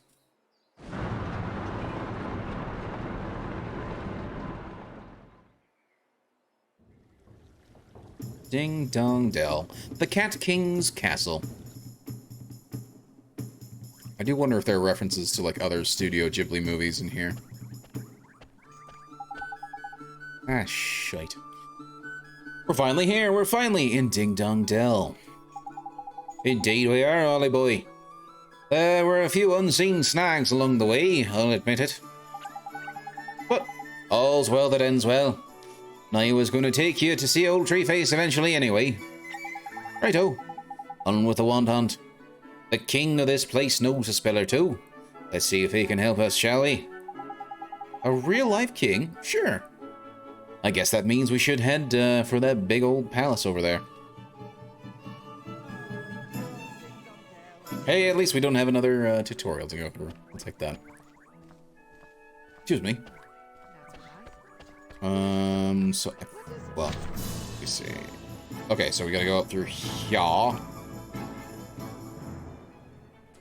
Speaker 1: Ding Dong Dell. The Cat King's Castle. I do wonder if there are references to, like, other Studio Ghibli movies in here. Ah, shite. We're finally here. We're finally in Ding Dong Dell. Indeed we are, Ollie boy. There were a few unseen snags along the way, I'll admit it. But all's well that ends well. I was going to take you to see old Treeface eventually anyway. Righto. On with the wand hunt. The king of this place knows a spell or two. Let's see if he can help us, shall we? A real-life king? Sure. I guess that means we should head for that big old palace over there. Hey, at least we don't have another tutorial to go through. I'll take that. Excuse me. Well, let me see. Okay, so we gotta go up through here.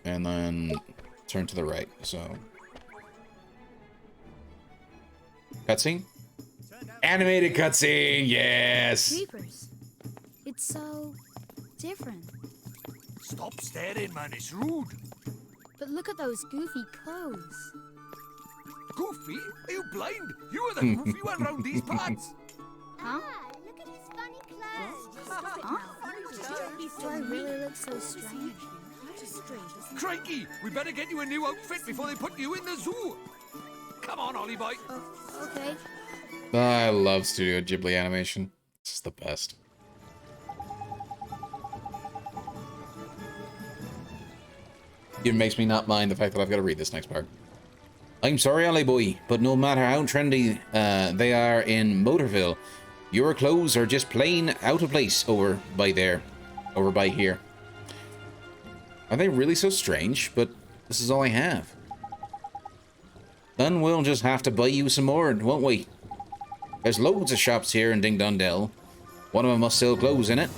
Speaker 1: And then turn to the right, so. Cutscene? Animated cutscene, yes!
Speaker 2: Jeepers. It's so different.
Speaker 3: Stop staring, man. It's rude.
Speaker 2: But look at those goofy clothes.
Speaker 3: Goofy? Are you blind? You are the goofy one round these parts.
Speaker 2: Huh?
Speaker 8: Look at his funny clothes.
Speaker 2: Huh? Do I really look so strange?
Speaker 3: Crikey! We better get you a new outfit before they put you in the zoo. Come on, Ollie boy.
Speaker 2: Okay.
Speaker 1: I love Studio Ghibli animation. It's the best. It makes me not mind the fact that I've got to read this next part. I'm sorry, Ollie boy, but no matter how trendy they are in Motorville, your clothes are just plain out of place over by here. Are they really so strange? But this is all I have. Then we'll just have to buy you some more, won't we? There's loads of shops here in Ding Dong Dell. One of them must sell clothes in it.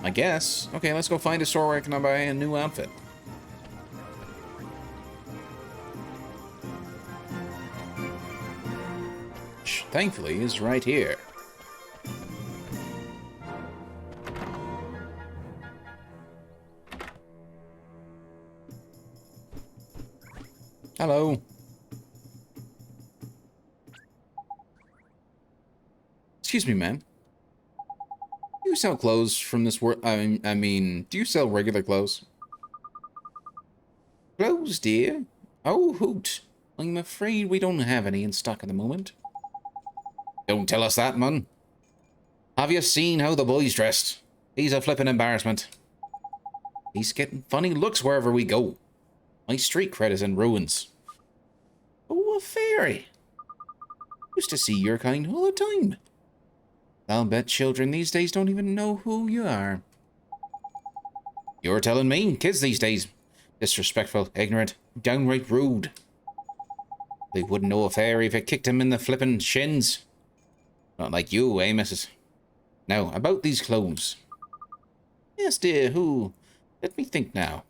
Speaker 1: I guess. Okay, let's go find a store where I can buy a new outfit. Which, thankfully, is right here. Hello. Excuse me, ma'am. Do you sell clothes from this world? I mean, do you sell regular clothes? Clothes, dear? Oh, hoot. I'm afraid we don't have any in stock at the moment. Don't tell us that, man. Have you seen how the boy's dressed? He's a flippin' embarrassment. He's getting funny looks wherever we go. My street cred is in ruins. Oh, a fairy. Used to see your kind all the time. I'll bet children these days don't even know who you are. You're telling me? Kids these days. Disrespectful, ignorant, downright rude. They wouldn't know a fairy if it kicked him in the flippin' shins. Not like you, eh, missus? Now, about these clothes. Yes, dear, who? Let me think now.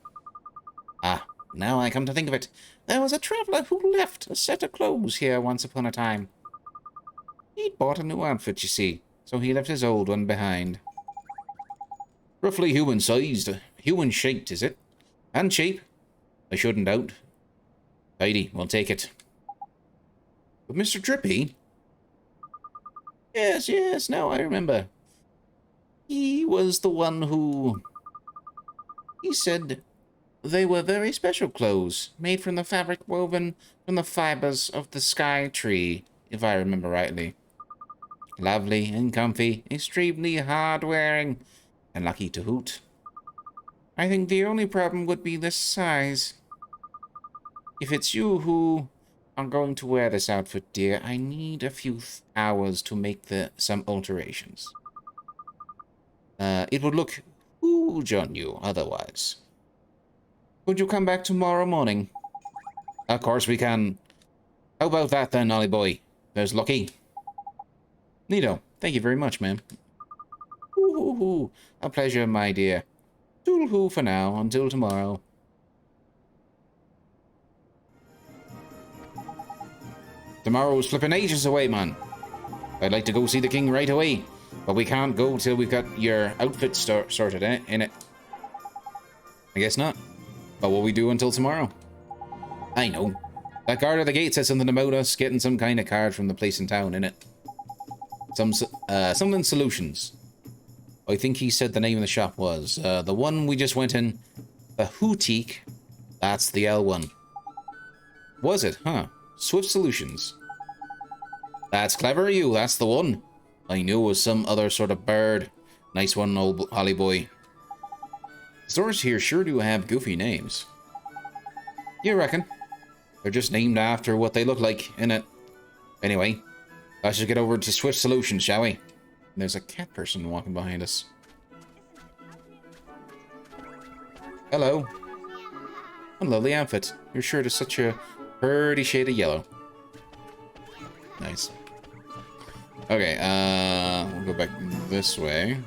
Speaker 1: Ah, now I come to think of it. There was a traveller who left a set of clothes here once upon a time. He'd bought a new outfit, you see, so he left his old one behind. Roughly human-sized, human-shaped, is it? And cheap. I shouldn't doubt. Tidy, we'll take it. But Mr. Drippy? Yes, now I remember. He was the one who... He said they were very special clothes, made from the fabric woven from the fibers of the sky tree, if I remember rightly. Lovely and comfy, extremely hard-wearing, and lucky to hoot. I think the only problem would be the size. If it's you who are going to wear this outfit, dear, I need a few hours to make some alterations. It would look huge on you otherwise. Would you come back tomorrow morning? Of course we can. How about that then, Ollie boy? There's lucky. Neato, thank you very much, ma'am. Ooh, a pleasure, my dear. Toodle-hoo for now, until tomorrow. Tomorrow's flipping ages away, man. I'd like to go see the king right away, but we can't go till we've got your outfit sorted, innit? I guess not. But what we do until tomorrow? I know. That guard at the gate said something about us getting some kind of card from the place in town, innit? Something Solutions. I think he said the name of the shop was. The one we just went in, the Hootique, that's the L one. Was it? Huh. Swift Solutions. That's clever of you, that's the one. I knew it was some other sort of bird. Nice one, old Holly boy. Stores here sure do have goofy names. You reckon? They're just named after what they look like, innit? Anyway, let's just get over to Swift Solutions, shall we? There's a cat person walking behind us. Hello. A lovely outfit. Your shirt is such a pretty shade of yellow. Nice. Okay, we'll go back this way.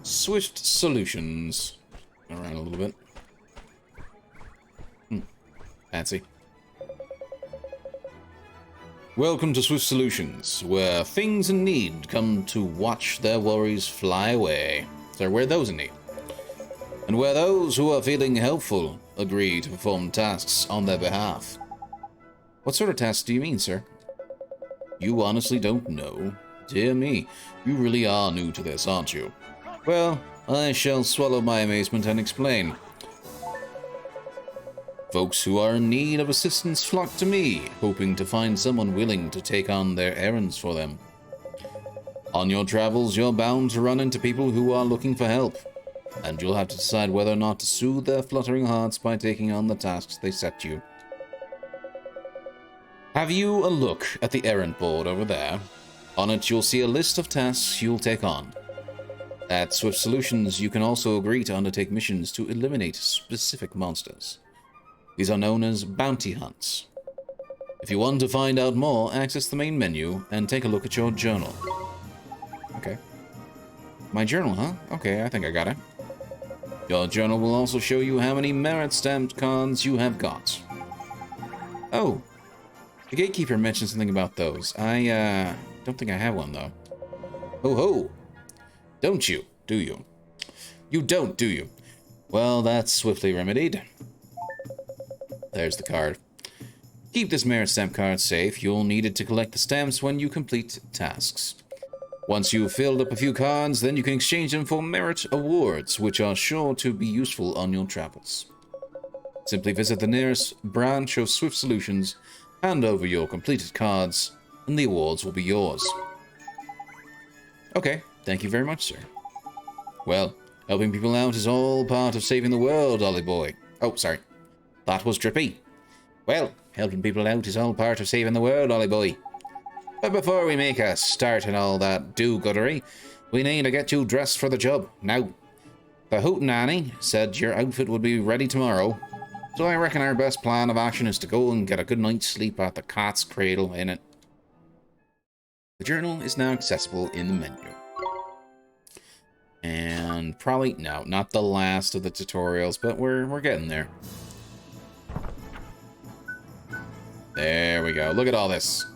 Speaker 1: Swift Solutions. Around a little bit. Fancy. Welcome to Swift Solutions, where things in need come to watch their worries fly away. So where those in need. And where those who are feeling helpful agree to perform tasks on their behalf. What sort of tasks do you mean, sir? You honestly don't know? Dear me, you really are new to this, aren't you? Well, I shall swallow my amazement and explain. Folks who are in need of assistance flock to me, hoping to find someone willing to take on their errands for them. On your travels, you're bound to run into people who are looking for help, and you'll have to decide whether or not to soothe their fluttering hearts by taking on the tasks they set you. Have you a look at the errand board over there? On it, you'll see a list of tasks you'll take on. At Swift Solutions, you can also agree to undertake missions to eliminate specific monsters. These are known as bounty hunts. If you want to find out more, access the main menu and take a look at your journal. Okay. My journal, huh? Okay, I think I got it. Your journal will also show you how many merit stamped cards you have got. Oh. The gatekeeper mentioned something about those. I, don't think I have one, though. Ho ho! Don't you, do you? You don't, do you? Well, that's swiftly remedied. There's the card. Keep this merit stamp card safe. You'll need it to collect the stamps when you complete tasks. Once you've filled up a few cards, then you can exchange them for merit awards, which are sure to be useful on your travels. Simply visit the nearest branch of Swift Solutions, hand over your completed cards, and the awards will be yours. Okay, Thank you very much, sir. Well, helping people out is all part of saving the world, Ollie boy. Oh, sorry. That was Drippy. Well, helping people out is all part of saving the world, Ollie boy. But before we make a start and all that do-goodery, we need to get you dressed for the job. Now, the Hootenanny said your outfit would be ready tomorrow, so I reckon our best plan of action is to go and get a good night's sleep at the Cat's Cradle in it. The journal is now accessible in the menu. And probably, no, not the last of the tutorials, but we're getting there. There we go. Look at all this.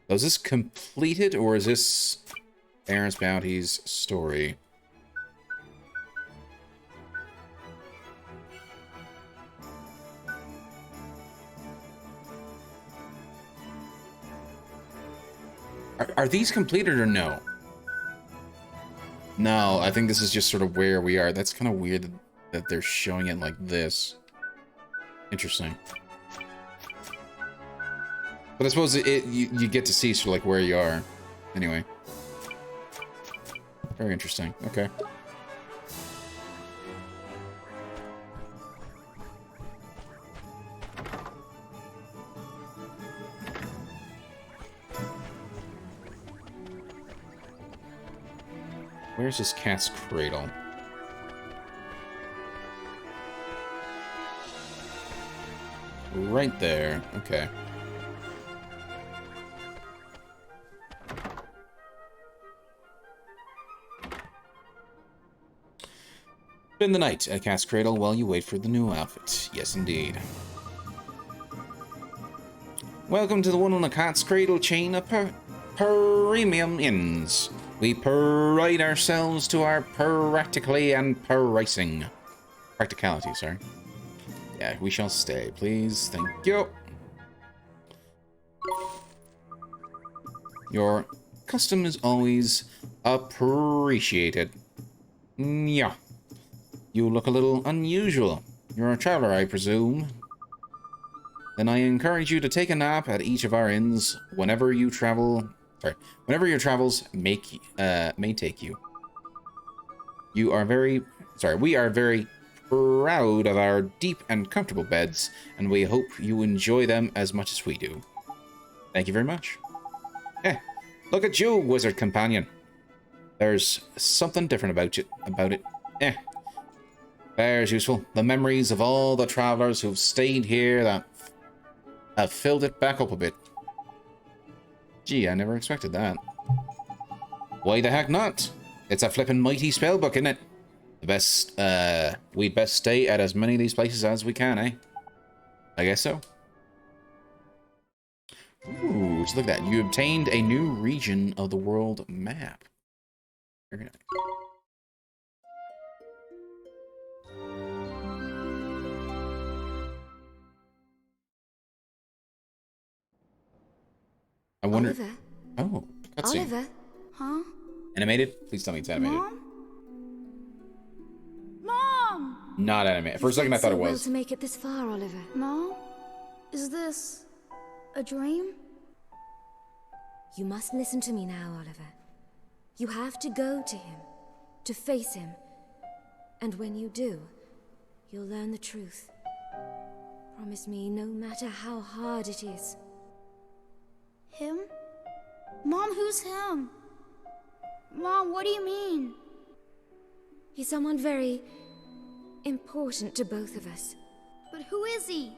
Speaker 1: So is this completed, or is this Aaron's Bounty's story? Are these completed or no? No, I think this is just sort of where we are. That's kind of weird that they're showing it like this. Interesting. But I suppose you get to see sort of like where you are. Anyway. Very interesting. Okay. Where's this Cat's Cradle? Right there. Okay. Spend the night at Cat's Cradle while you wait for the new outfit. Yes, indeed. Welcome to the one on the Cat's Cradle chain of premium inns. We pride ourselves to our practicality, sorry. Yeah, we shall stay, please. Thank you. Your custom is always appreciated. Yeah. You look a little unusual. You're a traveler, I presume. Then I encourage you to take a nap at each of our inns whenever you travel. Whenever your travels may take you. We are very proud of our deep and comfortable beds, and we hope you enjoy them as much as we do. Thank you very much. Look at you, wizard companion. There's something different about it. There's useful. The memories of all the travelers who've stayed here that have filled it back up a bit. Gee, I never expected that. Why the heck not? It's a flippin' mighty spellbook, isn't it? We'd best stay at as many of these places as we can, eh? I guess so. Ooh, just look at that. You obtained a new region of the world map. Very nice. I wonder.
Speaker 8: Oliver?
Speaker 1: Oh, cutscene.
Speaker 8: Oliver?
Speaker 2: Huh?
Speaker 1: Animated? Please tell me it's animated.
Speaker 2: Mom!
Speaker 1: Not animated. For a second, I thought it was.
Speaker 8: Well to make it this far, Oliver.
Speaker 2: Mom? Is this a dream?
Speaker 8: You must listen to me now, Oliver. You have to go to him, to face him. And when you do, you'll learn the truth. Promise me, no matter how hard it is.
Speaker 2: Him? Mom, who's him? Mom, what do you mean?
Speaker 8: He's someone very important to both of us.
Speaker 2: But who is he?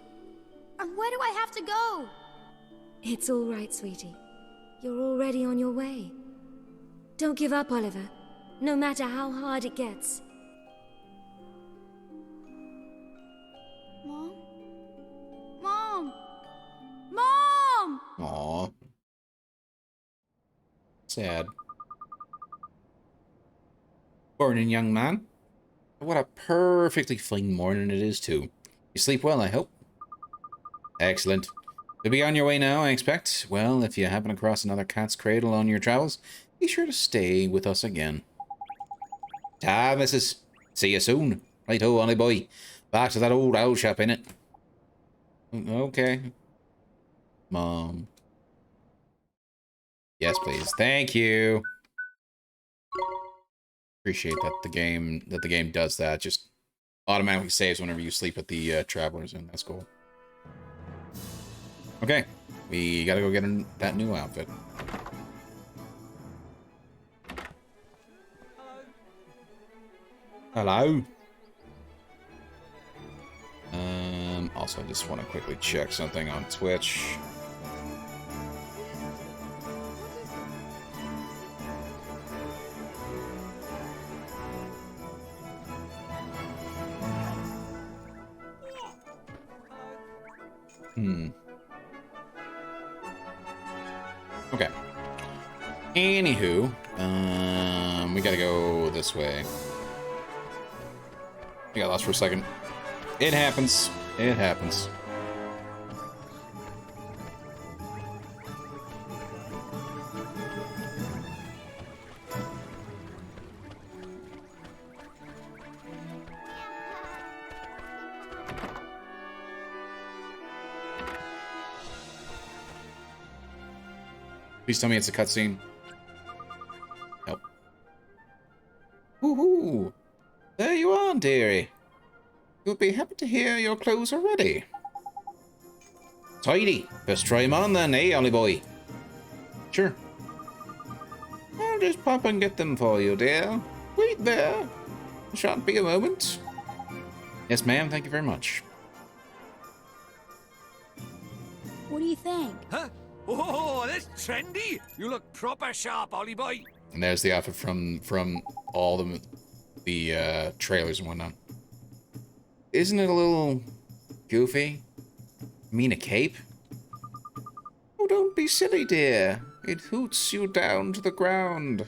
Speaker 2: And where do I have to go?
Speaker 8: It's all right, sweetie. You're already on your way. Don't give up, Oliver, no matter how hard it gets.
Speaker 2: Mom? Mom! Mom!
Speaker 1: Aww. Sad. Morning, young man. What a perfectly fine morning it is, too. You sleep well, I hope? Excellent. You'll be on your way now, I expect. Well, if you happen across another Cat's Cradle on your travels, be sure to stay with us again. Ta, missus. See you soon. Right-ho, Ollie boy. Back to that old owl shop, innit? Okay. Mom. Yes, please. Thank you. Appreciate that the game does that. Just automatically saves whenever you sleep at the Traveler's Inn. That's cool. Okay, we gotta go get that new outfit. Hello. Also, I just want to quickly check something on Twitch. Okay. Anywho, we gotta go this way. I got lost for a second. It happens. It happens. Please tell me it's a cutscene. Nope. Woohoo! There you are, dearie. You'll be happy to hear your clothes are ready. Tidy. Best try 'em on then, eh, Ollie boy? Sure. I'll just pop and get them for you, dear. Wait there. It shan't be a moment. Yes, ma'am. Thank you very much.
Speaker 2: What do you think?
Speaker 3: Huh? Oh, that's trendy. You look proper sharp, Ollie boy.
Speaker 1: And there's the outfit from all the trailers and whatnot. Isn't it a little goofy? I mean, a cape? Oh, don't be silly, dear. It hoots you down to the ground.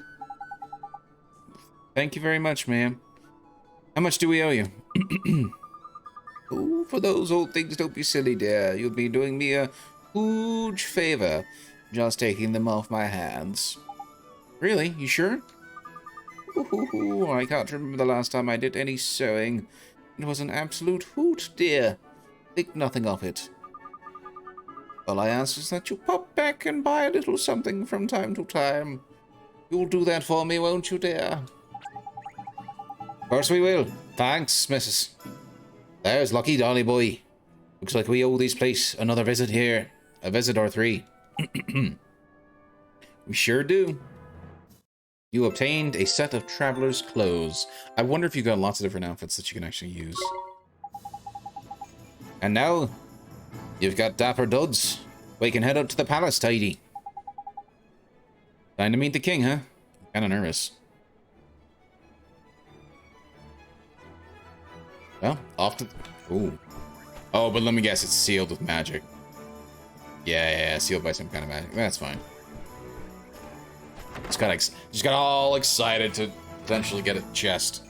Speaker 1: Thank you very much, ma'am. How much do we owe you? Oh, for those old things, don't be silly, dear. You'll be doing me a huge favor just taking them off my hands. Really? You sure? Ooh, I can't remember the last time I did any sewing. It was an absolute hoot, dear. Think nothing of it. All I ask is that you pop back and buy a little something from time to time. You'll do that for me, won't you, dear? Of course we will. Thanks, missus. There's lucky Dolly boy. Looks like we owe this place another visit here. A visit or three. We sure do. You obtained a set of traveler's clothes. I wonder if you got lots of different outfits that you can actually use. And now, you've got dapper duds. We can head up to the palace, tidy. Time to meet the king, huh? Kinda nervous. Well, off to... Ooh. Oh, but let me guess, it's sealed with magic. Yeah, sealed by some kind of magic. That's fine. Just got all excited to potentially get a chest.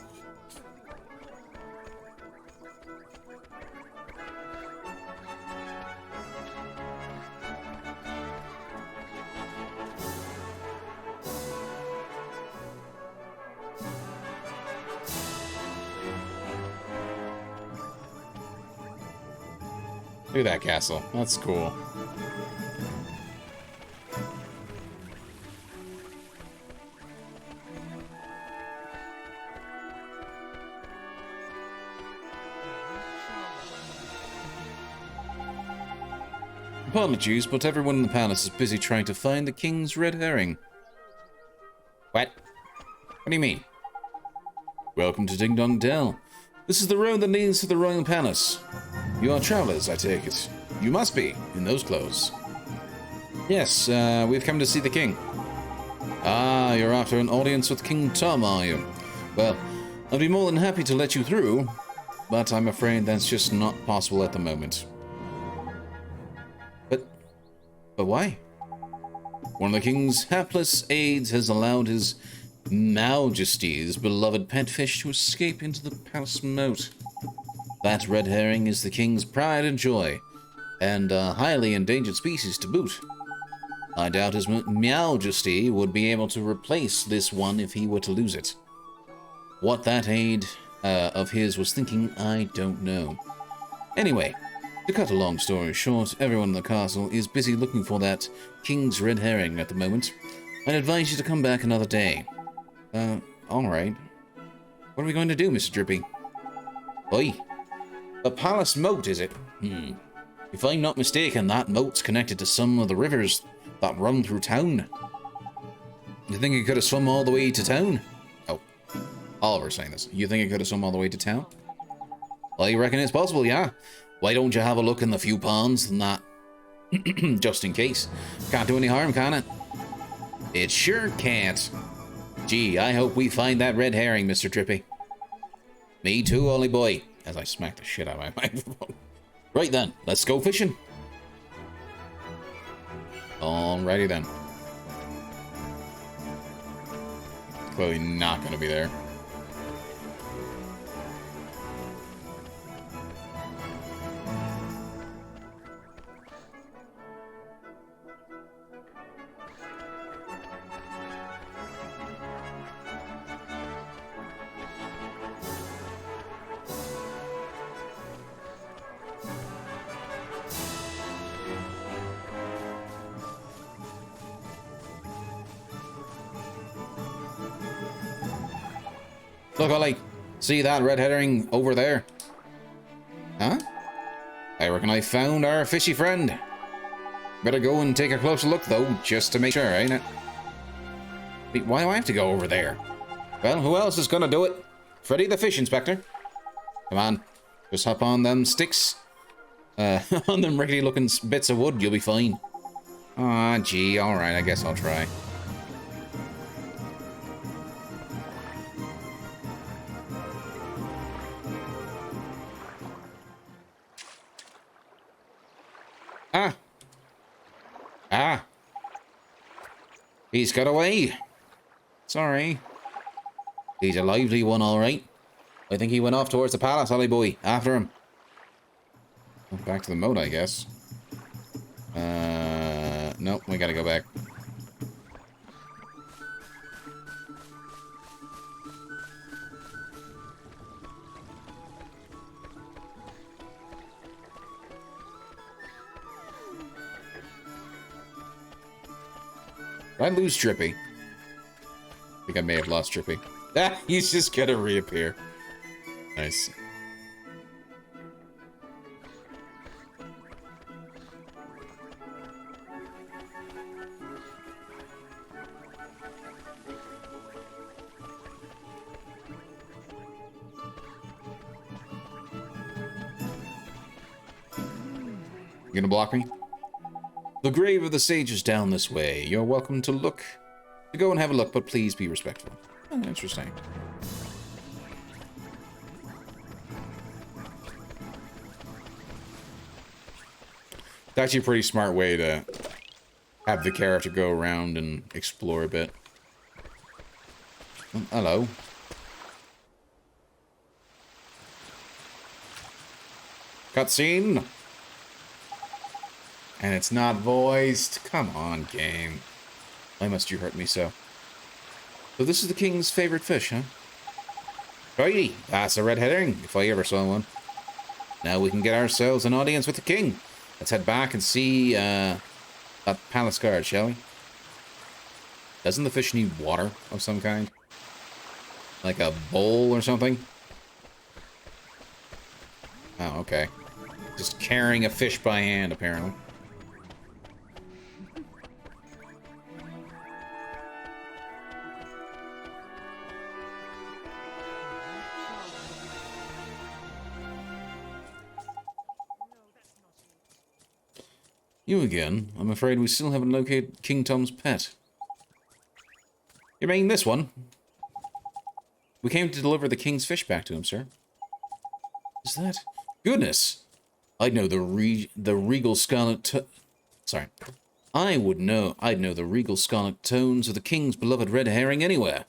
Speaker 1: Look at that castle. That's cool. Apologies, but everyone in the palace is busy trying to find the king's red herring. What? What do you mean? Welcome to Ding Dong Dell. This is the road that leads to the royal palace. You are travelers, I take it. You must be, in those clothes. Yes, we've come to see the king. Ah, you're after an audience with King Tom, are you? Well, I'd be more than happy to let you through, but I'm afraid that's just not possible at the moment. But why? One of the king's hapless aides has allowed his Majesty's beloved pet fish to escape into the palace moat. That red herring is the king's pride and joy, and a highly endangered species to boot. I doubt his Majesty would be able to replace this one if he were to lose it. What that aide of his was thinking, I don't know. Anyway, to cut a long story short, everyone in the castle is busy looking for that king's red herring at the moment. I'd advise you to come back another day. Alright. What are we going to do, Mr. Drippy? Oi. A palace moat, is it? If I'm not mistaken, that moat's connected to some of the rivers that run through town. You think it could have swum all the way to town? Oh, Oliver's saying this. You think it could have swum all the way to town? I reckon it's possible, yeah. Why don't you have a look in the few ponds and that? Just in case. Can't do any harm, can it? It sure can't. Gee, I hope we find that red herring, Mr. Drippy. Me too, Ollie boy. As I smack the shit out of my microphone. Right then, let's go fishing. Alrighty then. Clearly not going to be there. Look, Ollie, see that red herring over there? Huh? I reckon I found our fishy friend. Better go and take a closer look, though, just to make sure, ain't it? Wait, why do I have to go over there? Well, who else is gonna do it? Freddy the Fish Inspector. Come on, just hop on them sticks. On them rickety-looking bits of wood, you'll be fine. Aw, gee, alright, I guess I'll try. He's got away. Sorry. He's a lively one, all right. I think he went off towards the palace, Ollie boy. After him. Back to the moat, I guess. Nope, we gotta go back. Did I lose Drippy? I think I may have lost Drippy. Ah, he's just gonna reappear. Nice. You gonna block me? The grave of the sage is down this way. You're welcome to go and have a look, but please be respectful. Oh, interesting. It's actually a pretty smart way to have the character go around and explore a bit. Oh, hello. Cutscene. And it's not voiced. Come on, game. Why must you hurt me so? So this is the king's favorite fish, huh? Righty, that's a red herring, if I ever saw one. Now we can get ourselves an audience with the king. Let's head back and see that palace guard, shall we? Doesn't the fish need water of some kind? Like a bowl or something? Oh, okay. Just carrying a fish by hand, apparently. You again? I'm afraid we still haven't located King Tom's pet. You mean this one? We came to deliver the king's fish back to him, sir. Is that... Goodness! I'd know the regal scarlet sorry. I'd know the regal scarlet tones of the king's beloved red herring anywhere.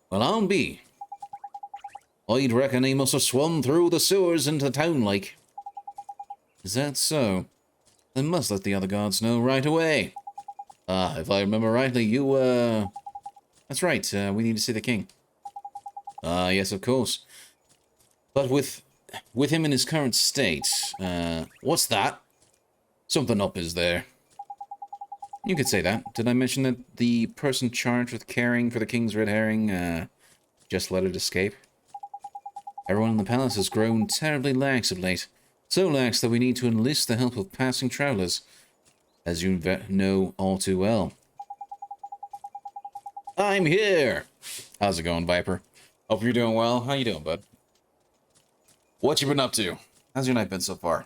Speaker 1: Well, I'll be. I'd reckon he must have swum through the sewers into town like. Is that so? Then must let the other guards know right away. Ah, if I remember rightly, you, That's right, we need to see the king. Ah, yes, of course. But with him in his current state, what's that? Something up is there. You could say that. Did I mention that the person charged with caring for the king's red herring, just let it escape? Everyone in the palace has grown terribly lax of late. So lax that we need to enlist the help of passing travelers, as you know all too well. I'm here! How's it going, Viper? Hope you're doing well. How you doing, bud? What you been up to? How's your night been so far?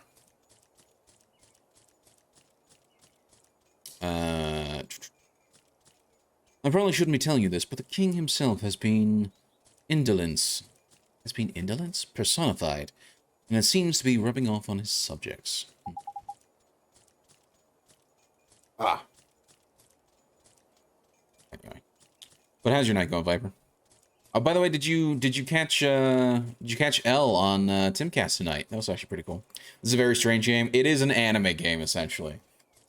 Speaker 1: I probably shouldn't be telling you this, but the king himself has been indolence. Personified. And it seems to be rubbing off on his subjects. Anyway. But how's your night going, Viper? Oh, by the way, did you catch L on Timcast tonight? That was actually pretty cool. This is a very strange game. It is an anime game, essentially.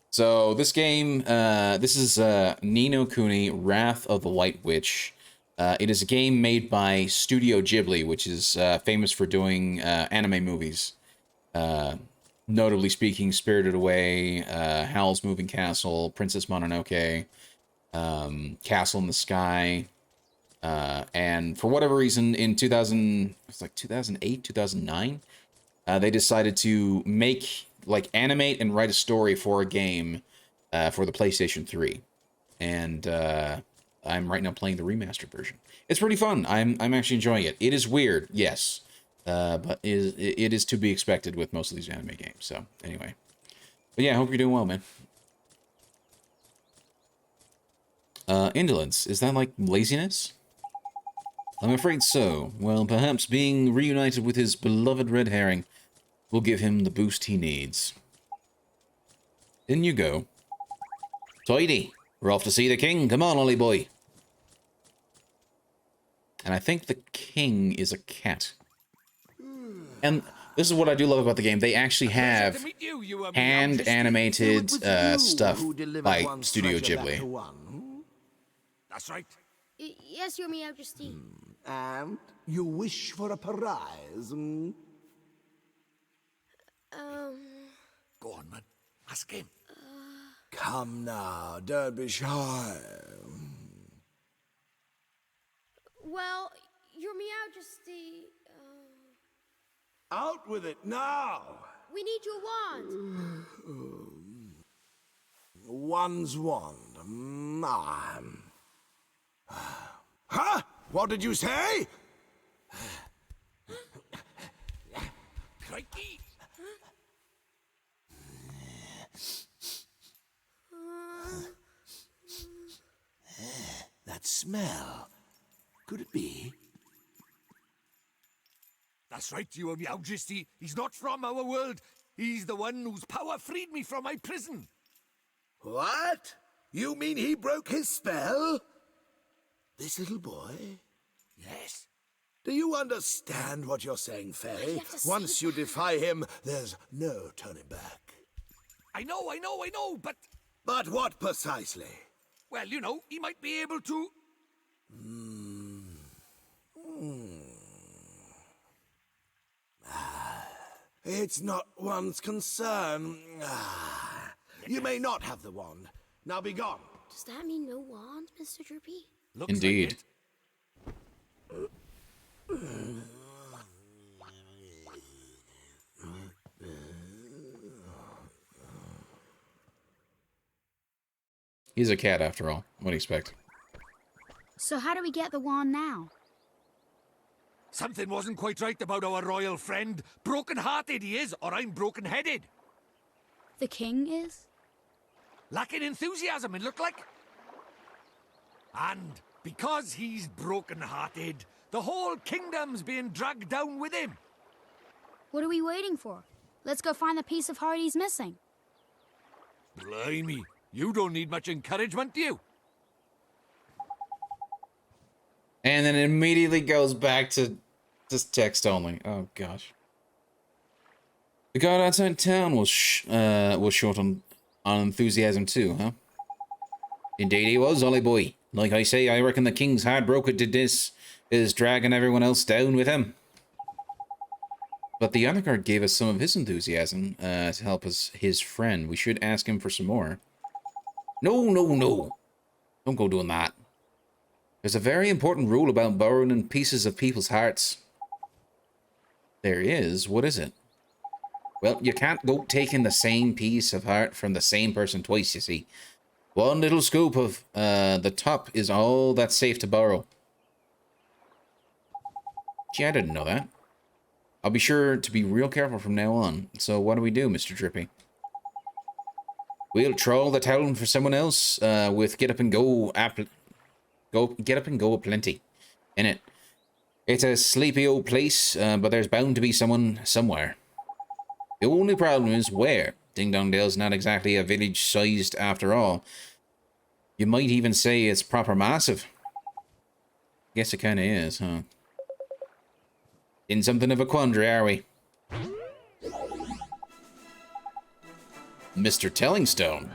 Speaker 1: So this game, this is Ni No Kuni, Wrath of the White Witch. It is a game made by Studio Ghibli, which is famous for doing anime movies. Notably speaking, Spirited Away, Howl's Moving Castle, Princess Mononoke, Castle in the Sky, and for whatever reason, in 2008, 2009, they decided to animate and write a story for a game for the PlayStation 3. And I'm right now playing the remastered version. It's pretty fun. I'm actually enjoying it. It is weird, yes. But it is to be expected with most of these anime games. So, anyway. But yeah, I hope you're doing well, man. Indolence. Is that like laziness? I'm afraid so. Well, perhaps being reunited with his beloved red herring will give him the boost he needs. In you go. Tidy. We're off to see the king. Come on, Ollie boy. And I think the king is a cat. And this is what I do love about the game. They actually have hand-animated stuff by Studio Ghibli.
Speaker 3: That's right.
Speaker 9: Yes, Your Majesty.
Speaker 14: And you wish for a prize?
Speaker 3: Go on, man. Ask him.
Speaker 14: Come now, don't be shy.
Speaker 9: Well, Your Majesty.
Speaker 14: Out with it now!
Speaker 9: We need your wand.
Speaker 14: One's wand. Huh? What did you say?
Speaker 3: Crikey!
Speaker 14: That smell. Could it be?
Speaker 3: That's right, Your Majesty. He's not from our world. He's the one whose power freed me from my prison.
Speaker 14: What? You mean he broke his spell? This little boy?
Speaker 3: Yes.
Speaker 14: Do you understand what you're saying, Fairy? Once you defy him, there's no turning back.
Speaker 3: I know, but...
Speaker 14: But what precisely?
Speaker 3: Well, you know, he might be able to...
Speaker 14: It's not one's concern. You may not have the wand. Now be gone.
Speaker 9: Does that mean no wand, Mr. Droopy?
Speaker 3: Looks
Speaker 1: Indeed.
Speaker 3: Like
Speaker 1: He's a cat, after all. What do you expect?
Speaker 2: So how do we get the wand now?
Speaker 3: Something wasn't quite right about our royal friend. Broken-hearted he is, or I'm broken-headed.
Speaker 2: The king is?
Speaker 3: Lacking enthusiasm, it looked like. And because he's broken-hearted, the whole kingdom's being dragged down with him.
Speaker 2: What are we waiting for? Let's go find the piece of heart he's missing.
Speaker 3: Blimey, you don't need much encouragement, do you?
Speaker 1: And then it immediately goes back to just text only. Oh gosh. The guard outside town was short on enthusiasm too, huh? Indeed he was, Ollie boy. Like I say, I reckon the king's heartbroken to this is dragging everyone else down with him. But the other guard gave us some of his enthusiasm to help us his friend. We should ask him for some more. No. Don't go doing that. There's a very important rule about borrowing pieces of people's hearts. There is. What is it? Well, you can't go taking the same piece of heart from the same person twice, you see. One little scoop of the top is all that's safe to borrow. Gee, I didn't know that. I'll be sure to be real careful from now on. So what do we do, Mr. Drippy? We'll troll the town for someone else with get up and go aplenty in it. It's a sleepy old place, but there's bound to be someone somewhere. The only problem is where. Ding Dong Dell's not exactly a village-sized after all. You might even say it's proper massive. Guess it kinda is, huh? In something of a quandary, are we? Mr. Tellingstone.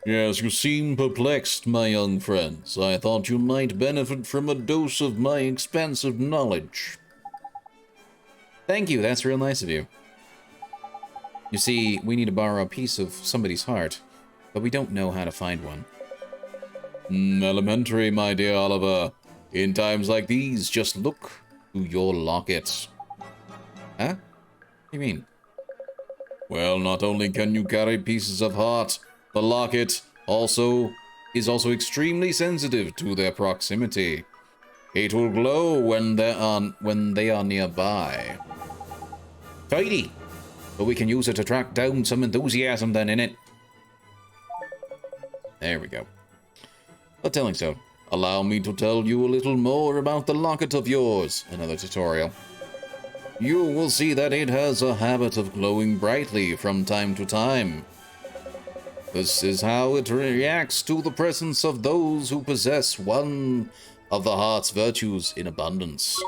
Speaker 1: Yes, you seem perplexed, my young friends. I thought you might benefit from a dose of my expansive knowledge. Thank you, that's real nice of you. You see, we need to borrow a piece of somebody's heart, but we don't know how to find one. Elementary, my dear Oliver. In times like these, just look to your lockets. Huh? What do you mean? Well, not only can you carry pieces of heart, the locket is also extremely sensitive to their proximity. It will glow when they are nearby. Tidy! But we can use it to track down some enthusiasm then, innit? There we go. But telling so, allow me to tell you a little more about the locket of yours. Another tutorial. You will see that it has a habit of glowing brightly from time to time. This is how it reacts to the presence of those who possess one of the heart's virtues in abundance.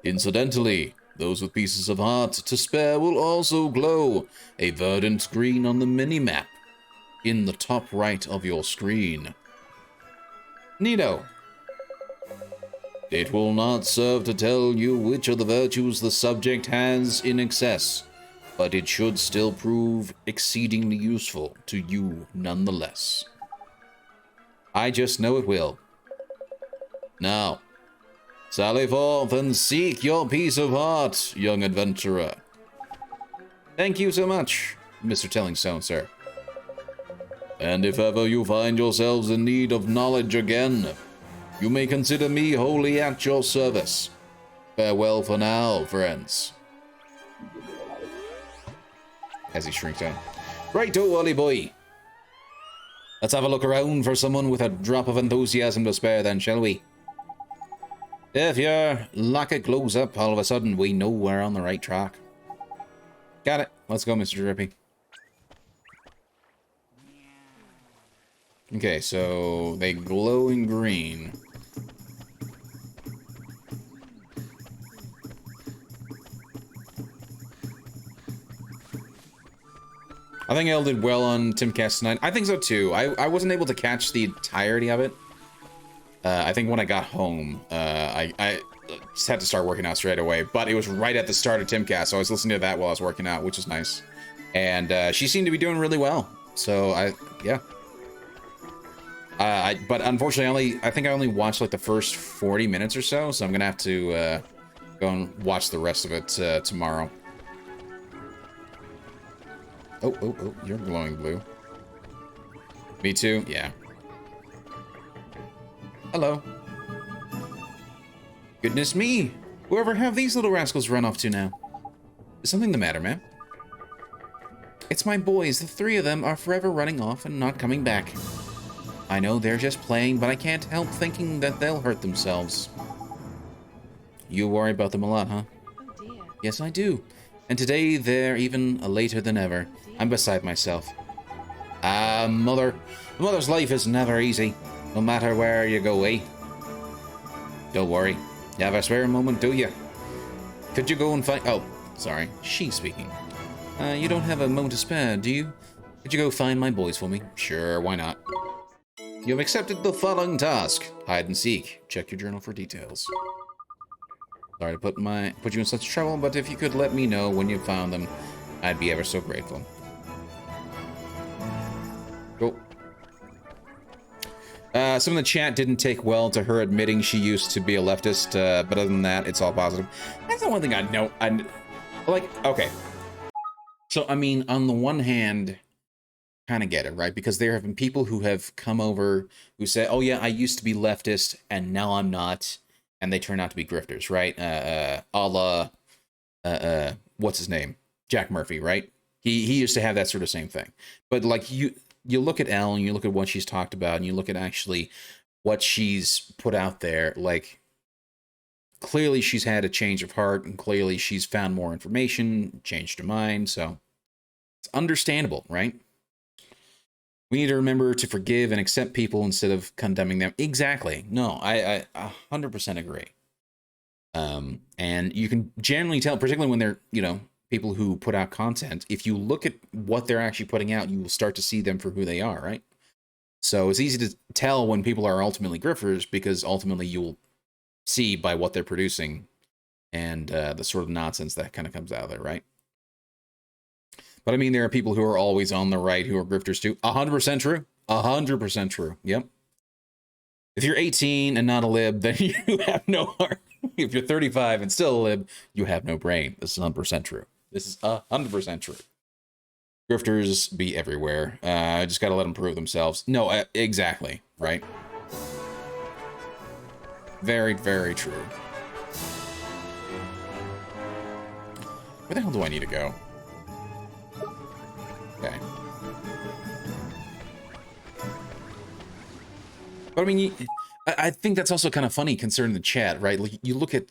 Speaker 1: Incidentally, those with pieces of heart to spare will also glow a verdant green on the mini-map in the top right of your screen. Neato. It will not serve to tell you which of the virtues the subject has in excess, but it should still prove exceedingly useful to you nonetheless. I just know it will. Now, sally forth and seek your piece of heart, young adventurer. Thank you so much, Mr. Tellingstone, sir. And if ever you find yourselves in need of knowledge again, you may consider me wholly at your service. Farewell for now, friends. As he shrinks down. Righto, Ollie boy. Let's have a look around for someone with a drop of enthusiasm to spare then, shall we? If your locket glows up all of a sudden, we know we're on the right track. Got it. Let's go, Mr. Drippy. Okay, so they glow in green. I think Elle did well on Timcast tonight. I think so too. I wasn't able to catch the entirety of it. I think when I got home, I just had to start working out straight away. But it was right at the start of Timcast, so I was listening to that while I was working out, which was nice. And she seemed to be doing really well. So yeah. But unfortunately, I think I only watched like the first 40 minutes or so. So I'm gonna have to go and watch the rest of it tomorrow. Oh, you're glowing blue. Me too? Yeah. Hello. Goodness me! Wherever have these little rascals run off to now? Is something the matter, ma'am? It's my boys. The three of them are forever running off and not coming back. I know they're just playing, but I can't help thinking that they'll hurt themselves. You worry about them a lot, huh?
Speaker 10: Oh dear.
Speaker 1: Yes, I do. And today they're even later than ever. I'm beside myself. Mother. A mother's life is never easy, no matter where you go, eh? Don't worry. You have a spare moment, do you? Could you go and find... Oh, sorry. She's speaking. You don't have a moment to spare, do you? Could you go find my boys for me? Sure, why not? You have accepted the following task. Hide and seek. Check your journal for details. Sorry to put you in such trouble, but if you could let me know when you found them, I'd be ever so grateful. Go. Some of the chat didn't take well to her admitting she used to be a leftist, but other than that, it's all positive. That's the one thing I know. Like, okay. So, I mean, on the one hand, kind of get it, right? Because there have been people who have come over who say, oh yeah, I used to be leftist and now I'm not. And they turn out to be grifters, right? A la, what's his name? Jack Murphy, right? He used to have that sort of same thing. But like you look at Elle and you look at what she's talked about and you look at actually what she's put out there, like clearly she's had a change of heart and clearly she's found more information, changed her mind. So it's understandable, right? We need to remember to forgive and accept people instead of condemning them. Exactly. No, I 100% agree. And you can generally tell, particularly when they're, you know, people who put out content, if you look at what they're actually putting out, you will start to see them for who they are, right? So it's easy to tell when people are ultimately grifters because ultimately you'll see by what they're producing and the sort of nonsense that kind of comes out of there, right? But I mean, there are people who are always on the right who are grifters too. 100% true. 100% true. Yep. If you're 18 and not a lib, then you have no heart. If you're 35 and still a lib, you have no brain. This is 100% true. This is 100% true. Grifters be everywhere. I just got to let them prove themselves. No, exactly. Right. Very, very true. Where the hell do I need to go? Okay. But I mean, I think that's also kind of funny concerning the chat, right? Like you look at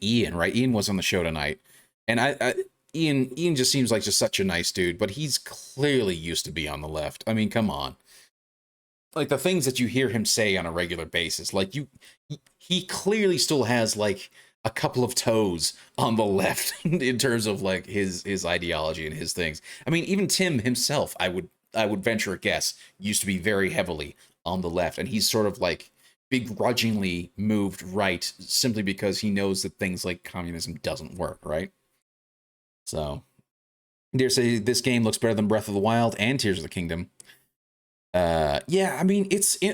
Speaker 1: Ian, right? Ian was on the show tonight, and Ian just seems like just such a nice dude, but he's clearly used to be on the left. I mean, come on. Like the things that you hear him say on a regular basis, like he clearly still has like a couple of toes on the left in terms of like his ideology and his things. I mean, even Tim himself, I would venture a guess, used to be very heavily on the left, and he's sort of like begrudgingly moved right simply because he knows that things like communism doesn't work, right? So, dare say this game looks better than Breath of the Wild and Tears of the Kingdom. Yeah, I mean,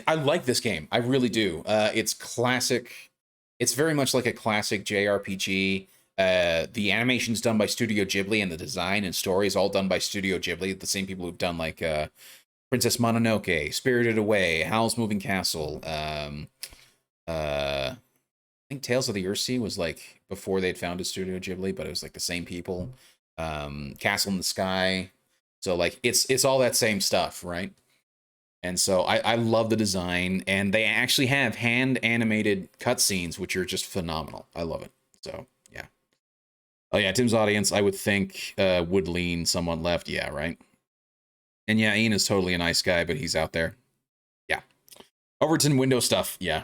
Speaker 1: I like this game. I really do. It's classic. It's very much like a classic JRPG. The animation's done by Studio Ghibli, and the design and story is all done by Studio Ghibli, the same people who've done like Princess Mononoke, Spirited Away, Howl's Moving Castle. I think Tales of the Earthsea was like before they'd founded Studio Ghibli, but it was like the same people. Castle in the Sky. So like it's all that same stuff, right? And so I love the design, and they actually have hand animated cutscenes, which are just phenomenal. I love it. So yeah. Oh yeah, Tim's audience, I would think would lean somewhat left. Yeah, right. And yeah, Ian is totally a nice guy, but he's out there. Yeah. Overton window stuff. Yeah.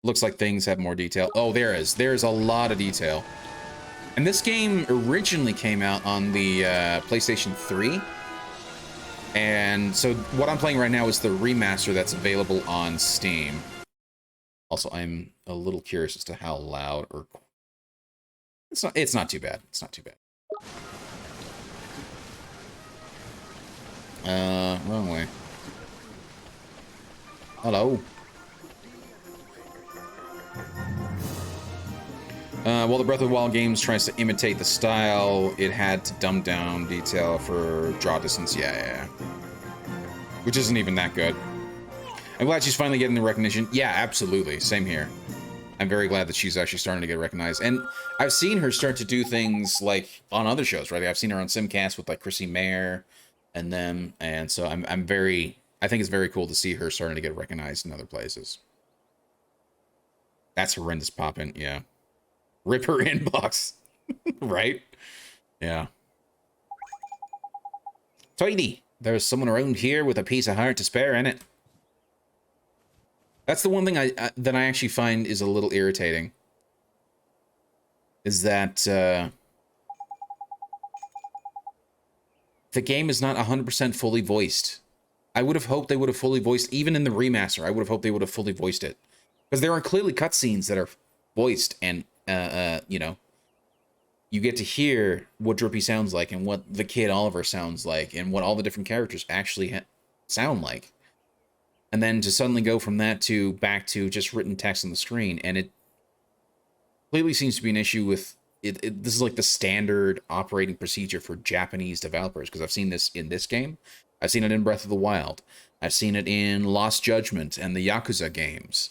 Speaker 1: Looks like things have more detail. Oh, there is. There's a lot of detail. And this game originally came out on the PlayStation 3. And so what I'm playing right now is the remaster that's available on Steam. Also, I'm a little curious as to how loud or... It's not too bad. It's not too bad. Wrong way. Hello. While the Breath of the Wild games tries to imitate the style, it had to dumb down detail for draw distance. Yeah. Which isn't even that good. I'm glad she's finally getting the recognition. Yeah, absolutely. Same here. I'm very glad that she's actually starting to get recognized. And I've seen her start to do things like on other shows, right? I've seen her on Simcast with like Chrissy Mayer and them. And so I think it's very cool to see her starting to get recognized in other places. That's horrendous poppin', yeah. Rip her inbox. Right? Yeah. Tidy. There's someone around here with a piece of heart to spare in it. That's the one thing that I actually find is a little irritating. Is that the game is not 100% fully voiced. I would have hoped they would have fully voiced, even in the remaster, I would have hoped they would have fully voiced it. Because there are clearly cutscenes that are voiced, and, you know, you get to hear what Drippy sounds like, and what the kid Oliver sounds like, and what all the different characters actually sound like. and then to suddenly go from that to back to just written text on the screen, and it clearly seems to be an issue with it. This is like the standard operating procedure for Japanese developers, because I've seen this in this game. I've seen it in Breath of the Wild. I've seen it in Lost Judgment and the Yakuza games.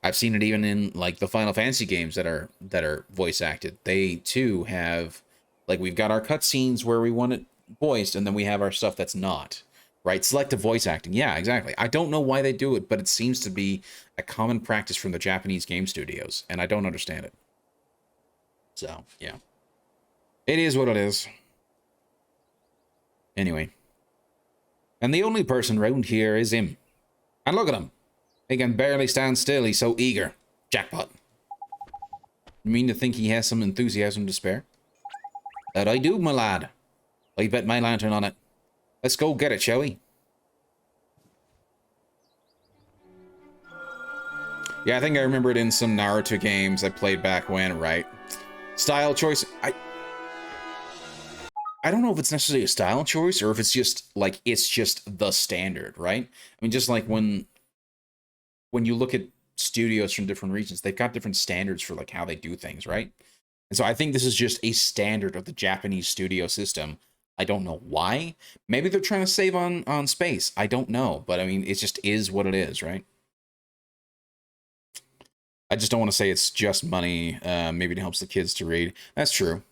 Speaker 1: I've seen it even in like the Final Fantasy games that are voice acted. They too have, like, we've got our cutscenes where we want it voiced, and then we have our stuff that's not. Right? Selective voice acting. Yeah, exactly. I don't know why they do it, but it seems to be a common practice from the Japanese game studios, and I don't understand it. So, yeah. It is what it is. Anyway. And the only person round here is him. And look at him. He can barely stand still. He's so eager. Jackpot. You mean to think he has some enthusiasm to spare? That I do, my lad. I bet my lantern on it. Let's go get it, shall we? Yeah, I think I remember it in some Naruto games I played back when, right? Style choice. I don't know if it's necessarily a style choice or if it's just like it's just the standard, right? I mean, just like when you look at studios from different regions, they've got different standards for like how they do things, right? And so I think this is just a standard of the Japanese studio system. I don't know why. Maybe they're trying to save on space. I don't know, but I mean, it just is what it is, right? I just don't want to say it's just money. Maybe it helps the kids to read. That's true.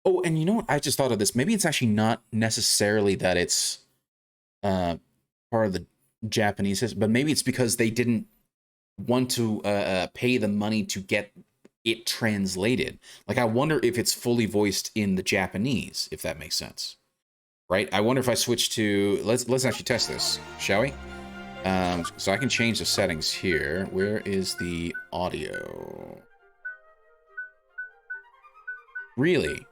Speaker 1: Oh, and you know what? I just thought of this. Maybe it's actually not necessarily that it's part of the Japanese system, but maybe it's because they didn't want to pay the money to get it translated. Like, I wonder if it's fully voiced in the Japanese, if that makes sense. Right? I wonder if I switch to... Let's actually test this, shall we? So I can change the settings here. Where is the audio? Really?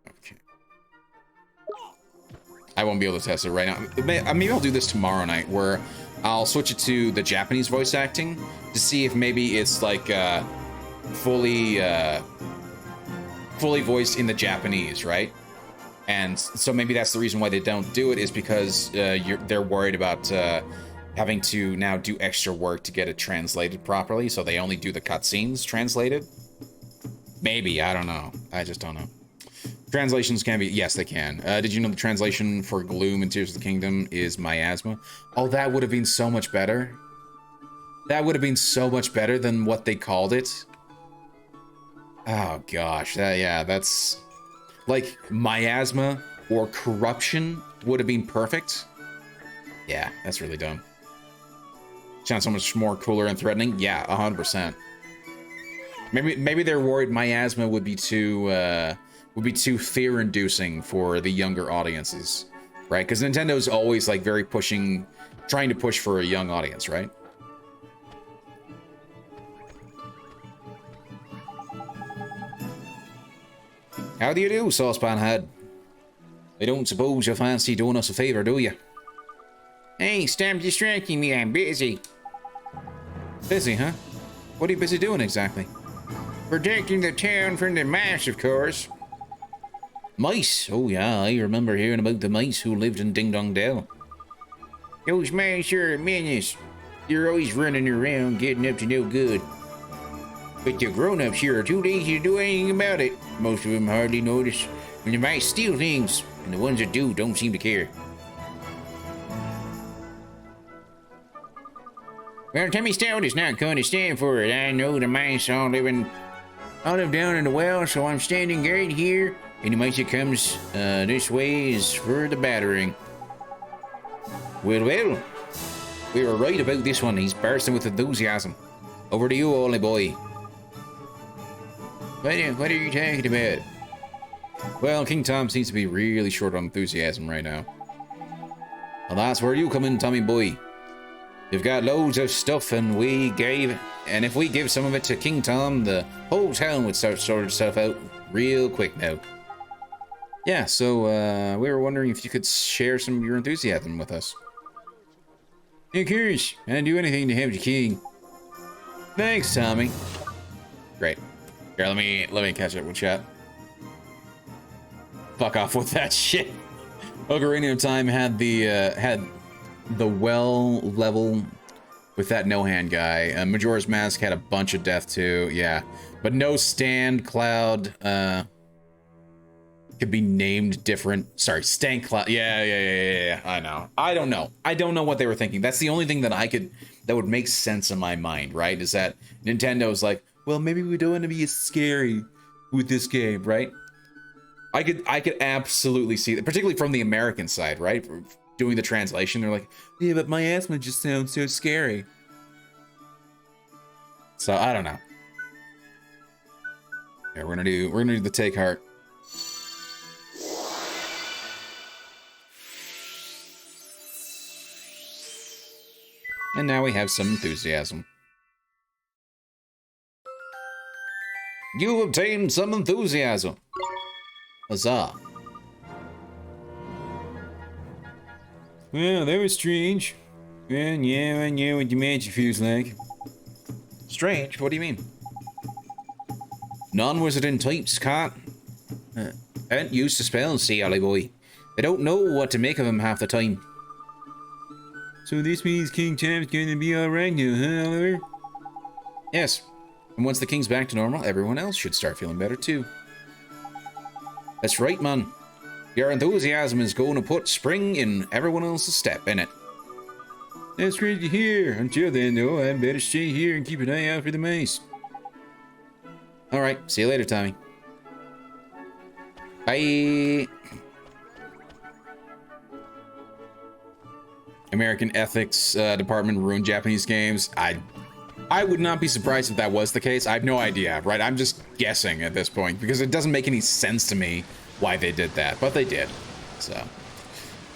Speaker 1: Okay. I won't be able to test it right now. Maybe I'll do this tomorrow night, where I'll switch it to the Japanese voice acting to see if maybe it's like fully voiced in the Japanese, right? And so maybe that's the reason why they don't do it, is because they're worried about having to now do extra work to get it translated properly, so they only do the cutscenes translated. Maybe, I don't know. I just don't know. Translations can be... Yes, they can. Did you know the translation for Gloom in Tears of the Kingdom is miasma? Oh, that would have been so much better. That would have been so much better than what they called it. Oh, gosh. Yeah, that's... Like, miasma or corruption would have been perfect. Yeah, that's really dumb. Sounds so much more cooler and threatening. Yeah, 100%. Maybe they're worried miasma would be too fear-inducing for the younger audiences, right? Because Nintendo's always like very trying to push for a young audience, right? How do you do, Saucepan Head? I don't suppose you fancy doing us a favor, do you? Hey, stop distracting me, I'm busy. Busy, huh? What are you busy doing exactly? Protecting the town from the mice, of course. Mice? Oh yeah, I remember hearing about the mice who lived in Ding Dong Dell. Those mice are a menace. They're always running around, getting up to no good. But the grown-ups here are too lazy to do anything about it. Most of them hardly notice when the mice steal things, and the ones that do don't seem to care. Well, Timmy Stout is not going to stand for it. I know the mice all live down in the well, so I'm standing right here. Any mice that comes this way is for the battering. Well, we were right about this one. He's bursting with enthusiasm. Over to you, Ollie boy. What are you talking about? Well, King Tom seems to be really short on enthusiasm right now. Well, that's where you come in, Tommy boy. You've got loads of stuff, and if we give some of it to King Tom, the whole town would start sorting stuff out real quick now. Yeah, so we were wondering if you could share some of your enthusiasm with us. Of course, I'd do anything to help the king. Thanks, Tommy. Great. Here, let me catch up with chat. Fuck off with that shit. Ocarina of Time had the well level with that no-hand guy. Majora's Mask had a bunch of death too, yeah. But no stand cloud could be named different. Sorry, stank cloud. Yeah, I know. I don't know what they were thinking. That's the only thing that that would make sense in my mind, right? Is that Nintendo's like, well, maybe we don't want to be as scary with this game, right? I could absolutely see that, particularly from the American side, right? Doing the translation, they're like, yeah, but my asthma just sounds so scary. So I don't know. Yeah, we're gonna do the take heart. And now we have some enthusiasm. You obtained some enthusiasm. Huzzah. Well, that was strange. Well, yeah, I know what your magic feels like. Strange? What do you mean? Non-wizarding types can't use the spells, see, Ollie boy. They don't know what to make of them half the time. So this means King Cham's going to be alright now, huh, Oliver? Yes. And once the king's back to normal, everyone else should start feeling better too. That's right, man. Your enthusiasm is going to put spring in everyone else's step, innit? That's great to hear. Until then, though, I'd better stay here and keep an eye out for the mice. Alright, see you later, Tommy. Bye! American ethics department ruined Japanese games. I would not be surprised if that was the case. I have no idea, right? I'm just guessing at this point because it doesn't make any sense to me why they did that, but they did. So,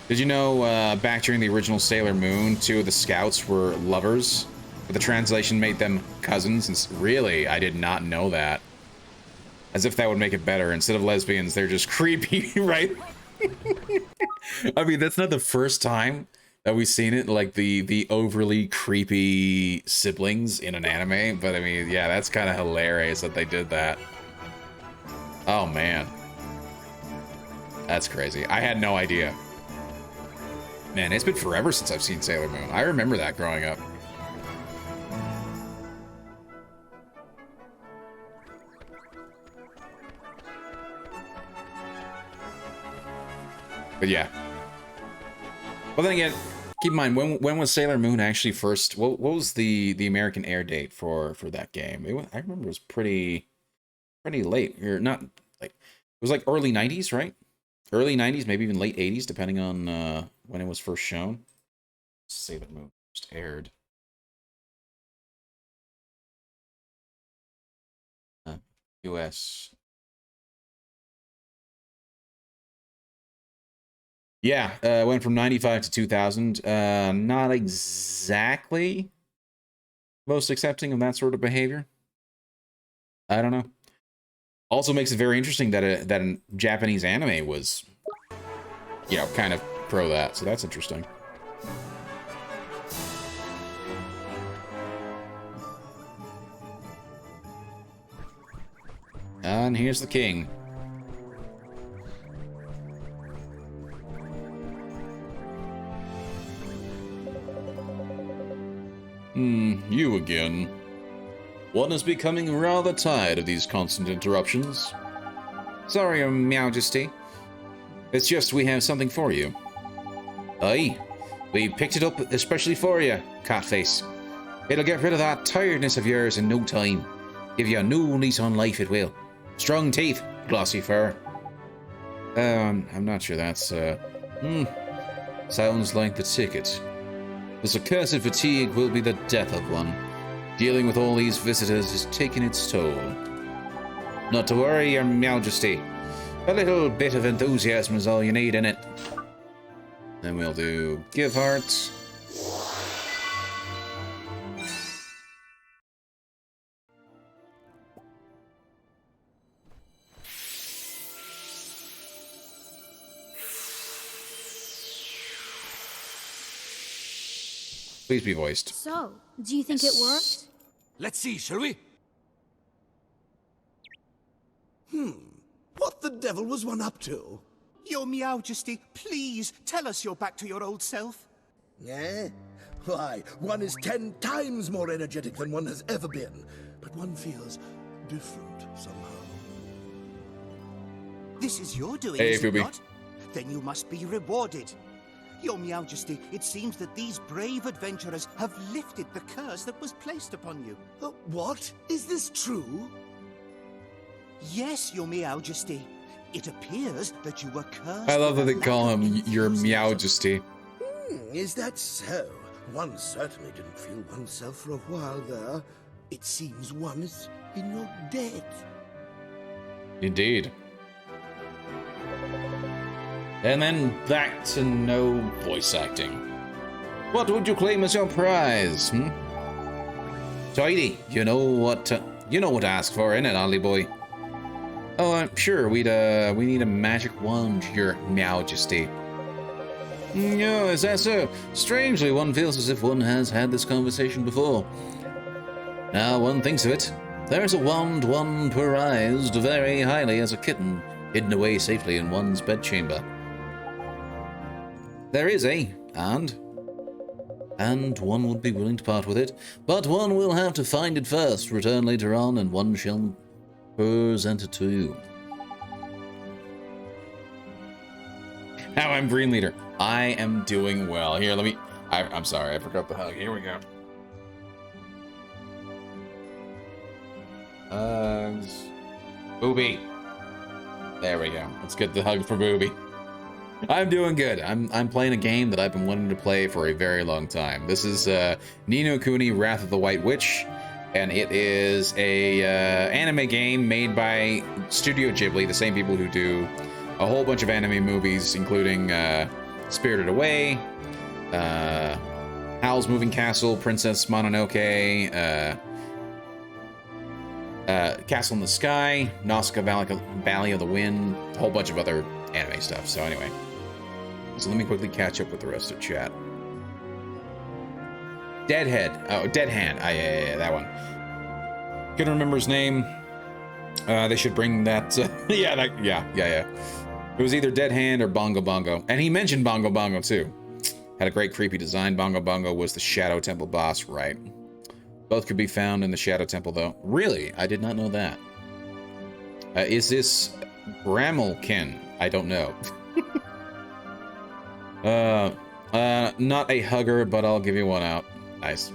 Speaker 1: did you know back during the original Sailor Moon, 2 of the scouts were lovers, but the translation made them cousins? And really, I did not know that. As if that would make it better. Instead of lesbians, they're just creepy, right? I mean, that's not the first time that we've seen it, like the overly creepy siblings in an anime, but I mean, yeah, that's kind of hilarious that they did that. Oh man, that's crazy. I had no idea. Man, it's been forever since I've seen Sailor Moon. I remember that growing up. But yeah. Well, then again, keep in mind, when was Sailor Moon actually first? What was the American air date for that game? I remember it was pretty late. Or not like, it was like early 90s, right? Early 90s, maybe even late 80s, depending on when it was first shown. Sailor Moon first aired. US. Yeah, went from 95 to 2000. Not exactly most accepting of that sort of behavior. I don't know. Also makes it very interesting that a Japanese anime was, you know, kind of pro that. So that's interesting. And here's the king. You again. One is becoming rather tired of these constant interruptions. Sorry, Your Majesty. It's just we have something for you. Aye, we picked it up especially for you, Catface. It'll get rid of that tiredness of yours in no time. Give you a new lease on life, it will. Strong teeth, glossy fur. I'm not sure that's, sounds like the ticket. This accursed fatigue will be the death of one. Dealing with all these visitors is taking its toll. Not to worry, Your Majesty. A little bit of enthusiasm is all you need in it. Then we'll do give hearts. Please be voiced.
Speaker 2: So, do you think it worked?
Speaker 3: Let's see, shall we?
Speaker 14: What the devil was one up to?
Speaker 15: Your Majesty, please tell us you're back to your old self.
Speaker 14: Eh? Why, one is 10 times more energetic than one has ever been, but one feels different somehow.
Speaker 15: This is your doing,
Speaker 1: Hey,
Speaker 15: is it
Speaker 1: Phoebe.
Speaker 15: not? Then you must be rewarded. Your Majesty, it seems that these brave adventurers have lifted the curse that was placed upon you.
Speaker 14: What? Is this true?
Speaker 15: Yes, Your Majesty. It appears that you were cursed.
Speaker 1: I love that
Speaker 15: with
Speaker 1: they
Speaker 15: a
Speaker 1: call
Speaker 15: lack of
Speaker 1: him your Majesty.
Speaker 14: Is that so? One certainly didn't feel oneself for a while there. It seems one is in your debt.
Speaker 1: Indeed. And then back to no voice acting. What would you claim as your prize? Tidy, you know what to ask for, innit, Ollie boy? Oh, I'm sure we need a magic wand, your Majesty. No, is that so? Strangely, one feels as if one has had this conversation before. Now one thinks of it, there's a wand one prized very highly as a kitten, hidden away safely in one's bedchamber. There is, and one would be willing to part with it, but one will have to find it first, return later on, and one shall present it to you. Now I'm Green Leader. I am doing well. Here, let me... I'm sorry, I forgot the hug. Here we go. Hugs. Booby. There we go. Let's get the hug for Booby. I'm doing good. I'm playing a game that I've been wanting to play for a very long time. This is Ni No Kuni, Wrath of the White Witch, and it is a anime game made by Studio Ghibli, the same people who do a whole bunch of anime movies, including Spirited Away, Howl's Moving Castle, Princess Mononoke, Castle in the Sky, Nausicaa Valley of the Wind, a whole bunch of other anime stuff. So anyway, so let me quickly catch up with the rest of chat. Dead Hand. Yeah, that one. Couldn't remember his name. They should bring that. Yeah. It was either Dead Hand or Bongo Bongo, and he mentioned Bongo Bongo too. Had a great creepy design. Bongo Bongo was the Shadow Temple boss, right? Both could be found in the Shadow Temple, though. Really? I did not know that. Is this Brammelkin? I don't know. Not a hugger, but I'll give you one out. Nice.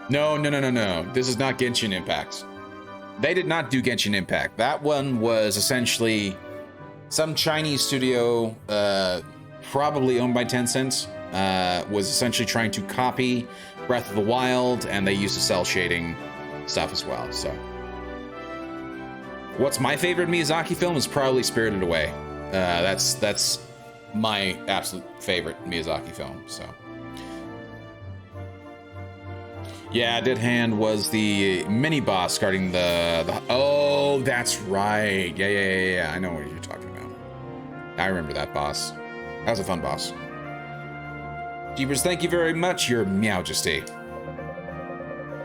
Speaker 1: No. This is not Genshin Impact. They did not do Genshin Impact. That one was essentially some Chinese studio, probably owned by Tencent, was essentially trying to copy Breath of the Wild, and they used the cell shading stuff as well. So, what's my favorite Miyazaki film is probably Spirited Away. That's my absolute favorite Miyazaki film. So, yeah, Dead Hand was the mini boss guarding the. Oh, that's right. Yeah. I know what you're talking about. I remember that boss. That was a fun boss. Jeepers, thank you very much, your Majesty.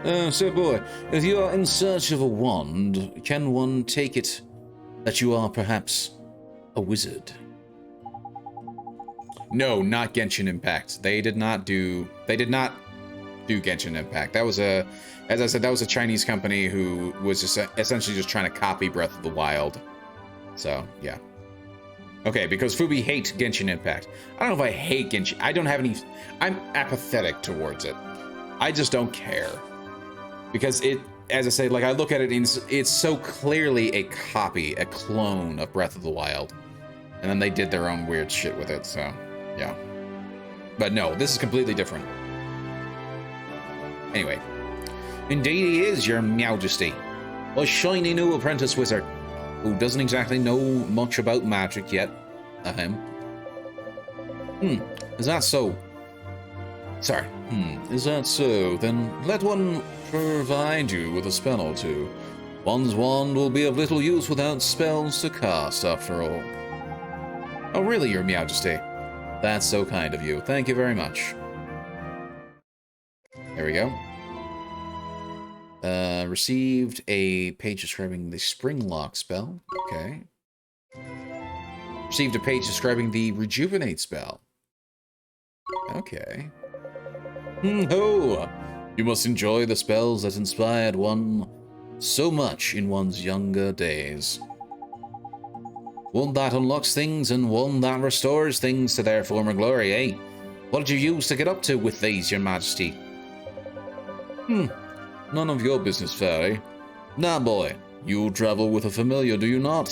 Speaker 1: So boy, if you are in search of a wand, can one take it that you are perhaps a wizard? No, not Genshin Impact. They did not do Genshin Impact. That was as I said, that was a Chinese company who was just essentially just trying to copy Breath of the Wild. So, yeah. Okay, because Fubi hates Genshin Impact. I don't know if I hate Genshin. I don't have any... I'm apathetic towards it. I just don't care. Because it, as I say, like, I look at it, and it's so clearly a copy, a clone of Breath of the Wild. And then they did their own weird shit with it, so, yeah. But no, this is completely different. Anyway. Indeed he is, your Majesty. A shiny new apprentice wizard, who doesn't exactly know much about magic yet. Is that so? Sorry. Is that so? Then let one provide you with a spell or two. One's wand will be of little use without spells to cast, after all. Oh, really, your Majesty? That's so kind of you. Thank you very much. There we go. Received a page describing the spring lock spell. Okay. Received a page describing the rejuvenate spell. Okay. Ho! You must enjoy the spells that inspired one so much in one's younger days. One that unlocks things and one that restores things to their former glory, eh? What did you use to get up to with these, your majesty? None of your business, fairy. Now, boy, you travel with a familiar, do you not?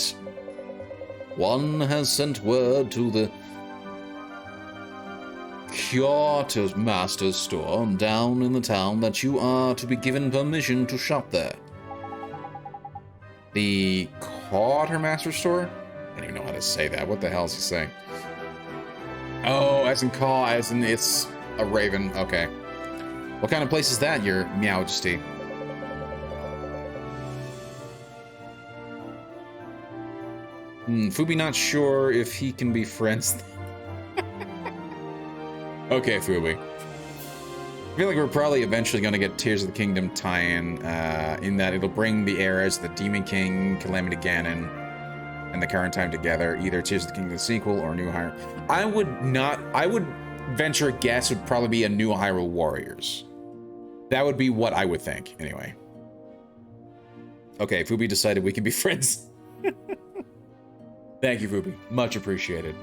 Speaker 1: One has sent word to the Quartermaster's store down in the town that you are to be given permission to shop there. The Quartermaster's store? I don't even know how to say that. What the hell is he saying? Oh, as in caw, as in it's a raven. Okay. What kind of place is that, your majesty? Fubi not sure if he can be friends. Okay, Fubi. I feel like we're probably eventually going to get Tears of the Kingdom tie-in, in that it'll bring the eras, the Demon King, Calamity Ganon, and the current time together. Either Tears of the Kingdom sequel or New Hyrule. I would venture a guess would probably be a New Hyrule Warriors. That would be what I would think, anyway. Okay, Fubi decided we can be friends. Thank you, Fubi. Much appreciated.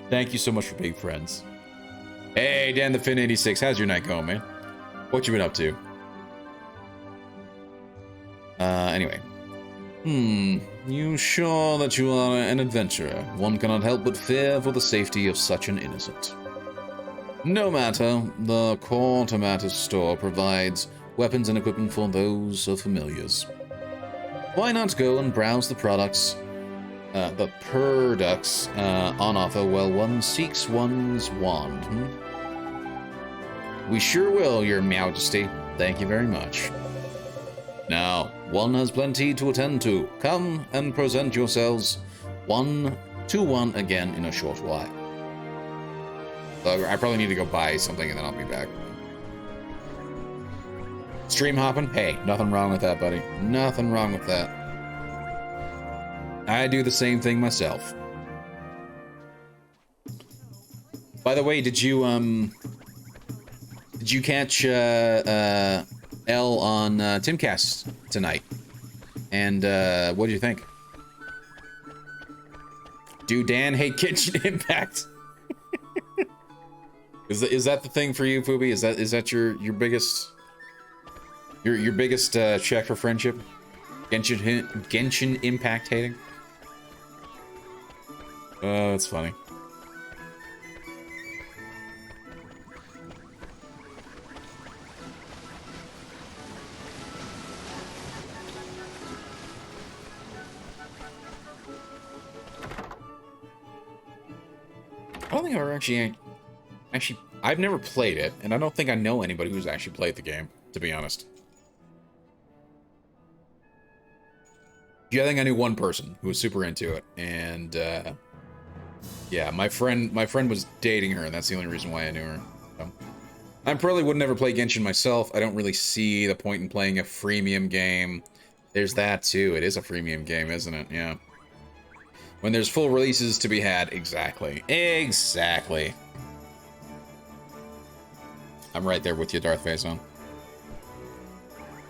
Speaker 1: Thank you so much for being friends. Hey, Dan the Fin 86, how's your night going, man? What you been up to? Anyway. You sure that you are an adventurer? One cannot help but fear for the safety of such an innocent. No matter, the Quartermaster's store provides weapons and equipment for those of familiars. Why not go and browse the products, on offer while one seeks one's wand, We sure will, your majesty. Thank you very much. Now, one has plenty to attend to. Come and present yourselves 1-to-1 again in a short while. I probably need to go buy something and then I'll be back. Stream hopping? Hey, nothing wrong with that, buddy. Nothing wrong with that. I do the same thing myself. By the way, did you catch L on Timcast tonight? And what did you think? Do Dan hate Genshin Impact? Is that the thing for you, Fubi? Is that your biggest check for friendship? Genshin Impact hating? That's funny. I don't think I've ever actually, I've never played it, and I don't think I know anybody who's actually played the game, to be honest. Yeah, I think I knew one person who was super into it, and yeah, my friend was dating her, and that's the only reason why I knew her. So, I probably would never play Genshin myself. I don't really see the point in playing a freemium game. There's that too. It is a freemium game, isn't it? Yeah. When there's full releases to be had, exactly. Exactly. I'm right there with you, Darth Vaison.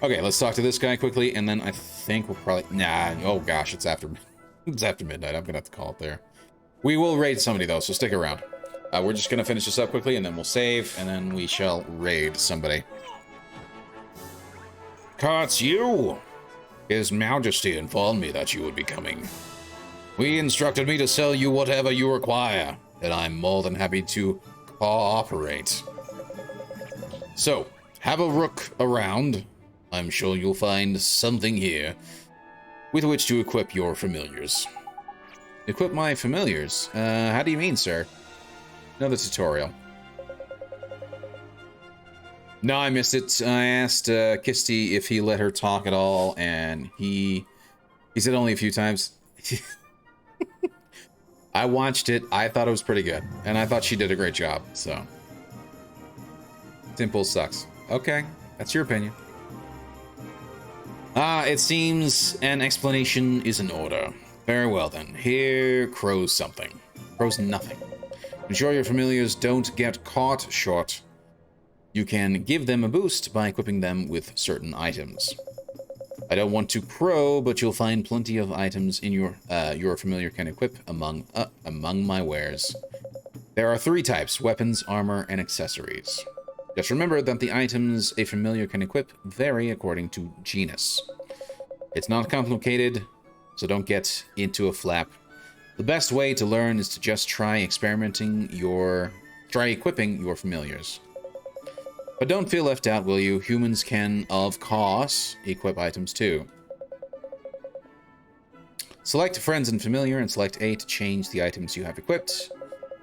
Speaker 1: Okay, let's talk to this guy quickly, and then I think we'll probably... Nah, oh gosh, it's after midnight. I'm gonna have to call it there. We will raid somebody, though, so stick around. We're just gonna finish this up quickly, and then we'll save, and then we shall raid somebody. It's you! His Majesty informed me that you would be coming. We instructed me to sell you whatever you require, and I'm more than happy to cooperate. So, have a look around. I'm sure you'll find something here with which to equip your familiars. Equip my familiars? How do you mean, sir? Another tutorial. No, I missed it. I asked Kisty if he let her talk at all, and he said only a few times. I watched it. I thought it was pretty good, and I thought she did a great job, so. Simple sucks. Okay, that's your opinion. It seems an explanation is in order. Very well then. Here crows something. Pros nothing. Ensure your familiars don't get caught short. You can give them a boost by equipping them with certain items. I don't want to crow, but you'll find plenty of items in your familiar can equip among my wares. There are 3 types: weapons, armor, and accessories. Just remember that the items a familiar can equip vary according to genus. It's not complicated, so don't get into a flap. The best way to learn is to just try equipping your familiars. But don't feel left out, will you? Humans can, of course, equip items too. Select friends and familiar and select A to change the items you have equipped.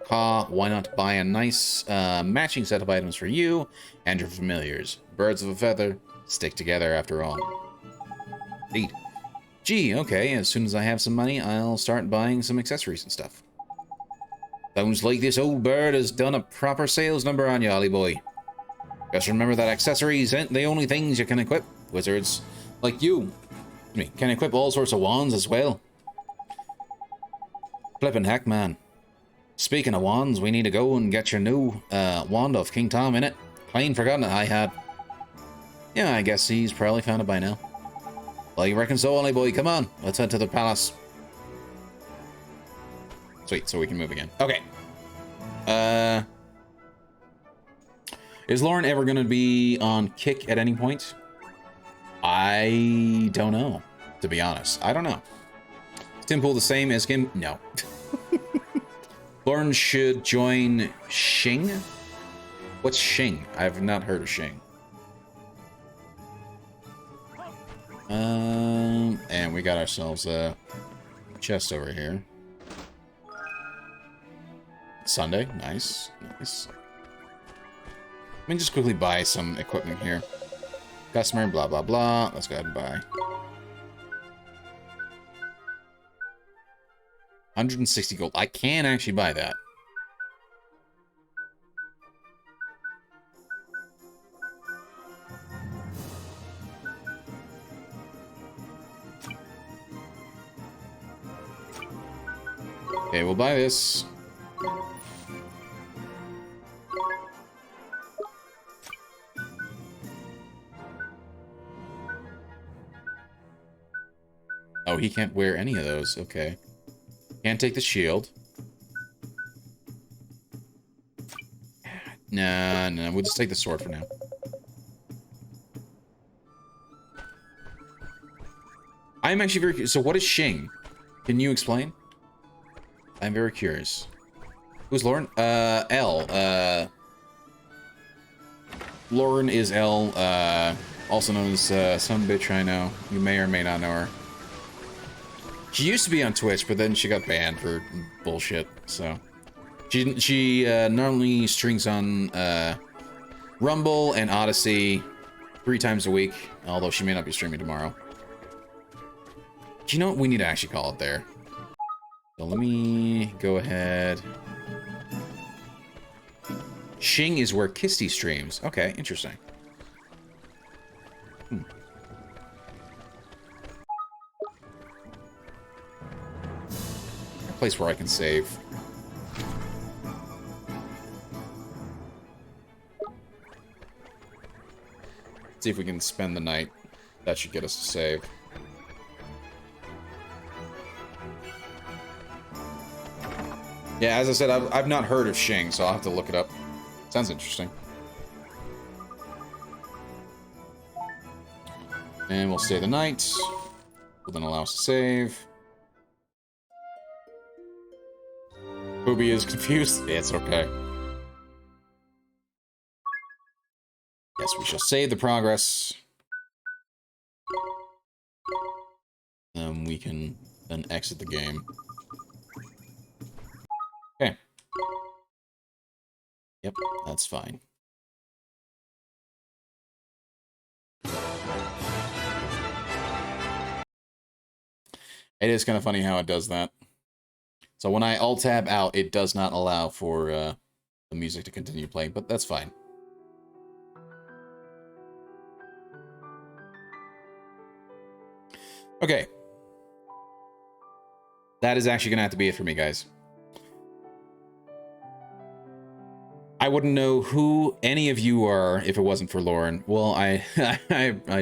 Speaker 1: Why not buy a nice matching set of items for you and your familiars? Birds of a feather stick together after all. Indeed. Gee, okay, as soon as I have some money, I'll start buying some accessories and stuff. Sounds like this old bird has done a proper sales number on you, Ollie boy. Just remember that accessories ain't the only things you can equip. Wizards like you can equip all sorts of wands as well. Flippin' heck, man. Speaking of wands, we need to go and get your new wand of King Tom in it. Plain forgotten it I had. Yeah, I guess he's probably found it by now. Well, you reckon so, Ollie boy? Come on, let's head to the palace. Sweet, so we can move again. Okay. Is Lauren ever going to be on kick at any point? I don't know, to be honest. I don't know. Is Tim Pool the same as Kim? No. Lauren should join Shing? What's Shing? I've not heard of Shing. And we got ourselves a chest over here. Sunday, nice, nice. Let me just quickly buy some equipment here. Customer, blah, blah, blah. Let's go ahead and buy. 160 gold. I can actually buy that. Okay, we'll buy this. Oh, he can't wear any of those. Okay. Can't take the shield. Nah, no, we'll just take the sword for now. I'm actually very curious. So what is Shing? Can you explain? I'm very curious. Who's Lauren? L. Lauren is L, also known as some bitch I know. You may or may not know her. She used to be on Twitch, but then she got banned for bullshit, so. She normally streams on Rumble and Odyssey 3 times a week, although she may not be streaming tomorrow. Do you know what? We need to actually call it there. So let me go ahead. Shing is where Kisty streams. Okay, interesting. A place where I can save. See if we can spend the night. That should get us to save. Yeah, as I said, I've not heard of Shing, so I'll have to look it up. Sounds interesting. And we'll stay the night. Will then allow us to save. Booby is confused. Yeah, it's okay. Yes, we shall save the progress. Then we can then exit the game. Okay. Yep, that's fine. It is kind of funny how it does that. So when I alt-tab out, it does not allow for the music to continue playing, but that's fine. Okay. That is actually going to have to be it for me, guys. I wouldn't know who any of you are if it wasn't for Lauren. Well, I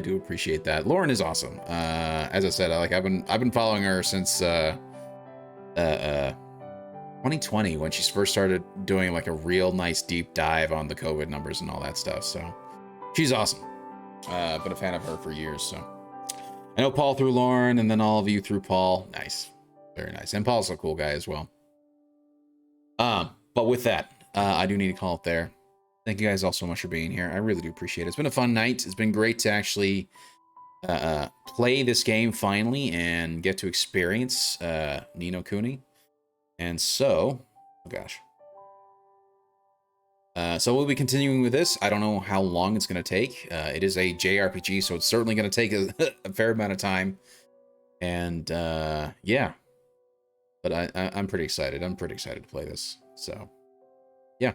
Speaker 1: do appreciate that. Lauren is awesome. As I said, I've been following her since 2020 when she first started doing like a real nice deep dive on the COVID numbers and all that stuff. So she's awesome. Been a fan of her for years. So I know Paul through Lauren, and then all of you through Paul. Nice, very nice. And Paul's a cool guy as well. But with that. I do need to call it there. Thank you guys all so much for being here. I really do appreciate it. It's been a fun night. It's been great to actually play this game finally and get to experience Ni No Kuni. And so, oh gosh. So we'll be continuing with this. I don't know how long it's going to take. It is a JRPG, so it's certainly going to take a fair amount of time. And yeah. But I'm pretty excited. I'm pretty excited to play this. So. Yeah,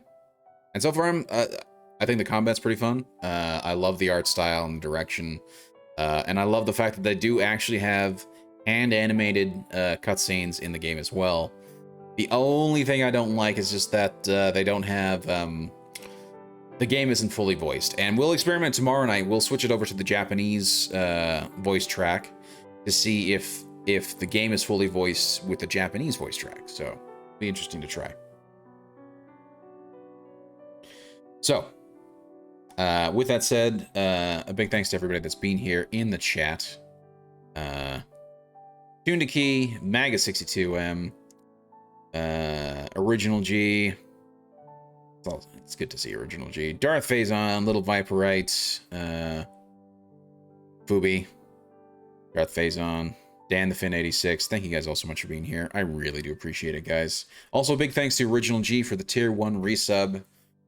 Speaker 1: and so far I think the combat's pretty fun. I love the art style and the direction, and I love the fact that they do actually have hand-animated cutscenes in the game as well. The only thing I don't like is just that they don't have the game isn't fully voiced, and we'll experiment tomorrow night. We'll switch it over to the Japanese voice track to see if the game is fully voiced with the Japanese voice track. So it'll be interesting to try. So, with that said, a big thanks to everybody that's been here in the chat. Tune to Key, Maga62M, Original G. It's good to see Original G. Darth Phazon, Little Viperite, Fubi, Darth Phazon, Dan the Fin 86. Thank you guys all so much for being here. I really do appreciate it, guys. Also, big thanks to Original G for the Tier 1 resub.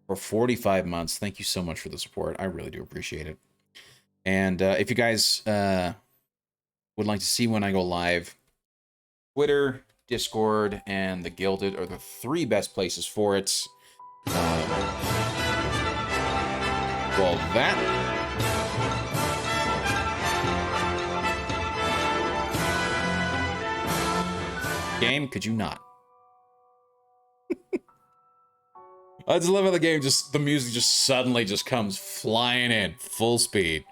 Speaker 1: For 45 months. Thank you so much for the support. I really do appreciate it. And if you guys would like to see when I go live, Twitter, Discord, and the Gilded are the 3 best places for it. Well, that... Game, could you not? I just love how the game the music just suddenly just comes flying in, full speed.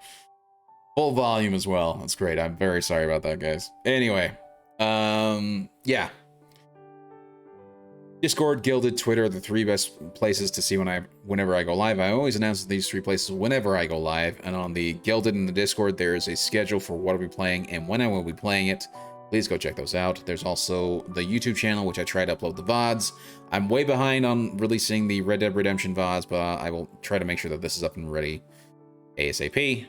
Speaker 1: Full volume as well. That's great. I'm very sorry about that, guys. Anyway, yeah. Discord, Gilded, Twitter are the 3 best places to see whenever I go live. I always announce these 3 places whenever I go live. And on the Gilded and the Discord, there is a schedule for what I'll be playing and when I will be playing it. Please go check those out. There's also the YouTube channel, which I try to upload the VODs. I'm way behind on releasing the Red Dead Redemption VODs, but I will try to make sure that this is up and ready ASAP.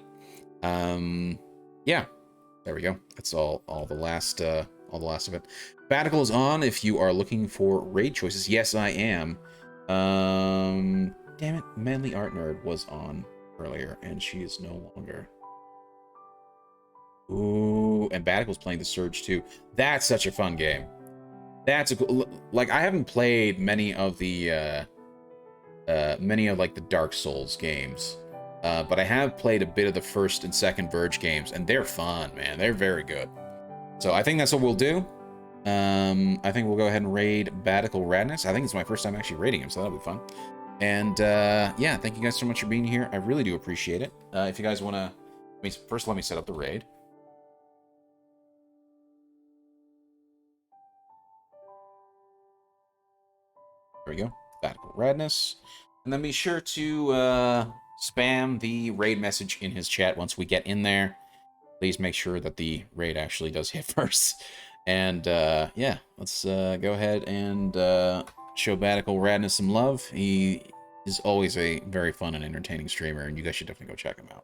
Speaker 1: Yeah, there we go. That's all the last of it. Sabbatical is on if you are looking for raid choices. Yes, I am. Damn it, Manly Art Nerd was on earlier, and she is no longer. Ooh, and Batical's playing the Surge too. That's such a fun game. That's a cool, like, I haven't played many of the like the Dark Souls games, but I have played a bit of the first and second Verge games, and they're fun, man. They're very good. So I think that's what we'll do. I think we'll go ahead and raid Batical Radness. I think it's my first time actually raiding him, so that'll be fun. And yeah, thank you guys so much for being here. I really do appreciate it. If you guys want to, first let me set up the raid. There we go, Batical Radness. And then be sure to spam the raid message in his chat once we get in there. Please make sure that the raid actually does hit first. And yeah, let's go ahead and show Batical Radness some love. He is always a very fun and entertaining streamer, and you guys should definitely go check him out.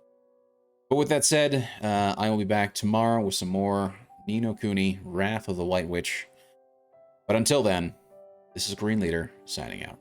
Speaker 1: But with that said, I will be back tomorrow with some more Ni No Kuni, Wrath of the White Witch. But until then, this is Green Leader, signing out.